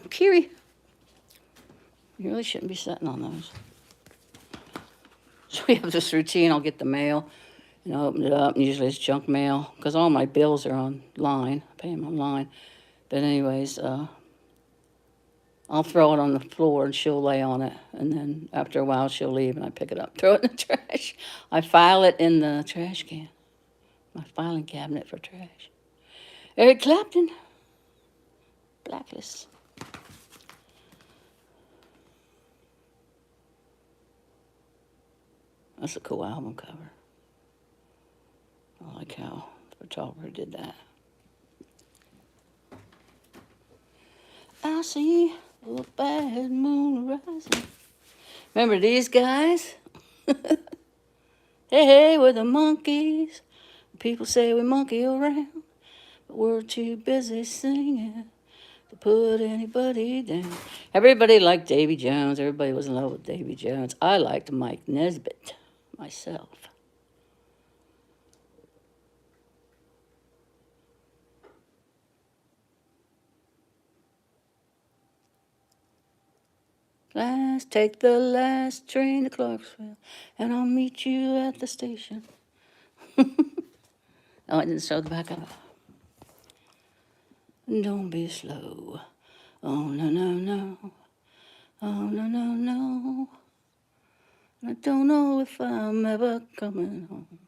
Kiri, you really shouldn't be sitting on those. So we have this routine. I'll get the mail, and I'll open it up, and usually it's junk mail, because all my bills are online. I pay them online. But anyways, I'll throw it on the floor, and she'll lay on it, and then after a while she'll leave, and I pick it up, throw it in the trash. I file it in the trash can, my filing cabinet for trash. Eric Clapton, Blacklist. That's a cool album cover. I like how the photographer did that. I see a bad moon rising. Remember these guys? Hey, we're the monkeys. People say we monkey around, but we're too busy singing to put anybody down. Everybody liked Davy Jones. Everybody was in love with Davy Jones. I liked Mike Nesbitt myself. Take the last train to Clarksville, and I'll meet you at the station. Oh, I didn't show the back of it. Don't be slow. Oh, no, no, no. Oh, no, no, no. I don't know if I'm ever coming home.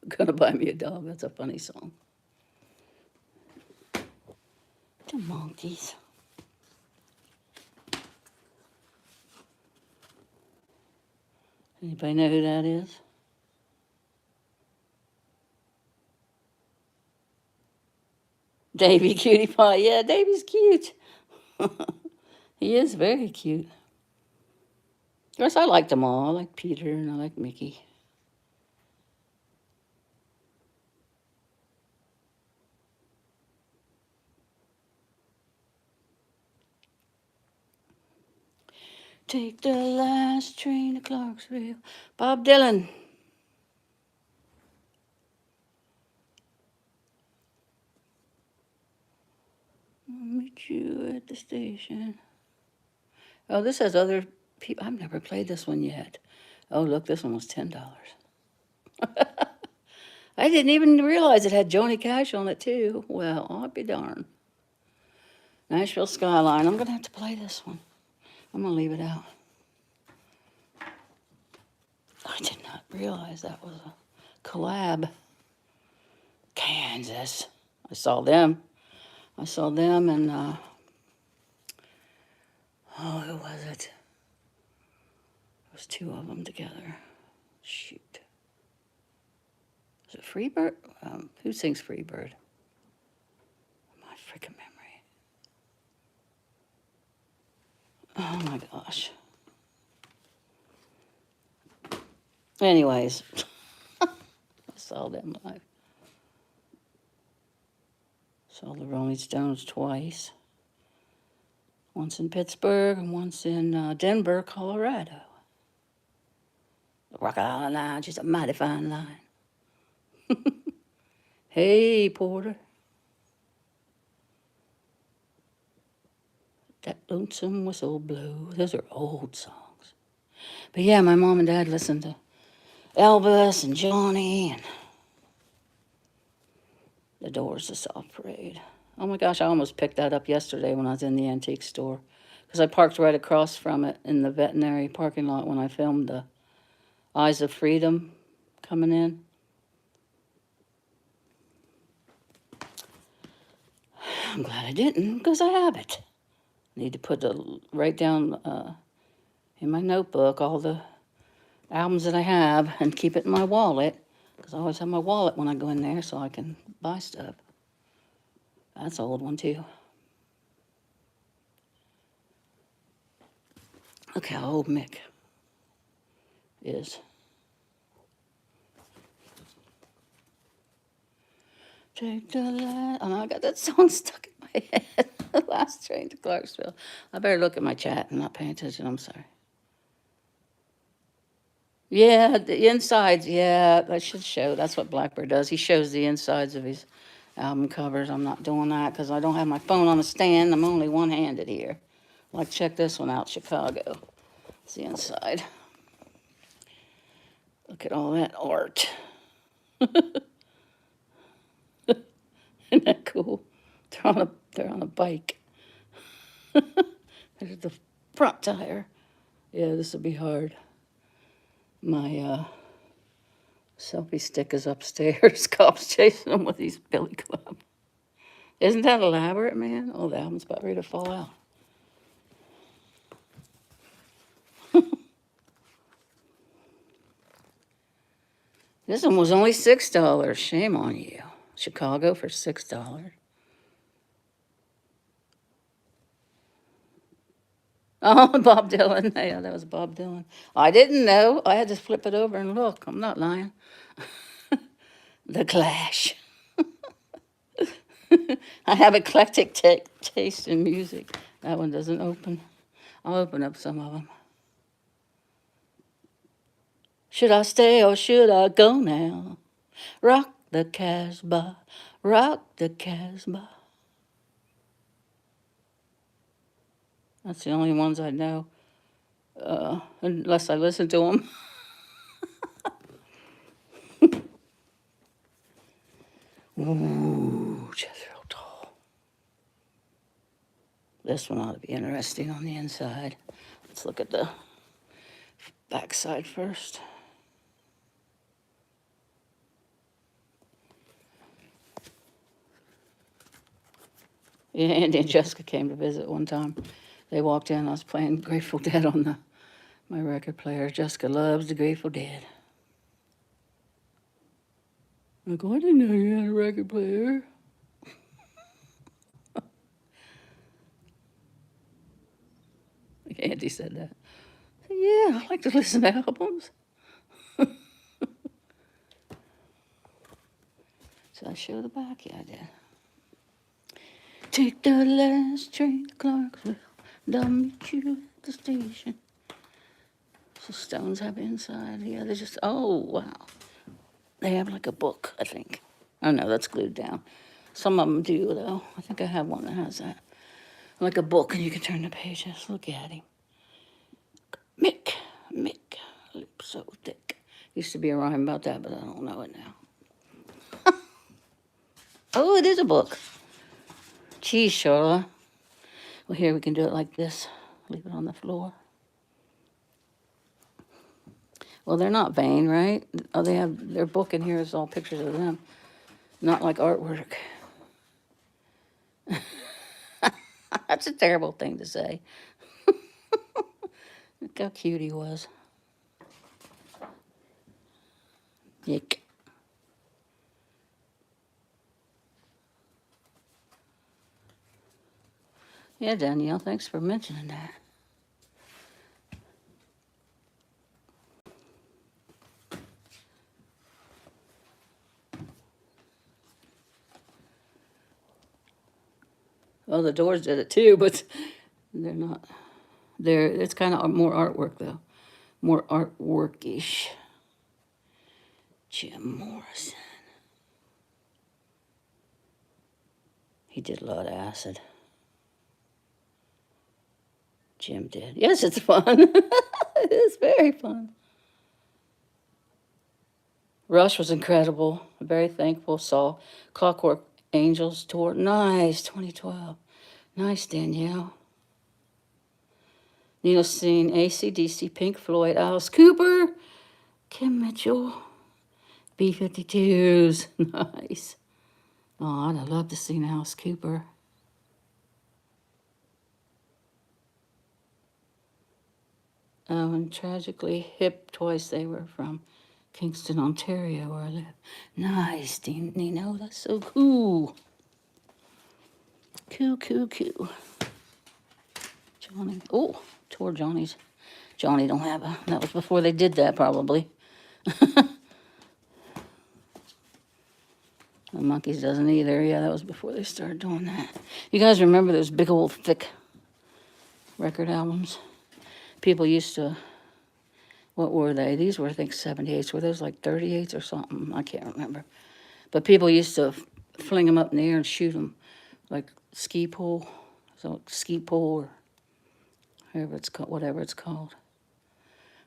Gonna buy me a dog. That's a funny song. The monkeys. Anybody know who that is? Davy Cutie Pie. Yeah, Davy's cute. He is very cute. Of course, I liked them all. I like Peter and I like Mickey. Take the last train to Clarksville. Bob Dylan. I'll meet you at the station. Oh, this has other people. I've never played this one yet. Oh, look, this one was $10. I didn't even realize it had Johnny Cash on it, too. Well, I'll be darned. Nashville Skyline. I'm going to have to play this one. I'm going to leave it out. I did not realize that was a collab. Kansas. I saw them and, oh, who was it? It was two of them together. Shoot. Was it Freebird? Who sings Freebird? My freaking memory. Oh my gosh. Anyways, I saw them live. Saw the Rolling Stones twice. Once in Pittsburgh and once in Denver, Colorado. Rock Island Line, just a mighty fine line. Hey, Porter. That lonesome whistle blow. Those are old songs. But yeah, my mom and dad listened to Elvis and Johnny and The Doors, The Soft Parade. Oh my gosh, I almost picked that up yesterday when I was in the antique store. Because I parked right across from it in the veterinary parking lot when I filmed the Eyes of Freedom coming in. I'm glad I didn't, because I have it. Need to write down in my notebook all the albums that I have and keep it in my wallet, because I always have my wallet when I go in there so I can buy stuff. That's an old one too. Look how old Mick is. Take the last, oh, I got that song stuck in my head. The last train to Clarksville. I better look at my chat. I'm not paying attention. I'm sorry. Yeah, the insides. Yeah, that should show. That's what Blackbird does. He shows the insides of his album covers. I'm not doing that because I don't have my phone on the stand. I'm only one-handed here. Like, check this one out, Chicago. It's the inside. Look at all that art. Isn't that cool? They're on a bike. There's the front tire. Yeah, this will be hard. My selfie stick is upstairs. Cops chasing them with these billy clubs. Isn't that elaborate, man? Oh, the album's about ready to fall out. This one was only $6. Shame on you. Chicago for $6. Oh, Bob Dylan. Yeah, that was Bob Dylan. I didn't know. I had to flip it over and look. I'm not lying. The Clash. I have eclectic taste in music. That one doesn't open. I'll open up some of them. Should I stay or should I go now? Rock the Casbah, rock the Casbah. That's the only ones I know, unless I listen to them. Ooh, Jethro Tull. This one ought to be interesting on the inside. Let's look at the backside first. Yeah, Andy and Jessica came to visit one time. They walked in, I was playing Grateful Dead on my record player. Jessica loves the Grateful Dead. I'm like, oh, I didn't know you had a record player. Andy said that. I said, yeah, I like to listen to albums. Should I show the back? Yeah, I did. Take the last train to Clarksville. They'll meet you at the station. So Stones have inside. Yeah, they just, oh, wow. They have like a book, I think. Oh, no, that's glued down. Some of them do, though. I think I have one that has that. Like a book, and you can turn the pages. Look at him. Mick, lips so thick. Used to be a rhyme about that, but I don't know it now. Oh, it is a book. Geez, Charlotte. Well, here we can do it like this. Leave it on the floor. Well, they're not vain, right? Oh, they have their book in here is all pictures of them, not like artwork. That's a terrible thing to say. Look how cute he was. Yick. Yeah, Danielle, thanks for mentioning that. Well, the Doors did it too, but they're not. It's kind of more artwork though, more artwork-ish. Jim Morrison. He did a lot of acid. Jim did. Yes, it's fun. It's very fun. Rush was incredible. Very thankful. Saw Clockwork Angels tour. Nice, 2012. Nice, Danielle. Neil Steen, AC/DC, Pink Floyd, Alice Cooper, Kim Mitchell, B-52s. Nice. Oh, I'd have loved to see Alice Cooper. And tragically hip twice. They were from Kingston, Ontario, where I live. Nice, Nino. That's so cool. Cool. Johnny. Oh, tore Johnny's. Johnny don't have a. That was before they did that, probably. The Monkees doesn't either. Yeah, that was before they started doing that. You guys remember those big old thick record albums? People used to, what were they? These were, I think, 78s. Were those like 38s or something? I can't remember. But people used to fling them up in the air and shoot them like ski pole. So ski pole or whatever it's called.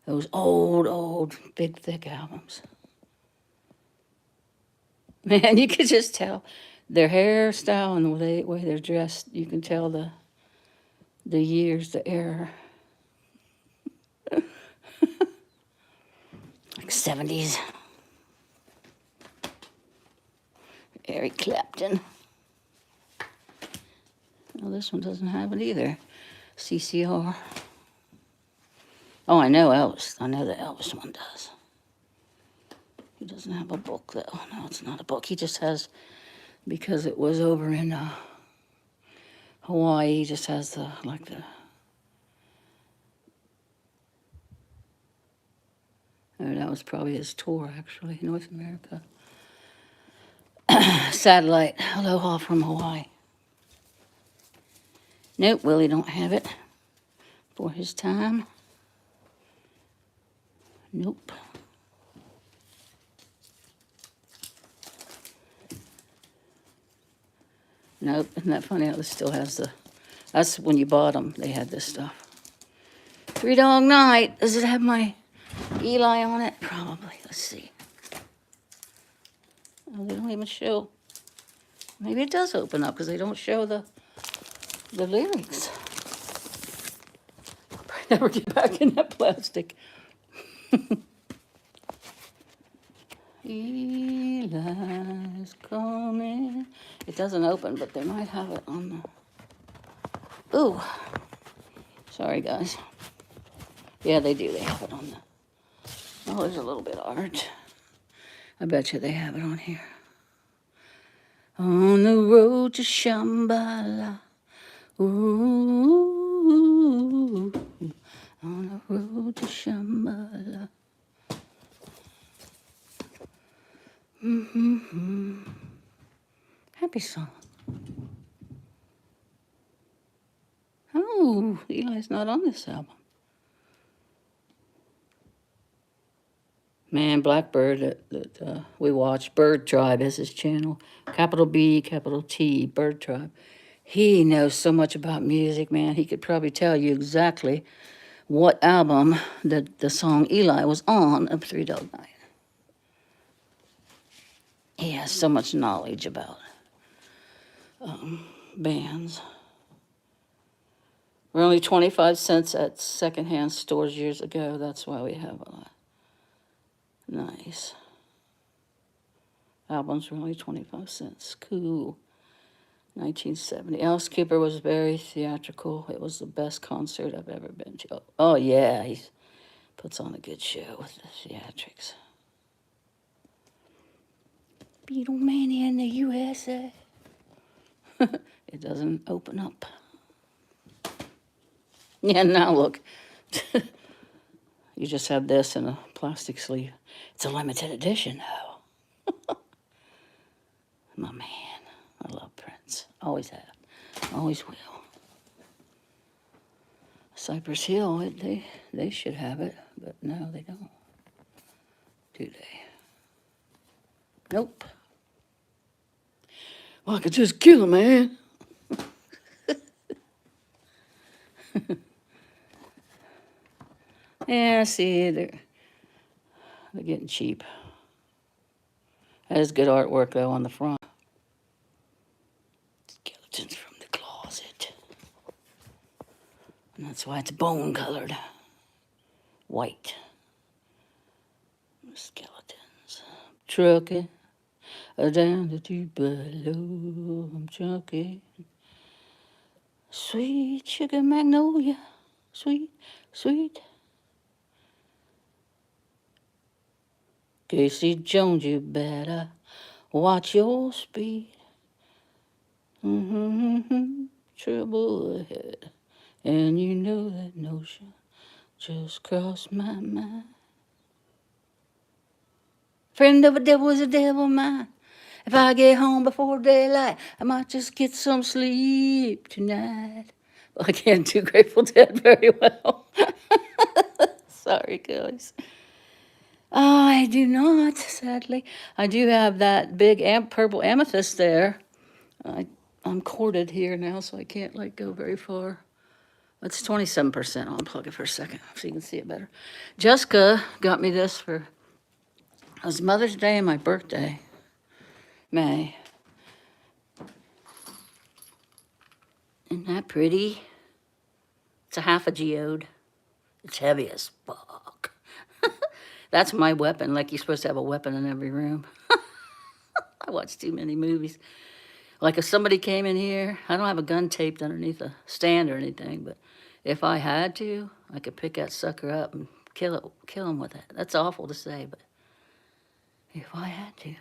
Those old, big, thick albums. Man, you could just tell their hairstyle and the way they're dressed. You can tell the years, the era. Like 70s. Eric Clapton. Well, this one doesn't have it either. CCR. Oh, I know Elvis. I know the Elvis one does. He doesn't have a book, though. No, it's not a book. He just has, because it was over in Hawaii, he just has the. Oh, that was probably his tour, actually, North America. Satellite, Aloha from Hawaii. Nope, Willie don't have it for his time. Nope. Nope, isn't that funny how this still has the, That's when you bought them. They had this stuff. Three Dog Night. Does it have my Eli on it? Probably. Let's see. Oh, they don't even show. Maybe it does open up because they don't show the lyrics. I never get back in that plastic. Eli's coming. It doesn't open, but they might have it on the. Ooh. Sorry, guys. Yeah, they do. They have it on the. Oh, there's a little bit of art. I bet you they have it on here. On the road to Shambhala. Ooh. On the road to Shambhala. Mm-hmm. Happy song. Oh, Eli's not on this album. Man, Blackbird that we watch, Bird Tribe is his channel. Capital B, capital T, Bird Tribe. He knows so much about music, man. He could probably tell you exactly what album the song Eli was on of Three Dog Night. He has so much knowledge about bands. We're only 25 cents at secondhand stores years ago. That's why we have a lot. Nice. Albums were only 25 cents. Cool. 1970. Alice Cooper was very theatrical. It was the best concert I've ever been to. Oh yeah, he puts on a good show with the theatrics. Beatlemania in the USA. It doesn't open up. Yeah, now look. You just have this in a plastic sleeve. It's a limited edition, though. My man. I love Prince. Always have. Always will. Cypress Hill, they should have it, but no, they don't. Do they? Nope. Well, I could just kill a man. Yeah, see, they're getting cheap. That is good artwork, though, on the front. Skeletons from the closet. And that's why it's bone-colored. White. Skeletons. Trucking down the deep below. I'm trucking. Sweet sugar magnolia. Sweet, sweet. Casey Jones, you better watch your speed. Trouble ahead. And you know that notion just crossed my mind. Friend of a devil is a devil mine. If I get home before daylight, I might just get some sleep tonight. Well, I can't do Grateful Dead very well. Sorry, guys. I do not, sadly. I do have that big purple amethyst there. I'm corded here now, so I can't go very far. It's 27%. I'll unplug it for a second so you can see it better. Jessica got me this it was Mother's Day and my birthday, May. Isn't that pretty? It's a half a geode. It's heavy as fuck. That's my weapon, like you're supposed to have a weapon in every room. I watch too many movies. Like if somebody came in here, I don't have a gun taped underneath a stand or anything, but if I had to, I could pick that sucker up and kill him with it. That's awful to say, but if I had to.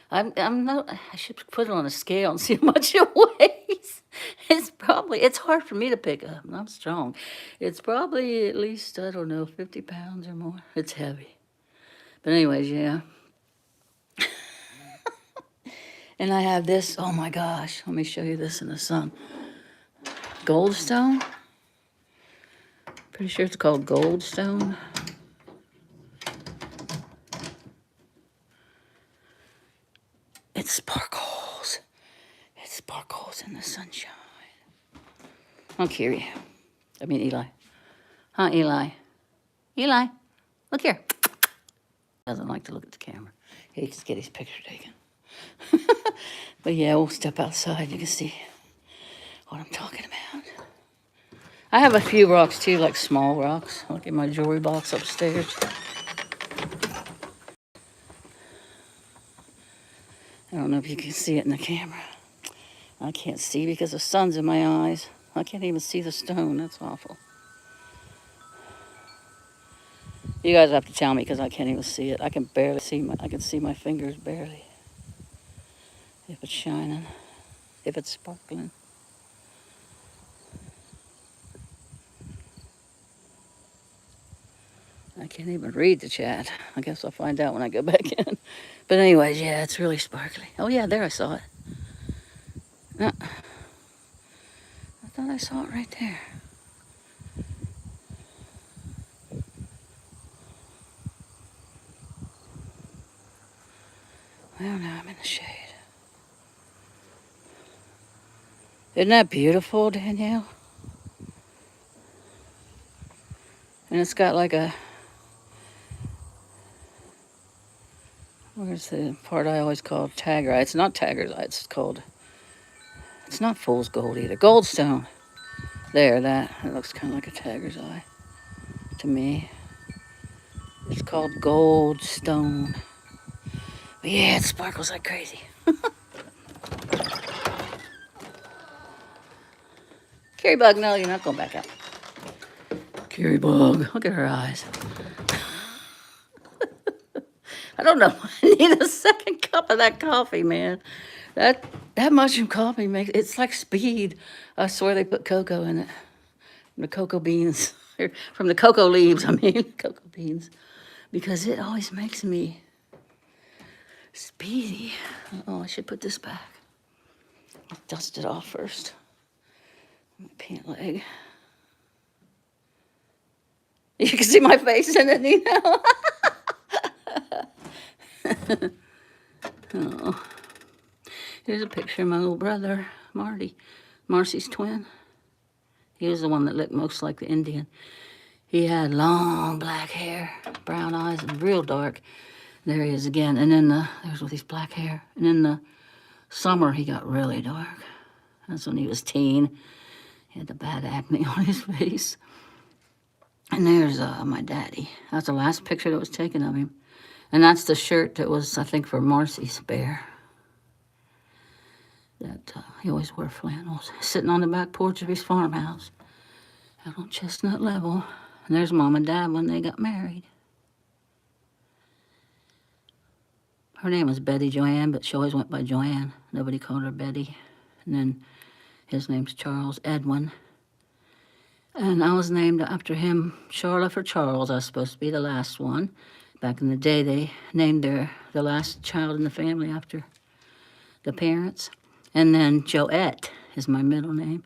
I'm not, I should put it on a scale and see how much it weighs. It's hard for me to pick up. I'm strong. It's probably at least, I don't know, 50 pounds or more. It's heavy. But anyways, yeah. And I have this, oh my gosh, let me show you this in the sun. Goldstone. Pretty sure it's called Goldstone. It sparkles. It sparkles in the sunshine. Huh, Kiri? I mean Eli. Huh, Eli? Eli, look here. Doesn't like to look at the camera. He hates to get his picture taken. But yeah, we'll step outside. You can see what I'm talking about. I have a few rocks too, like small rocks. Look at my jewelry box upstairs. I don't know if you can see it in the camera. I can't see because the sun's in my eyes. I can't even see the stone. That's awful. You guys have to tell me because I can't even see it. I can barely see I can see my fingers barely. If it's shining, if it's sparkling. I can't even read the chat. I guess I'll find out when I go back in. But anyways, yeah, it's really sparkly. Oh yeah, there I saw it. I thought I saw it right there. Well, now I'm in the shade. Isn't that beautiful, Danielle? And it's got like a... Where's the part I always call Tagger Eye? It's not Tagger's Eye. It's called... It's not Fool's Gold either. Goldstone. There, that. It looks kind of like a Tagger's Eye to me. It's called Goldstone. But yeah, it sparkles like crazy. Carrie Bug, no, you're not going back out. Carrie Bug, look at her eyes. I don't know. I need a second cup of that coffee, man. That mushroom coffee makes it's like speed. I swear they put cocoa in it. The cocoa beans, from the cocoa leaves. I mean, cocoa beans, because it always makes me speedy. Oh, I should put this back. I'll dust it off first. My pant leg. You can see my face in it, Nina. Oh. Here's a picture of my little brother, Marty, Marcy's twin. He was the one that looked most like the Indian. He had long black hair, brown eyes, and real dark. There he is again. And then there's with his black hair. And in the summer, he got really dark. That's when he was teen. He had the bad acne on his face. And there's my daddy. That's the last picture that was taken of him. And that's the shirt that was, I think, for Marcy's bear. That he always wore flannels. Sitting on the back porch of his farmhouse out on Chestnut Level. And there's Mom and Dad when they got married. Her name was Betty Joanne, but she always went by Joanne. Nobody called her Betty. And then his name's Charles Edwin. And I was named after him, Charlotte for Charles. I was supposed to be the last one. Back in the day, they named the last child in the family after the parents. And then Joette is my middle name,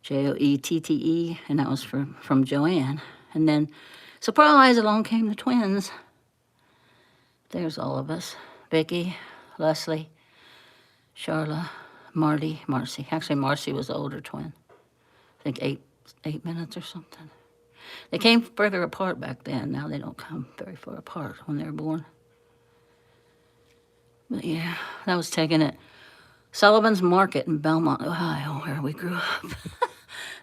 Joette, and that was from Joanne. And then, surprise, along came the twins. There's all of us. Vicky, Leslie, Charla, Marty, Marcy. Actually, Marcy was the older twin. I think eight minutes or something. They came further apart back then. Now they don't come very far apart when they're born. But yeah, that was taken at Sullivan's Market in Belmont, Ohio, where we grew up.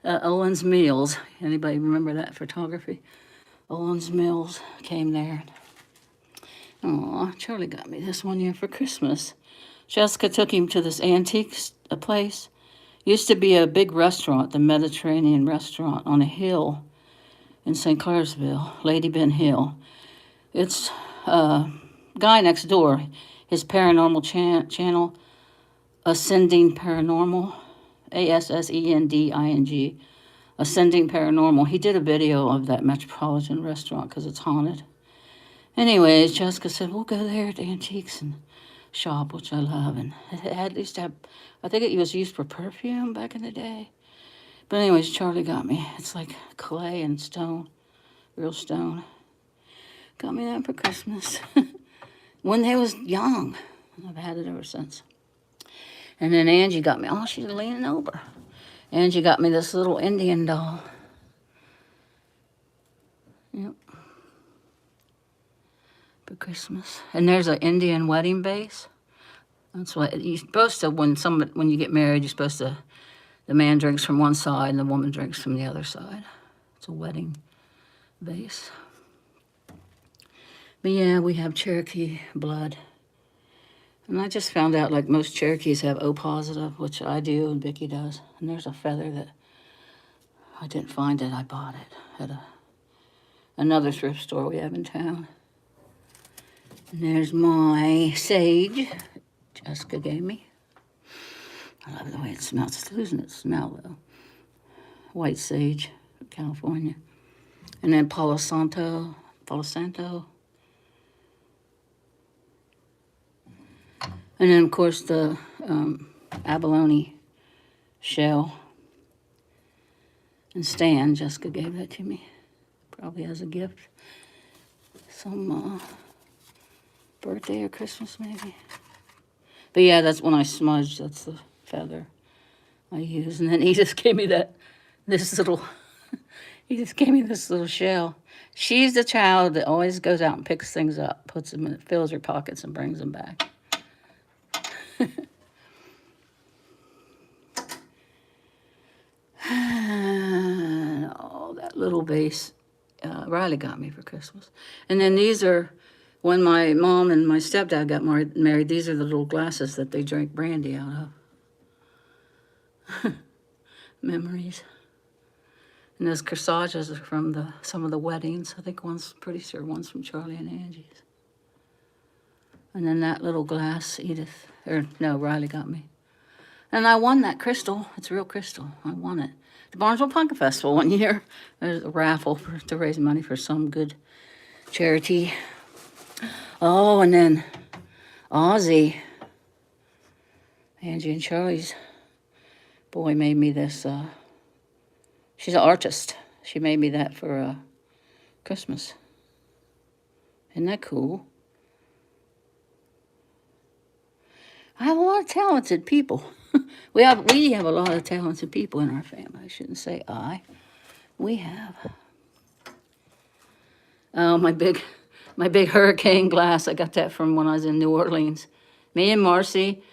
Owen's Mills. Anybody remember that photography? Owen's Mills came there. Aw, Charlie got me this one year for Christmas. Jessica took him to this antique place. Used to be a big restaurant, the Mediterranean restaurant, on a hill in St. Clairsville, Lady Ben Hill. It's guy next door, his paranormal channel, Ascending Paranormal, ASSENDING, Ascending Paranormal. He did a video of that Metropolitan restaurant because it's haunted. Anyways, Jessica said, we'll go there to antiques and shop, which I love. And it used to have, I think it was used for perfume back in the day. But anyways, Charlie got me. It's like clay and stone, real stone. Got me that for Christmas. When they was young. I've had it ever since. And then Angie got me, oh, she's leaning over. Angie got me this little Indian doll. Yep. For Christmas. And there's an Indian wedding base. That's what you're supposed to, when you get married, you're supposed to, the man drinks from one side and the woman drinks from the other side. It's a wedding base. But yeah, we have Cherokee blood. And I just found out like most Cherokees have O positive, which I do and Vicky does. And there's a feather that I didn't find it, I bought it at another thrift store we have in town. And there's my sage Jessica gave me. I love the way it smells. It's losing its smell though. White sage, California. And then Palo Santo. And then, of course, the abalone shell. And Stan, Jessica gave that to me, probably as a gift. Some birthday or Christmas, maybe. But yeah, that's when I smudged. That's the feather I use. And then he just gave me this little shell. She's the child that always goes out and picks things up, puts them in, fills her pockets and brings them back. Oh, that little vase Riley got me for Christmas. And then these are, when my mom and my stepdad got married, these are the little glasses that they drank brandy out of. Memories. And those corsages are from some of the weddings. I think pretty sure one's from Charlie and Angie's. And then that little glass, Riley got me. And I won that crystal. It's real crystal. I won it. The Barnesville Pumpkin Festival one year. There's a raffle to raise money for some good charity. Oh, and then Ozzy, Angie and Charlie's boy made me this. She's an artist. She made me that for Christmas. Isn't that cool? I have a lot of talented people. We have a lot of talented people in our family. I shouldn't say I. We have. Oh, my big hurricane glass. I got that from when I was in New Orleans. Me and Marcy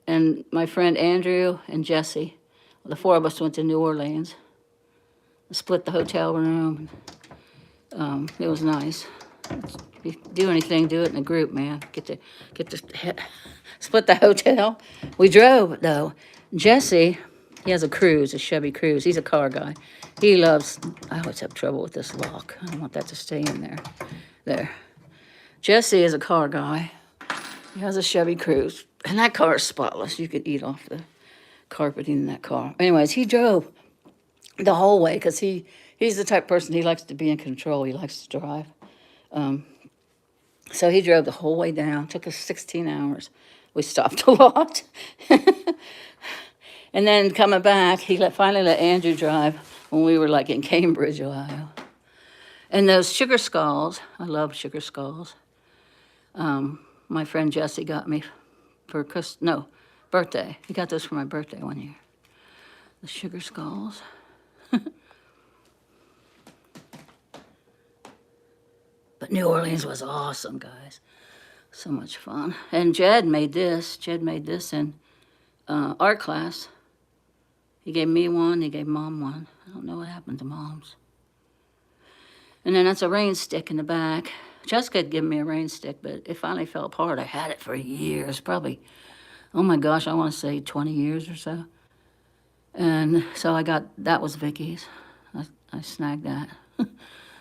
and my friend Andrew and Jesse. The four of us went to New Orleans. Split the hotel room. It was nice. If you do anything, do it in a group, man. Get to split the hotel. We drove though. Jesse, he has a Chevy Cruze. He's a car guy. I always have trouble with this lock. I don't want that to stay in there. There. Jesse is a car guy. He has a Chevy Cruze. And that car is spotless. You could eat off the carpeting in that car. Anyways, he drove the whole way because he's the type of person, he likes to be in control. He likes to drive. So he drove the whole way down. Took us 16 hours. We stopped a lot. And then coming back, he finally let Andrew drive when we were like in Cambridge, Ohio. And those sugar skulls, I love sugar skulls. My friend Jesse got me for birthday. He got those for my birthday one year. The sugar skulls. But New Orleans was awesome, guys. So much fun. And Jed made this. In art class. He gave me one. He gave Mom one. I don't know what happened to Mom's. And then that's a rain stick in the back. Jessica had given me a rain stick, but it finally fell apart. I had it for years, probably, oh my gosh, I want to say 20 years or so. And so that was Vicky's. I snagged that.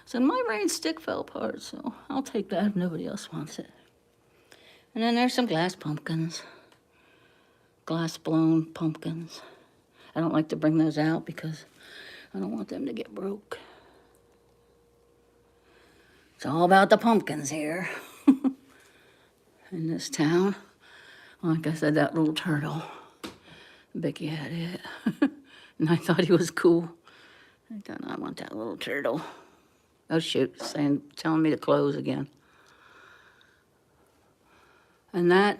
So my rain stick fell apart, so I'll take that if nobody else wants it. And then there's some glass pumpkins. Glass blown pumpkins. I don't like to bring those out because I don't want them to get broke. It's all about the pumpkins here in this town. Like I said, that little turtle. Becky had it. And I thought he was cool. I thought, I want that little turtle. Oh shoot, telling me to close again. And that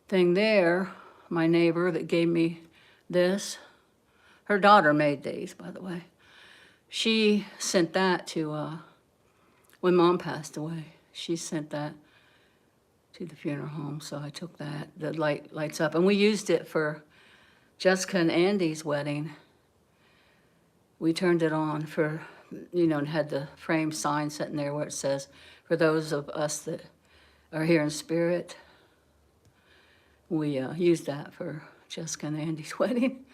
thing there, my neighbor that gave me this. Her daughter made these, by the way. She sent that to, when Mom passed away, she sent that to the funeral home, so I took that. The lights up. And we used it for Jessica and Andy's wedding. We turned it on for, and had the frame sign sitting there where it says, for those of us that are here in spirit. We used that for Jessica and Andy's wedding.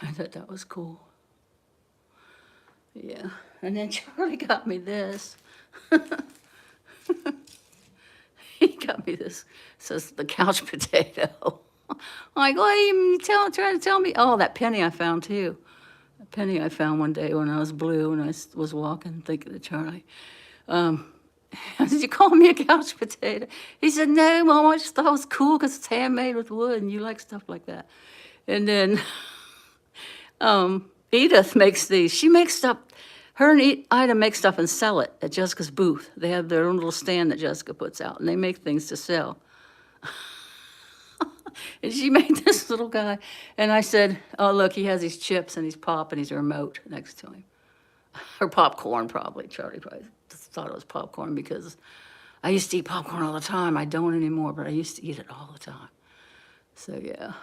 I thought that was cool. Yeah. And then Charlie got me this. He got me this. It says the couch potato. I'm like, what are you trying to tell me? Oh, that penny I found too. A penny I found one day when I was blue and I was walking thinking of Charlie. Did you call me a couch potato? He said, no, Mom, I just thought it was cool because it's handmade with wood and you like stuff like that. And then Edith makes these. She makes stuff. Her and Ida make stuff and sell it at Jessica's booth. They have their own little stand that Jessica puts out, and they make things to sell. And she made this little guy. And I said, oh, look, he has his chips and his pop and his remote next to him. Or popcorn, probably. Charlie probably just thought it was popcorn because I used to eat popcorn all the time. I don't anymore, but I used to eat it all the time. So, yeah.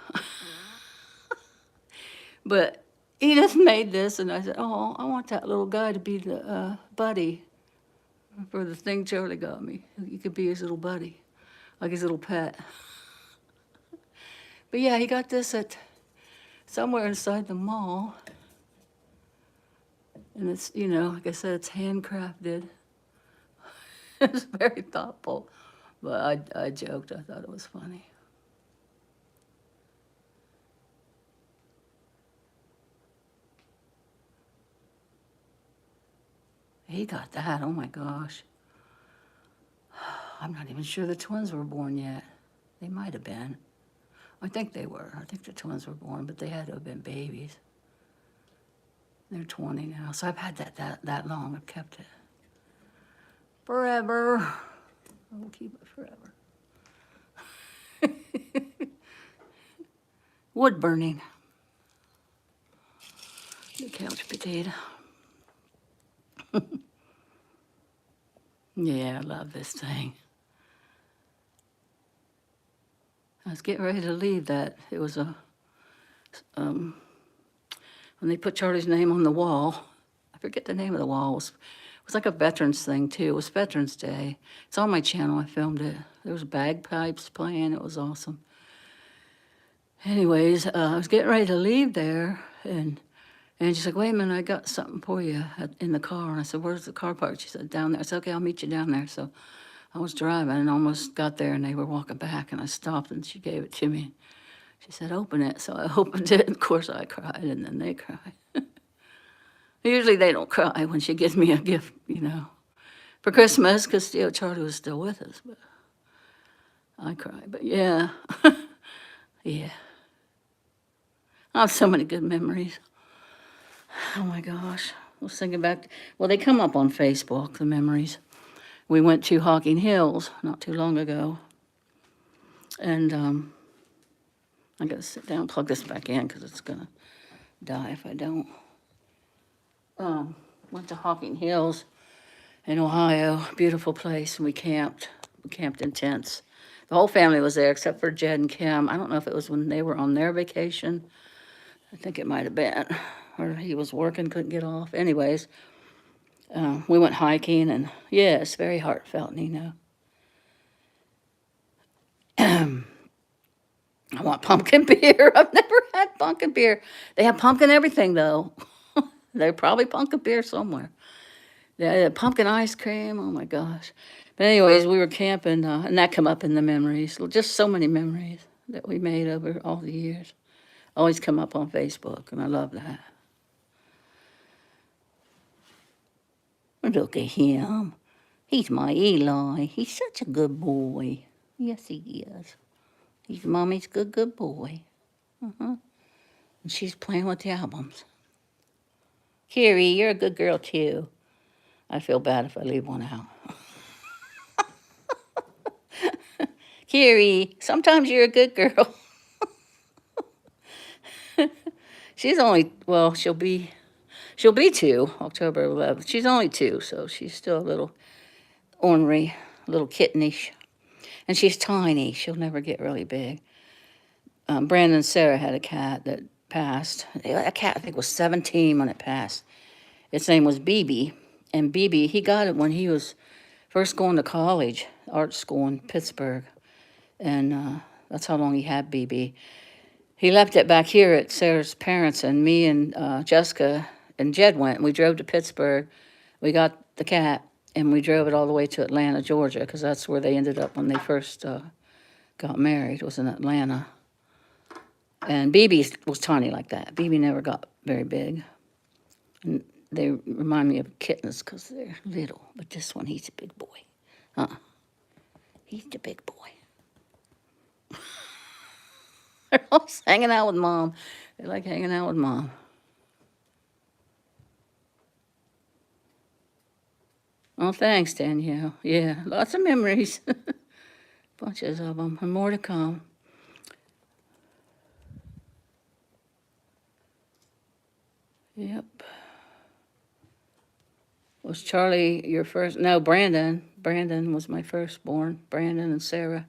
But Edith made this, and I said, oh, I want that little guy to be the buddy for the thing Charlie got me. He could be his little buddy, like his little pet. But yeah, he got this at somewhere inside the mall. And it's, like I said, it's handcrafted. It's very thoughtful. But I joked, I thought it was funny. He got that, oh my gosh. I'm not even sure the twins were born yet. They might have been. I think they were. I think the twins were born, but they had to have been babies. They're 20 now, so I've had that long. I've kept it forever. I will keep it forever. Wood burning. The couch potato. Yeah, I love this thing. I was getting ready to leave that. It was when they put Charlie's name on the wall. I forget the name of the wall. It was like a veterans thing too. It was Veterans Day. It's on my channel. I filmed it. There was bagpipes playing. It was awesome. Anyways, I was getting ready to leave there, and she's like, wait a minute, I got something for you in the car. And I said, where's the car parked? She said, down there. I said, okay, I'll meet you down there. So I was driving and almost got there, and they were walking back, and I stopped, and she gave it to me. She said, open it. So I opened it, and of course I cried, and then they cried. Usually they don't cry when she gives me a gift, for Christmas, because Charlie was still with us, but I cried. But yeah, yeah. I have so many good memories. Oh my gosh. I was thinking back, well, they come up on Facebook, the memories. We went to Hocking Hills not too long ago. And I gotta sit down and plug this back in because it's gonna die if I don't. Went to Hocking Hills in Ohio, beautiful place, and we camped. We camped in tents. The whole family was there except for Jed and Kim. I don't know if it was when they were on their vacation. I think it might have been, or he was working, couldn't get off. Anyways, we went hiking, and yeah, it's very heartfelt, I want pumpkin beer. I've never had pumpkin beer. They have pumpkin everything, though. There's probably pumpkin beer somewhere. They had pumpkin ice cream. Oh, my gosh. But anyways, we were camping, and that come up in the memories. Just so many memories that we made over all the years. Always come up on Facebook, and I love that. Look at him. He's my Eli. He's such a good boy. Yes, he is. He's Mommy's good boy. And she's playing with the albums. Carrie, you're a good girl, too. I feel bad if I leave one out. Carrie, sometimes you're a good girl. She's only, well, she'll be 2, October 11th. She's only 2, so she's still a little ornery, a little kittenish. And she's tiny. She'll never get really big. Brandon and Sarah had a cat that passed. A cat, I think, was 17 when it passed. Its name was BB. And BB, he got it when he was first going to college, art school in Pittsburgh. And that's how long he had BB. He left it back here at Sarah's parents, and me and Jessica and Jed went. And we drove to Pittsburgh. We got the cat, and we drove it all the way to Atlanta, Georgia, because that's where they ended up when they first got married, was in Atlanta. And BB was tiny like that. BB never got very big. And they remind me of kittens because they're little. But this one, he's a big boy. He's the big boy. They're always hanging out with Mom. They like hanging out with Mom. Oh, thanks, Danielle. Yeah, lots of memories. Bunches of them, and more to come. Yep. Was Charlie your first? No, Brandon. Brandon was my firstborn. Brandon and Sarah.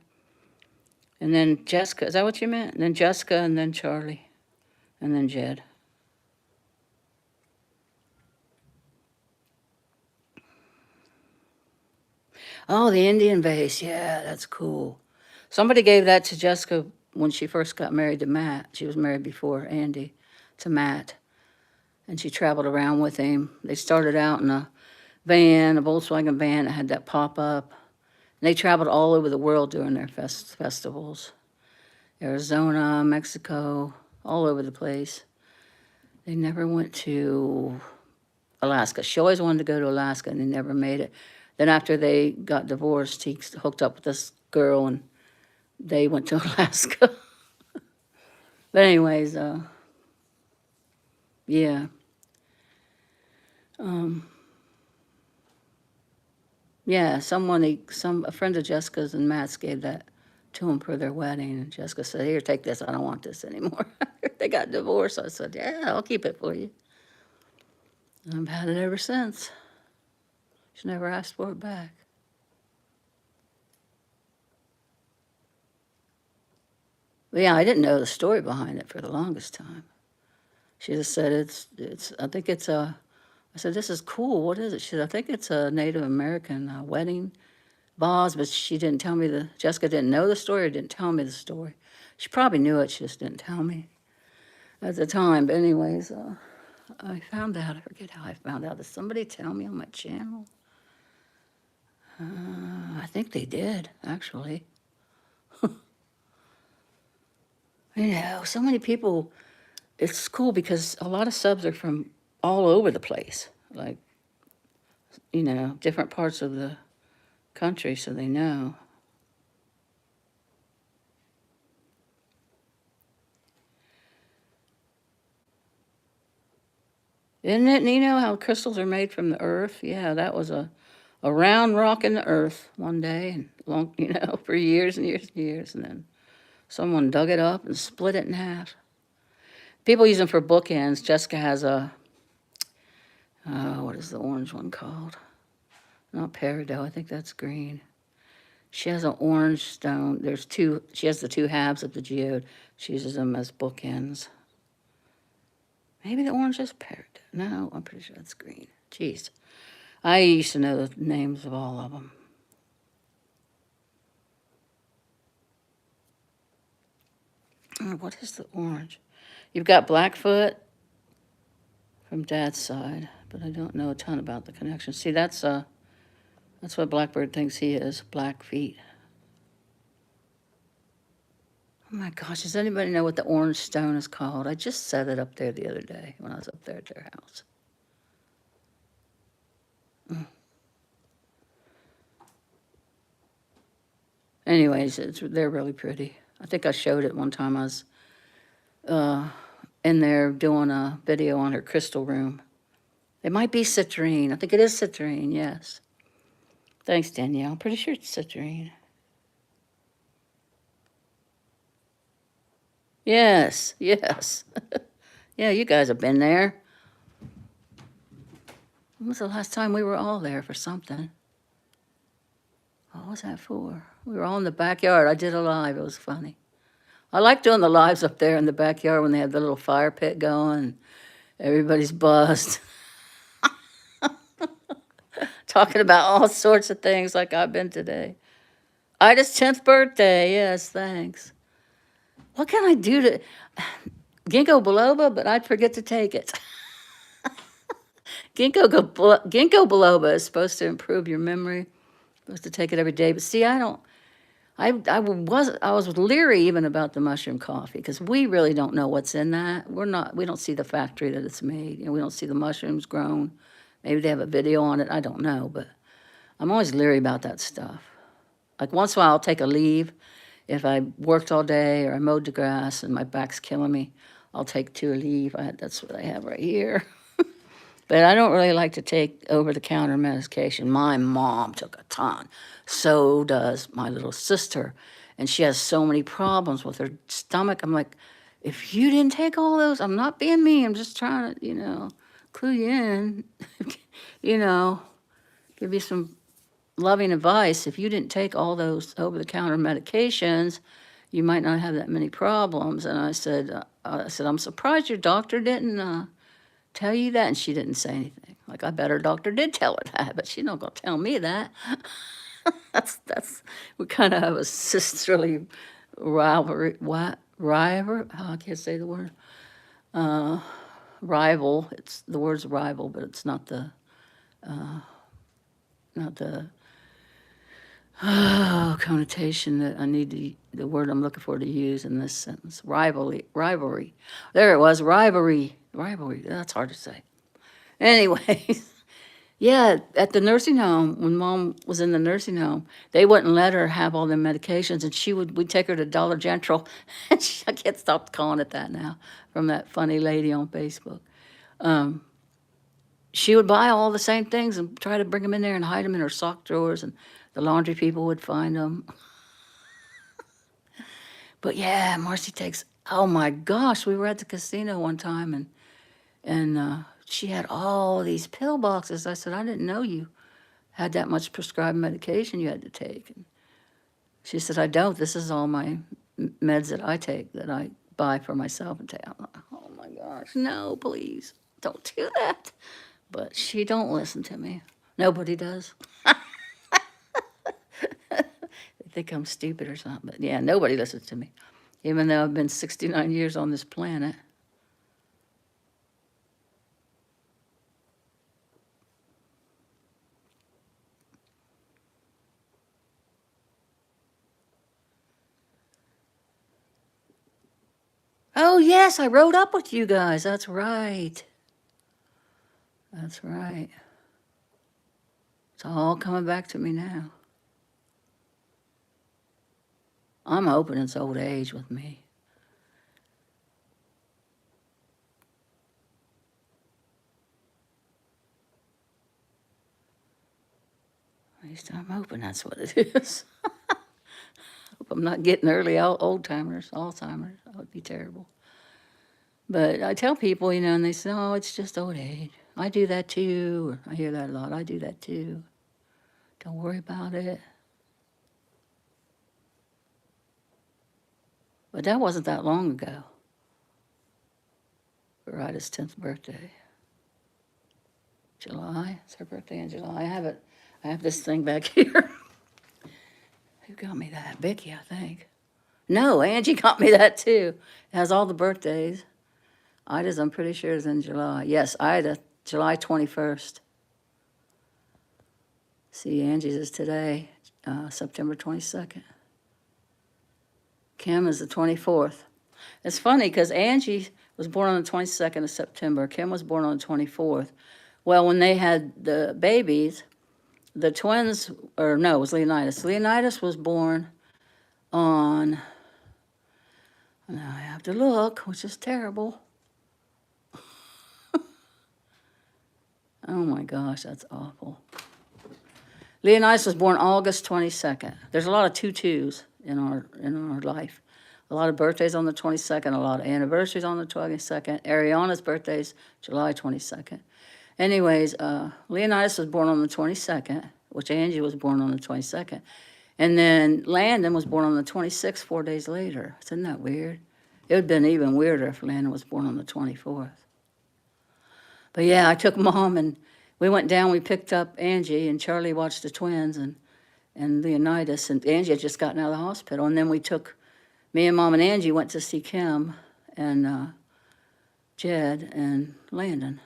And then Jessica. Is that what you meant? And then Jessica, and then Charlie. And then Jed. Oh, the Indian vase. Yeah, that's cool. Somebody gave that to Jessica when she first got married to Matt. She was married before Andy to Matt. And she traveled around with him. They started out in a van, a Volkswagen van that had that pop up. And they traveled all over the world during their festivals. Arizona, Mexico, all over the place. They never went to Alaska. She always wanted to go to Alaska, and they never made it. Then after they got divorced, he hooked up with this girl, and they went to Alaska. But anyways, yeah. Yeah, a friend of Jessica's and Matt's gave that to him for their wedding, and Jessica said, "Here, take this. I don't want this anymore." They got divorced. I said, "Yeah, I'll keep it for you." And I've had it ever since. She never asked for it back. But yeah, I didn't know the story behind it for the longest time. She just said I think it's a, I said, "This is cool. What is it?" She said, "I think it's a Native American wedding vase," but she didn't tell me Jessica didn't know the story or didn't tell me the story. She probably knew it, she just didn't tell me at the time. But anyways, I found out, I forget how I found out. Did somebody tell me on my channel? I think they did, actually. So many people, it's cool because a lot of subs are from all over the place, like, different parts of the country, so they know. Isn't it, Nino, how crystals are made from the earth? Yeah, that was a round rock in the earth one day, and long, for years and years and years, and then someone dug it up and split it in half. People use them for bookends. Jessica has what is the orange one called? Not peridot, I think that's green. She has an orange stone. She has the 2 halves of the geode. She uses them as bookends. Maybe the orange is peridot. No, I'm pretty sure that's green. Jeez. I used to know the names of all of them. What is the orange? You've got Blackfoot from Dad's side, but I don't know a ton about the connection. See, that's what Blackbird thinks he is, Blackfeet. Oh my gosh, does anybody know what the orange stone is called? I just set it up there the other day when I was up there at their house. Anyways, they're really pretty. I think I showed it one time. I was in there doing a video on her crystal room. It might be citrine. I think it is citrine, yes. Thanks, Danielle. I'm pretty sure it's citrine. Yes, yes. Yeah, you guys have been there. When was the last time we were all there for something? What was that for? We were all in the backyard. I did a live. It was funny. I like doing the lives up there in the backyard when they have the little fire pit going. Everybody's buzzed. Talking about all sorts of things like I've been today. Ida's 10th birthday. Yes, thanks. What can I do to ginkgo biloba? But I'd forget to take it. Ginkgo biloba is supposed to improve your memory. Supposed to take it every day. But see, I don't. I was leery even about the mushroom coffee because we really don't know what's in that. We don't see the factory that it's made. We don't see the mushrooms grown. Maybe they have a video on it. I don't know, but I'm always leery about that stuff. Like once in a while, I'll take a leave. If I worked all day or I mowed the grass and my back's killing me, I'll take 2 leave. That's what I have right here. But I don't really like to take over-the-counter medication. My mom took a ton. So does my little sister. And she has so many problems with her stomach. I'm like, if you didn't take all those, I'm not being mean. I'm just trying to, clue you in, give you some loving advice. If you didn't take all those over-the-counter medications, you might not have that many problems. And I said, I'm surprised your doctor didn't tell you that? And she didn't say anything. Like, I bet her doctor did tell her that, but she's not going to tell me that. We kind of have a sisterly rivalry. I can't say the word. Rival. The word's rival, but it's not the connotation that I need the word I'm looking for to use in this sentence. Rivalry. There it was, rivalry. That's hard to say. Anyways, yeah, at the nursing home, when Mom was in the nursing home, they wouldn't let her have all the medications, and we'd take her to Dollar General, and I can't stop calling it that now, from that funny lady on Facebook. She would buy all the same things and try to bring them in there and hide them in her sock drawers, and the laundry people would find them. But yeah, Marcy takes, oh my gosh, we were at the casino one time, and she had all these pill boxes. I said, I didn't know you had that much prescribed medication you had to take. And she said, I don't. This is all my meds that I take, that I buy for myself and take. I'm like, oh my gosh, no, please, don't do that. But she don't listen to me. Nobody does. They think I'm stupid or something. But yeah, nobody listens to me, even though I've been 69 years on this planet. Oh, yes, I rode up with you guys. That's right. That's right. It's all coming back to me now. I'm hoping it's old age with me. At least I'm hoping that's what it is. Hope I'm not getting early old-timers, Alzheimer's. That would be terrible. But I tell people, and they say, oh, it's just old age. I do that too. Or I hear that a lot. I do that too. Don't worry about it. But that wasn't that long ago. For Ida's 10th birthday. July. It's her birthday in July. I have this thing back here. Who got me that? Becky, I think. No, Angie got me that too. It has all the birthdays. Ida's, I'm pretty sure, is in July. Yes, Ida, July 21st. See, Angie's is today, September 22nd. Kim is the 24th. It's funny because Angie was born on the 22nd of September. Kim was born on the 24th. Well, when they had the babies, the twins, or no, it was Leonidas. Leonidas was born on, now I have to look, which is terrible. Oh my gosh, that's awful. Leonidas was born August 22nd. There's a lot of 2-2s in our life. A lot of birthdays on the 22nd, a lot of anniversaries on the 22nd. Ariana's birthday's July 22nd. Anyways, Leonidas was born on the 22nd, which Angie was born on the 22nd. And then Landon was born on the 26th, 4 days later. Isn't that weird? It would have been even weirder if Landon was born on the 24th. But yeah, I took Mom and we went down, we picked up Angie, and Charlie watched the twins and Leonidas, and Angie had just gotten out of the hospital. And then me and Mom and Angie went to see Kim and Jed and Landon,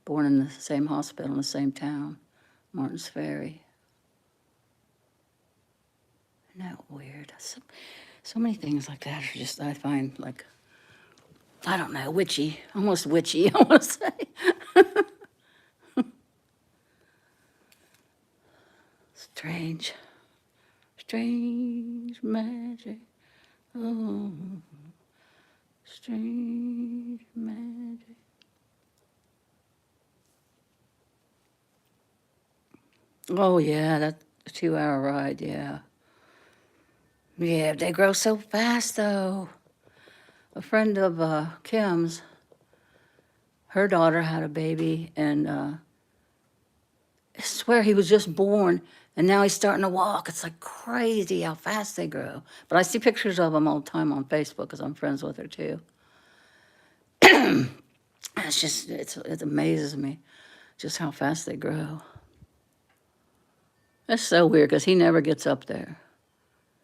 born in the same hospital in the same town, Martins Ferry. Isn't that weird? So many things like that are just, I find, like, I don't know, witchy, almost witchy, I want to say. Strange, strange magic, oh, strange magic. Oh yeah, that 2-hour ride, yeah. Yeah, they grow so fast though. A friend of Kim's, her daughter had a baby, and I swear he was just born, and now he's starting to walk. It's like crazy how fast they grow. But I see pictures of them all the time on Facebook because I'm friends with her too. It's just, it amazes me just how fast they grow. That's so weird because he never gets up there.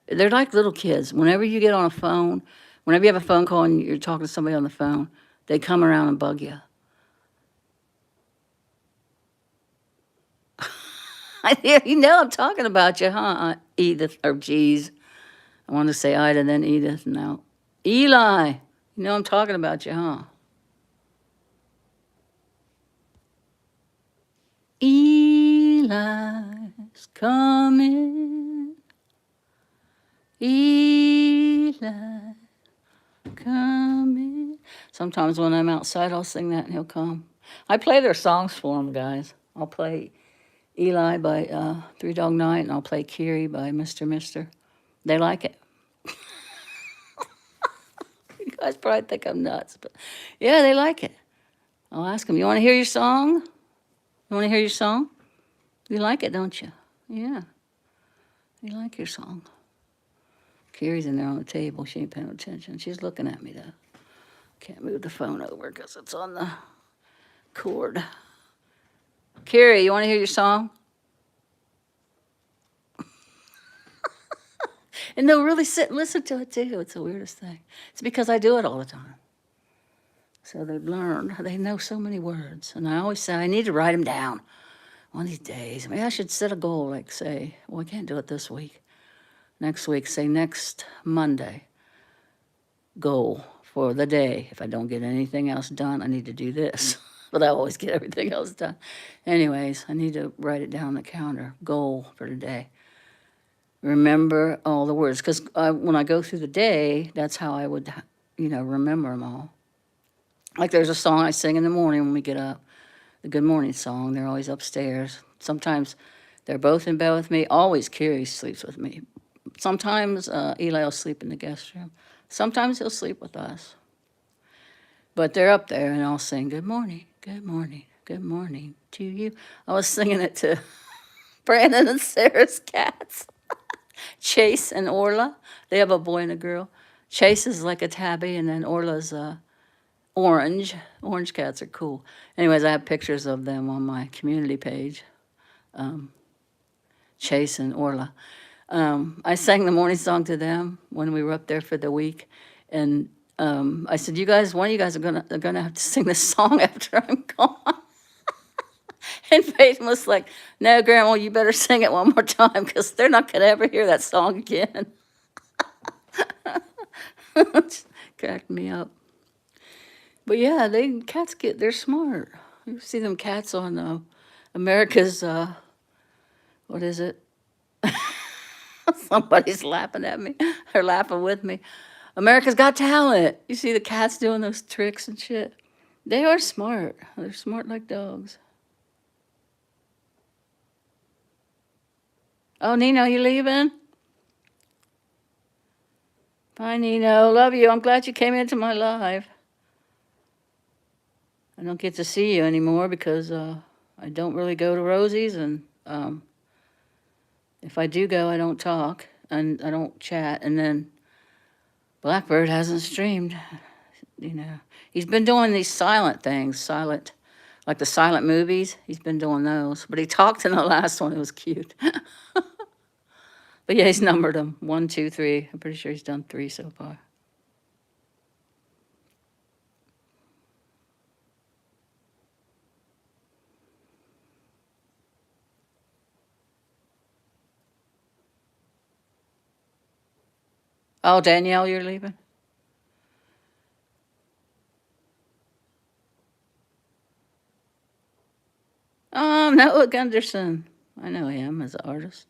They're like little kids. Whenever you get on a phone, whenever you have a phone call and you're talking to somebody on the phone, they come around and bug you. You know I'm talking about you, huh, Edith, or geez. I wanted to say Ida, then Edith, now Eli. You know I'm talking about you, huh? Eli's coming. Eli coming. Sometimes when I'm outside, I'll sing that and he'll come. I play their songs for him, guys. I'll play Eli by Three Dog Night, and I'll play Kiri by Mr. Mister. They like it. You guys probably think I'm nuts, but yeah, they like it. I'll ask them, you want to hear your song? You want to hear your song? You like it, don't you? Yeah. You like your song. Kiri's in there on the table. She ain't paying attention. She's looking at me, though. Can't move the phone over because it's on the cord. Kiri, you want to hear your song? And they'll really sit and listen to it, too. It's the weirdest thing. It's because I do it all the time. So they've learned. They know so many words. And I always say, I need to write them down one of these days. Maybe I should set a goal, like say, well, I can't do it this week. Next week, say next Monday, goal for the day. If I don't get anything else done, I need to do this. But I always get everything else done. Anyways, I need to write it down on the counter, goal for the day. Remember all the words, because when I go through the day, that's how I would, remember them all. Like there's a song I sing in the morning when we get up, the good morning song. They're always upstairs. Sometimes they're both in bed with me. Always Kiri sleeps with me. Sometimes Eli will sleep in the guest room. Sometimes he'll sleep with us. But they're up there, and I'll sing, good morning, good morning, good morning to you. I was singing it to Brandon and Sarah's cats. Chase and Orla. They have a boy and a girl. Chase is like a tabby, and then Orla's orange. Orange cats are cool. Anyways, I have pictures of them on my community page. Chase and Orla. I sang the morning song to them when we were up there for the week, and I said, "You guys, one of you guys are gonna have to sing this song after I'm gone." And Peyton was like, "No, Grandma, you better sing it one more time because they're not gonna ever hear that song again." Cracked me up. But yeah, they're smart. You see them cats on America's what is it? Somebody's laughing at me. They're laughing with me. America's Got Talent. You see the cats doing those tricks and shit. They are smart. They're smart like dogs. Oh, Nino, you leaving? Bye, Nino. Love you. I'm glad you came into my live. I don't get to see you anymore because I don't really go to Rosie's, and if I do go, I don't talk and I don't chat. And then Blackbird hasn't streamed. You know, he's been doing these silent things, like the silent movies. He's been doing those, but he talked in the last one. It was cute. But yeah, he's numbered them 1, 2, 3. I'm pretty sure he's done 3 so far. Oh, Danielle, you're leaving? Noah Gunderson. I know him as an artist.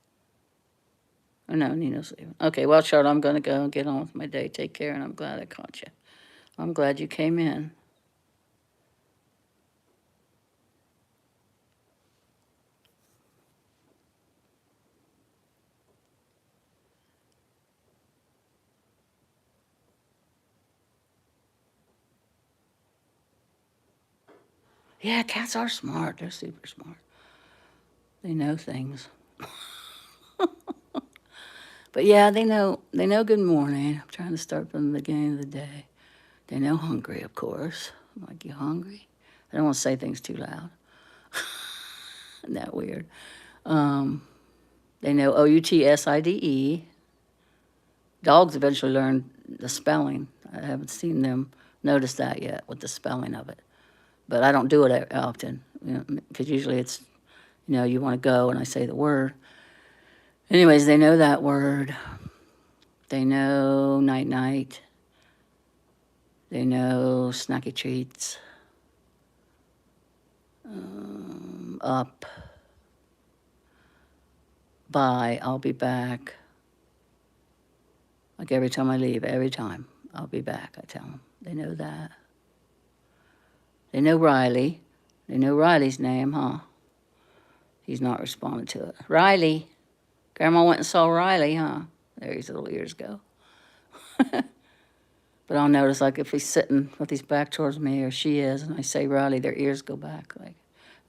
Oh, no, Nino's leaving. Okay, well, Charlotte, I'm going to go and get on with my day. Take care, and I'm glad I caught you. I'm glad you came in. Yeah, cats are smart. They're super smart. They know things. But yeah, they know good morning. I'm trying to start from the beginning of the day. They know hungry, of course. I'm like, you hungry? I don't want to say things too loud. Isn't that weird? They know OUTSIDE. Dogs eventually learn the spelling. I haven't seen them notice that yet with the spelling of it. But I don't do it often, because usually it's, you want to go and I say the word. Anyways, they know that word. They know night-night. They know snacky treats. Up. Bye. I'll be back. Like every time I leave, every time I'll be back, I tell them. They know that. They know Riley. They know Riley's name, huh? He's not responding to it. Riley. Grandma went and saw Riley, huh? There his little ears go. But I'll notice, like, if he's sitting with his back towards me, or she is, and I say Riley, their ears go back, like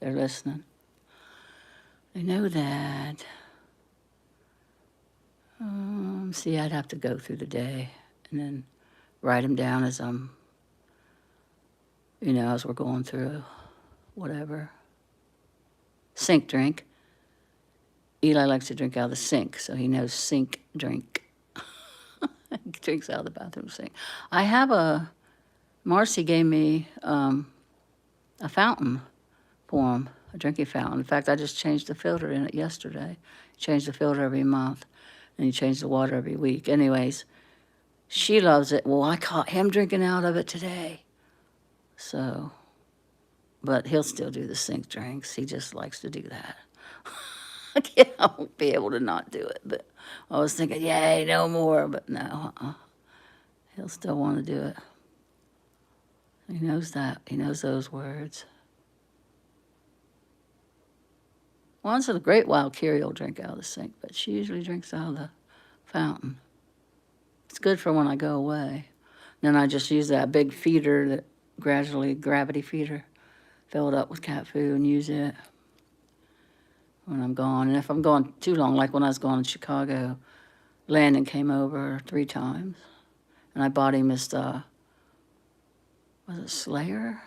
they're listening. They know that. See, I'd have to go through the day and then write them down as as we're going through whatever. Sink drink. Eli likes to drink out of the sink, so he knows sink drink. He drinks out of the bathroom sink. I have Marcy gave me a fountain for him, a drinking fountain. In fact, I just changed the filter in it yesterday. Change the filter every month, and you change the water every week. Anyways, she loves it. Well, I caught him drinking out of it today. So, but he'll still do the sink drinks. He just likes to do that. I won't be able to not do it, but I was thinking, yay, no more, but no, he'll still want to do it. He knows that. He knows those words. Once in a great while, Carrie will drink out of the sink, but she usually drinks out of the fountain. It's good for when I go away. Then I just use that big feeder, that gravity feeder, fill it up with cat food and use it when I'm gone. And if I'm gone too long, like when I was gone to Chicago, Landon came over 3 times, and I bought him his, was it Slayer?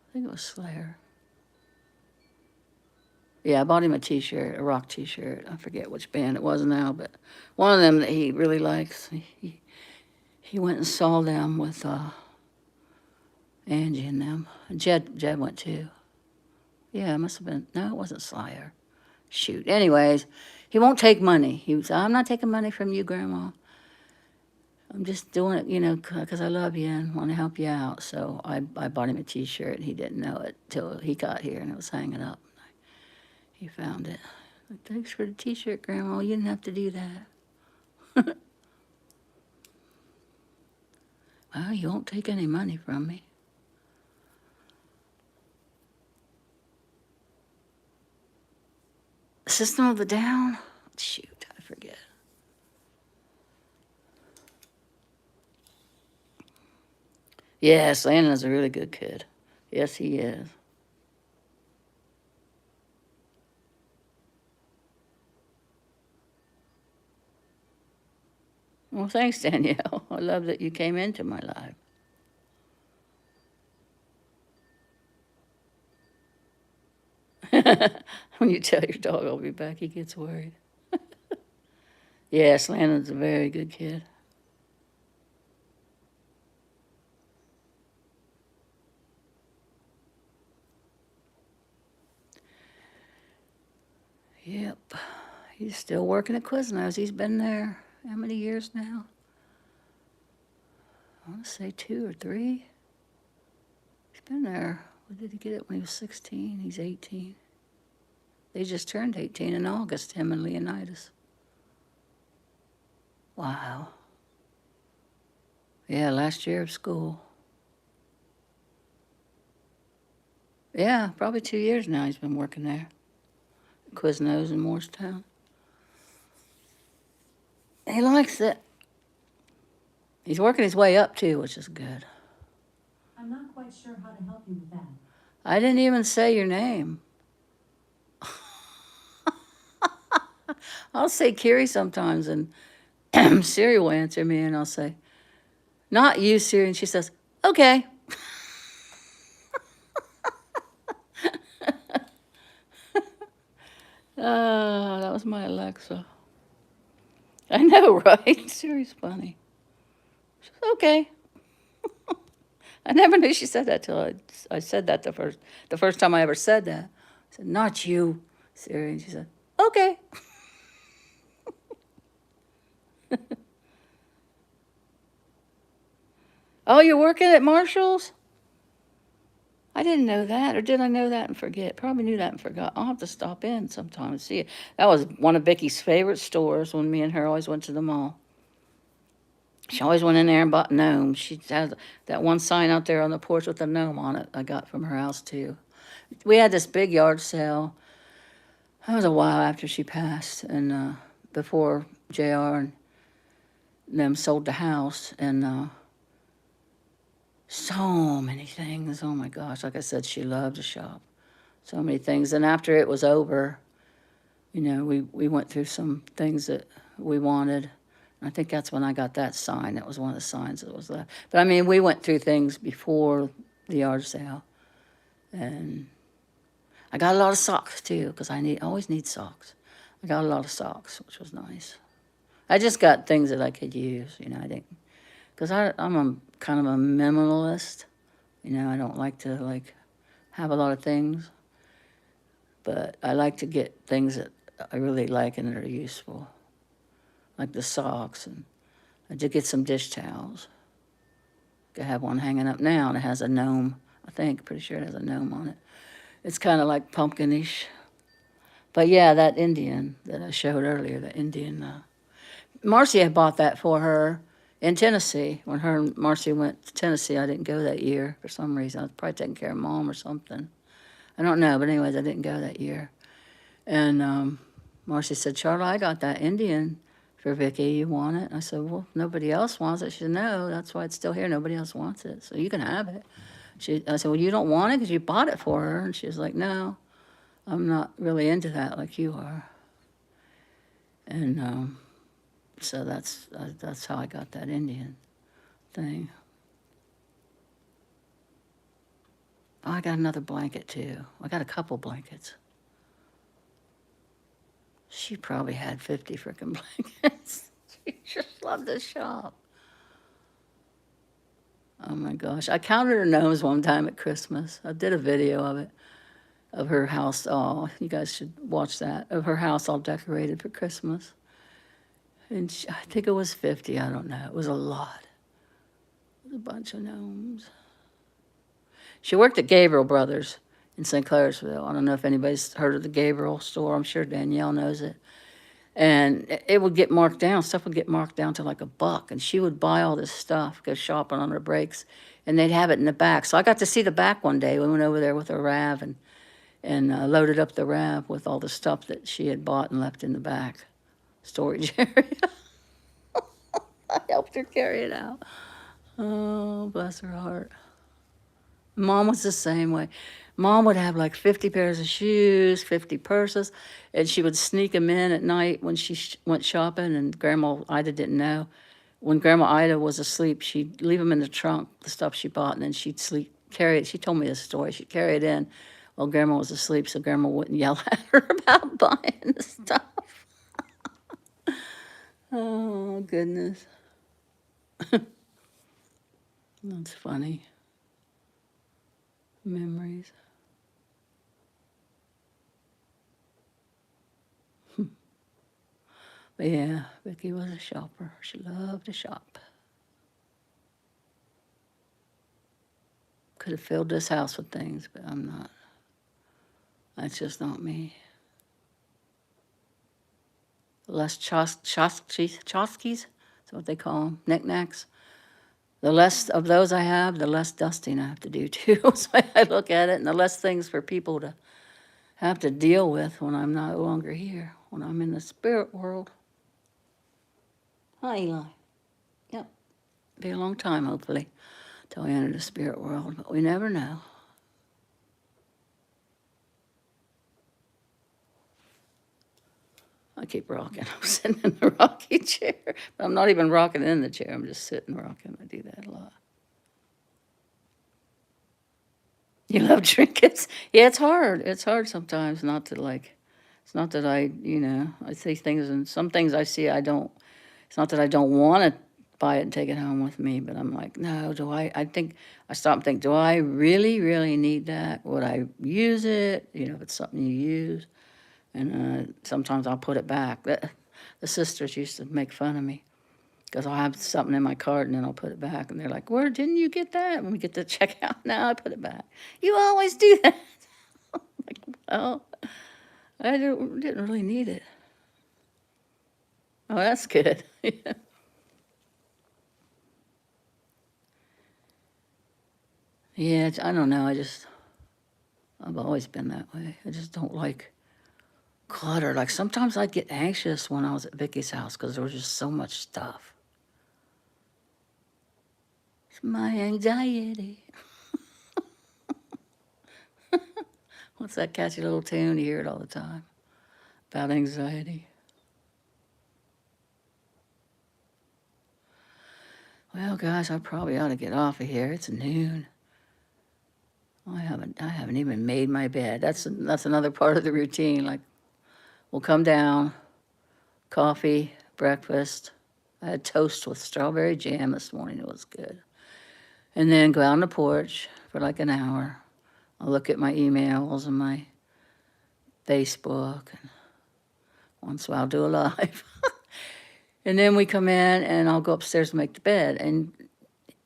I think it was Slayer. Yeah, I bought him a T-shirt, a rock T-shirt. I forget which band it was now, but one of them that he really likes. He went and saw them with Angie and them. And Jed went too. Yeah, it must have been. No, it wasn't Slayer. Shoot. Anyways, he won't take money. He was, I'm not taking money from you, Grandma. I'm just doing it, because I love you and want to help you out. So I bought him a T-shirt, and he didn't know it till he got here, and it was hanging up. He found it. Like, thanks for the T-shirt, Grandma. You didn't have to do that. Well, you won't take any money from me. System of the Down? Shoot, I forget. Yes, Landon's a really good kid. Yes, he is. Well, thanks, Danielle. I love that you came into my life. When you tell your dog I'll be back, he gets worried. Yes, Landon's a very good kid. Yep. He's still working at Quiznos. He's been there how many years now? I want to say 2 or 3. He's been there. When did he get it? When he was 16? He's 18. They just turned 18 in August, him and Leonidas. Wow. Yeah, last year of school. Yeah, probably 2 years now he's been working there. Quiznos in Morristown. He likes it. He's working his way up too, which is good. I'm not quite sure how to help you with that. I didn't even say your name. I'll say Kiri sometimes, and Siri will answer me, and I'll say, "Not you, Siri," and she says, "Okay." That was my Alexa. I know, right? Siri's funny. She says, "Okay." I never knew she said that till I said that the first time I ever said that. I said, "Not you, Siri," and she said, "Okay." Oh, you're working at Marshall's? I didn't know that, or did I know that and forget? Probably knew that and forgot. I'll have to stop in sometime and see it. That was one of Vicky's favorite stores when me and her always went to the mall. She always went in there and bought gnomes. She had that one sign out there on the porch with a gnome on it I got from her house, too. We had this big yard sale. That was a while after she passed, and before JR and them sold the house, and so many things. Oh my gosh, like I said, she loved to shop. So many things. And after it was over, we went through some things that we wanted. I think that's when I got that sign. That was one of the signs that was left. But I mean, we went through things before the yard sale, and I got a lot of socks too, because always need socks. I got a lot of socks, which was nice. I just got things that I could use. I didn't, because I'm a kind of a minimalist. I don't like to have a lot of things, but I like to get things that I really like and that are useful, like the socks, and I did get some dish towels. I have one hanging up now, and it has a gnome. I think, pretty sure it has a gnome on it. It's kind of like pumpkinish. But yeah, that Indian that I showed earlier, the Indian, Marcy had bought that for her in Tennessee. When her and Marcy went to Tennessee, I didn't go that year for some reason. I was probably taking care of Mom or something. I don't know, but anyways, I didn't go that year. And Marcy said, "Charlotte, I got that Indian for Vicky. You want it?" I said, "Well, nobody else wants it." She said, "No, that's why it's still here. Nobody else wants it, so you can have it." I said, "Well, you don't want it because you bought it for her." And she was like, "No, I'm not really into that like you are." And so that's how I got that Indian thing. Oh, I got another blanket too. I got a couple blankets. She probably had 50 freaking blankets. She just loved to shop. Oh my gosh. I counted her gnomes one time at Christmas. I did a video of it, of her house. Oh, you guys should watch that. Of her house all decorated for Christmas. And I think it was 50. I don't know. It was a lot. It was a bunch of gnomes. She worked at Gabriel Brothers in St. Clairsville. I don't know if anybody's heard of the Gabriel store. I'm sure Danielle knows it. And it would get marked down. Stuff would get marked down to like $1. And she would buy all this stuff, go shopping on her breaks, and they'd have it in the back. So I got to see the back one day. We went over there with a RAV and loaded up the RAV with all the stuff that she had bought and left in the back storage area. I helped her carry it out. Oh, bless her heart. Mom was the same way. Mom would have like 50 pairs of shoes, 50 purses, and she would sneak them in at night when she went shopping, and Grandma Ida didn't know. When Grandma Ida was asleep, she'd leave them in the trunk, the stuff she bought, and then she'd carry it. She told me this story. She'd carry it in while Grandma was asleep so Grandma wouldn't yell at her about buying the stuff. Oh, goodness. That's funny. Memories. But yeah, Vicky was a shopper. She loved to shop. Could have filled this house with things, but I'm not. That's just not me. The less tchotchkes, that's what they call them, knickknacks. The less of those I have, the less dusting I have to do too. So I look at it, and the less things for people to have to deal with when I'm no longer here, when I'm in the spirit world. Hi, Eli. Yep. Be a long time, hopefully, till I enter the spirit world, but we never know. I keep rocking. I'm sitting in the rocking chair. But I'm not even rocking in the chair. I'm just sitting rocking. I do that a lot. You love trinkets? Yeah, it's hard. It's hard sometimes not to like. It's not that I see things, and some things I see I don't. It's not that I don't want to buy it and take it home with me, but I'm like, no, do I? I think I stop and think, do I really, really need that? Would I use it? If it's something you use. And sometimes I'll put it back. The sisters used to make fun of me because I'll have something in my cart and then I'll put it back. And they're like, where didn't you get that? When we get to checkout, now I put it back. You always do that. Like, well, I didn't really need it. Oh, that's good. Yeah, I don't know. I've always been that way. I just don't like clutter. Like sometimes I'd get anxious when I was at Vicky's house because there was just so much stuff. It's my anxiety. What's that catchy little tune? You hear it all the time about anxiety. Well, guys, I probably ought to get off of here. It's noon. I haven't even made my bed. That's another part of the routine. Like, we'll come down, coffee, breakfast. I had toast with strawberry jam this morning. It was good. And then go out on the porch for like an hour. I'll look at my emails and my Facebook, and once in a while I'll do a live. And then we come in, and I'll go upstairs and make the bed. And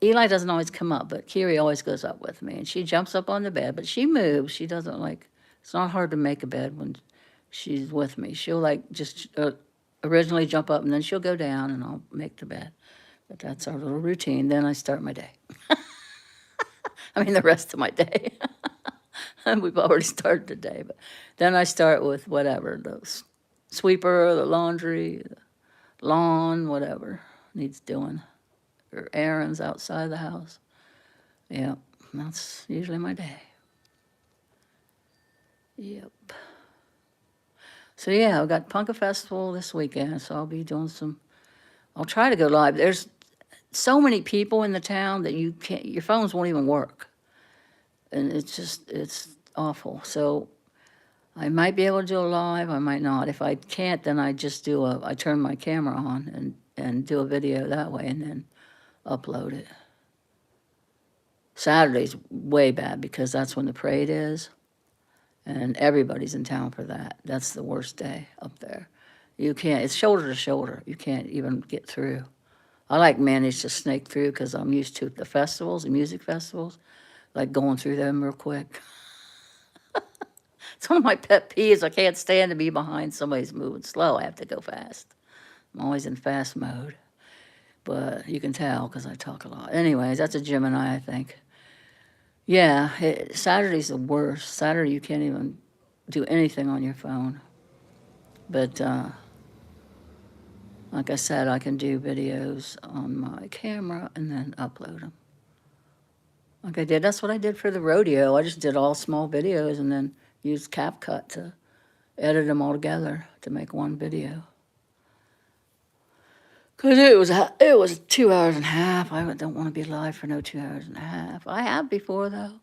Eli doesn't always come up, but Kiri always goes up with me. And she jumps up on the bed, but she moves. She doesn't it's not hard to make a bed when she's with me. She'll just originally jump up, and then she'll go down, and I'll make the bed. But that's our little routine. Then I start my day. I mean, the rest of my day. We've already started the day, but then I start with whatever, the sweeper, the laundry, the lawn, whatever needs doing, or errands outside the house. Yeah, that's usually my day. Yep. So yeah, I've got Punka Festival this weekend, so I'll be doing I'll try to go live. There's so many people in the town that your phones won't even work. And it's awful. So I might be able to do a live, I might not. If I can't, then I just I turn my camera on and do a video that way and then upload it. Saturday's way bad because that's when the parade is, and everybody's in town for that. That's the worst day up there. It's shoulder to shoulder. You can't even get through. I manage to snake through because I'm used to the festivals, the music festivals, like going through them real quick. It's one of my pet peeves. I can't stand to be behind somebody's moving slow. I have to go fast. I'm always in fast mode. But you can tell because I talk a lot. Anyways, that's a Gemini, I think. Yeah, Saturday's the worst. Saturday you can't even do anything on your phone. But Like I said, I can do videos on my camera and then upload them. Like I did, that's what I did for the rodeo. I just did all small videos and then used CapCut to edit them all together to make one video. Cause it was 2 hours and a half. I don't want to be live for no 2 hours and a half. I have before though.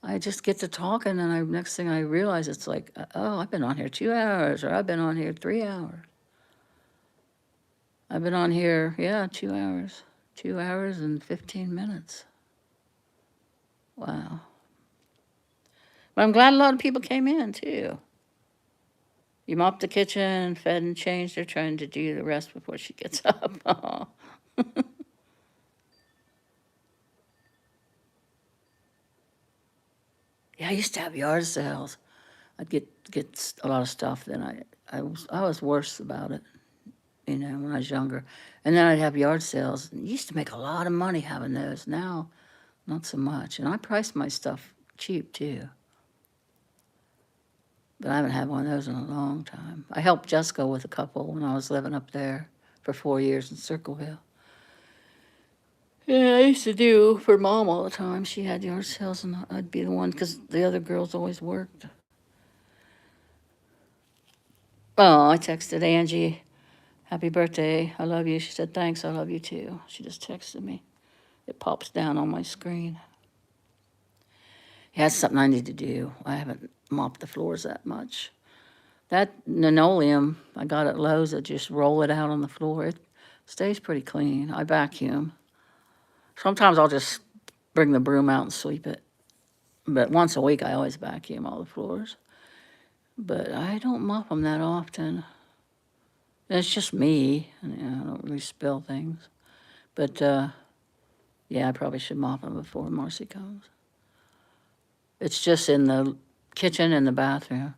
I just get to talking, and next thing I realize, it's like, oh, I've been on here 2 hours, or I've been on here 3 hours. I've been on here, yeah, 2 hours, 2 hours and 15 minutes. Wow. But I'm glad a lot of people came in too. You mopped the kitchen, fed and changed her, trying to do the rest before she gets up. Yeah, I used to have yard sales. I'd get a lot of stuff. Then I was worse about it, you know, when I was younger. And then I'd have yard sales. And used to make a lot of money having those. Now, not so much. And I priced my stuff cheap too. But I haven't had one of those in a long time. I helped Jessica with a couple when I was living up there for 4 years in Circleville. Yeah, I used to do for Mom all the time. She had yard sales, and I'd be the one because the other girls always worked. Oh, I texted Angie, happy birthday, I love you. She said, thanks, I love you too. She just texted me. It pops down on my screen. Yeah, that's something I need to do. I haven't mopped the floors that much. That linoleum I got at Lowe's, I just roll it out on the floor. It stays pretty clean. I vacuum. Sometimes I'll just bring the broom out and sweep it. But once a week, I always vacuum all the floors. But I don't mop them that often. It's just me. I don't really spill things. But yeah, I probably should mop them before Marcy comes. It's just in the kitchen and the bathroom.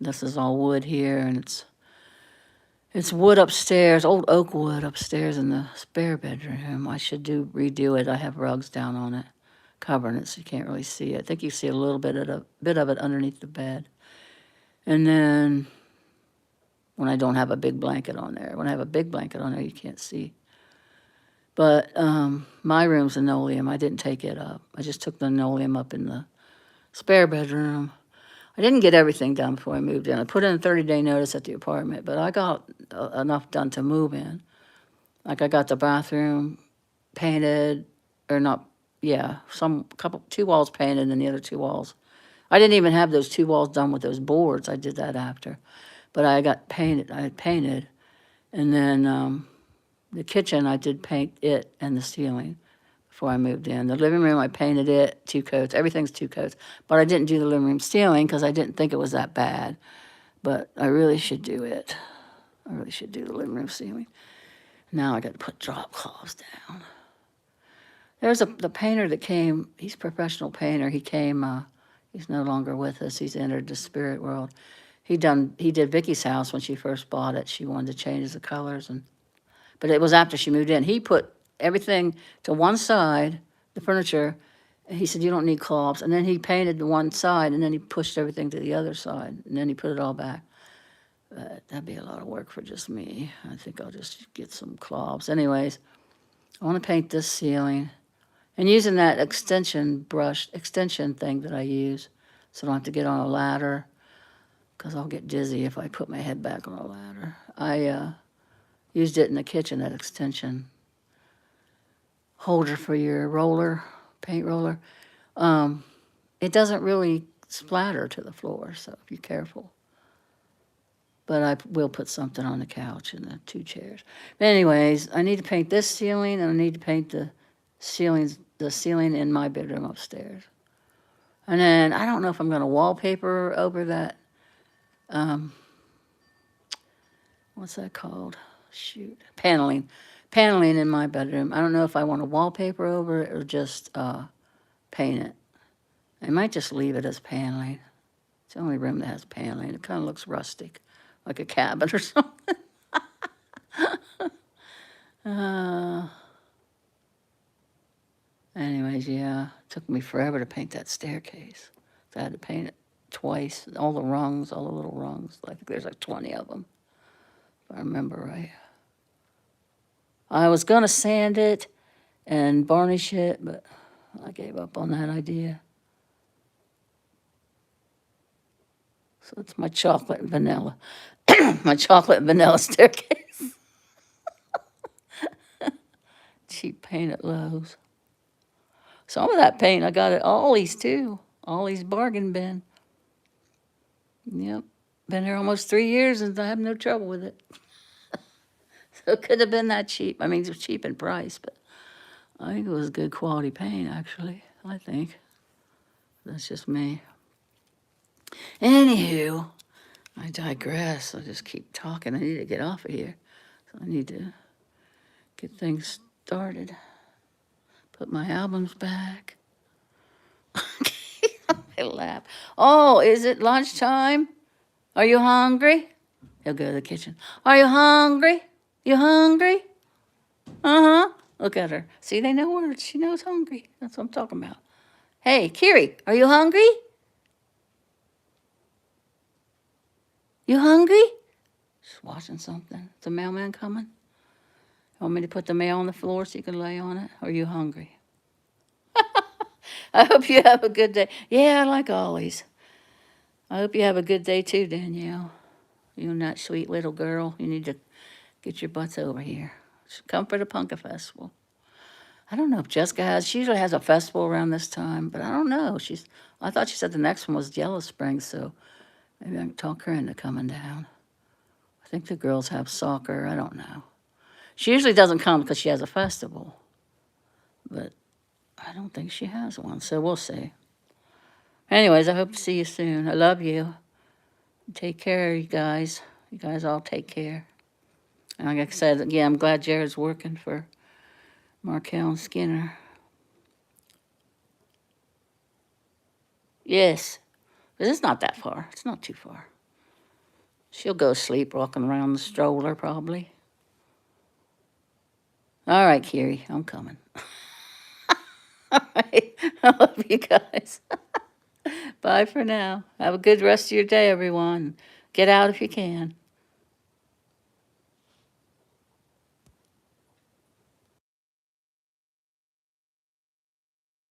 This is all wood here, and it's wood upstairs, old oak wood upstairs in the spare bedroom. I should redo it. I have rugs down on it, covering it so you can't really see it. I think you see a little bit of it underneath the bed. And then when I don't have a big blanket on there, when I have a big blanket on there, you can't see. But my room's linoleum. I didn't take it up. I just took the linoleum up in the spare bedroom. I didn't get everything done before I moved in. I put in a 30-day notice at the apartment, but I got enough done to move in. Like I got the bathroom painted, or not, yeah, two walls painted and the other 2 walls. I didn't even have those 2 walls done with those boards. I did that after. But I had painted. And then the kitchen, I did paint it and the ceiling before I moved in. The living room, I painted it 2 coats. Everything's 2 coats. But I didn't do the living room ceiling because I didn't think it was that bad. But I really should do it. I really should do the living room ceiling. Now I got to put drop cloths down. There's the painter that came. He's a professional painter. He came. He's no longer with us. He's entered the spirit world. He did Vicky's house when she first bought it. She wanted to change the colors, but it was after she moved in. He put everything to one side, the furniture. And he said, you don't need cloths. And then he painted the one side, and then he pushed everything to the other side, and then he put it all back. That'd be a lot of work for just me. I think I'll just get some cloths. Anyways, I want to paint this ceiling. And using that extension thing that I use, so I don't have to get on a ladder, because I'll get dizzy if I put my head back on a ladder. I used it in the kitchen, that extension holder for your roller, paint roller. It doesn't really splatter to the floor, so be careful. But I will put something on the couch and the 2 chairs. But anyways, I need to paint this ceiling, and I need to paint the ceiling in my bedroom upstairs. And then I don't know if I'm going to wallpaper over that. What's that called? Shoot, paneling in my bedroom. I don't know if I want to wallpaper over it or just paint it. I might just leave it as paneling. It's the only room that has paneling. It kind of looks rustic, like a cabin or something. Anyways, yeah, it took me forever to paint that staircase. So I had to paint it twice, all the rungs, all the little rungs. I think there's like 20 of them, if I remember right. I was going to sand it and varnish it, but I gave up on that idea. So it's my chocolate and vanilla. My chocolate and vanilla staircase. Cheap paint at Lowe's. Some of that paint I got at Ollie's too. Ollie's bargain bin. Yep. Been here almost 3 years and I have no trouble with it. So it could have been that cheap. I mean, it was cheap in price, but I think it was good quality paint, actually. I think. That's just me. Anywho, I digress. I just keep talking. I need to get off of here. So I need to get things started. Put my albums back. I laugh. Oh, is it lunchtime? Are you hungry? He'll go to the kitchen. Are you hungry? You hungry? Uh-huh. Look at her. See, they know words. She knows hungry. That's what I'm talking about. Hey, Kiri, are you hungry? You hungry? Just watching something. Is the mailman coming? You want me to put the mail on the floor so you can lay on it? Or are you hungry? I hope you have a good day. Yeah, like always. I hope you have a good day too, Danielle. You and that sweet little girl. You need to get your butts over here. Come for the Punka Festival. I don't know if Jessica has. She usually has a festival around this time, but I don't know. I thought she said the next one was Yellow Springs, so maybe I can talk her into coming down. I think the girls have soccer. I don't know. She usually doesn't come because she has a festival, but I don't think she has one, so we'll see. Anyways, I hope to see you soon. I love you. Take care, you guys. You guys all take care. And like I said, yeah, I'm glad Jared's working for Markel and Skinner. Yes, but it's not that far. It's not too far. She'll go to sleep walking around the stroller probably. All right, Kiri, I'm coming. All right, I love you guys. Bye for now. Have a good rest of your day, everyone. Get out if you can.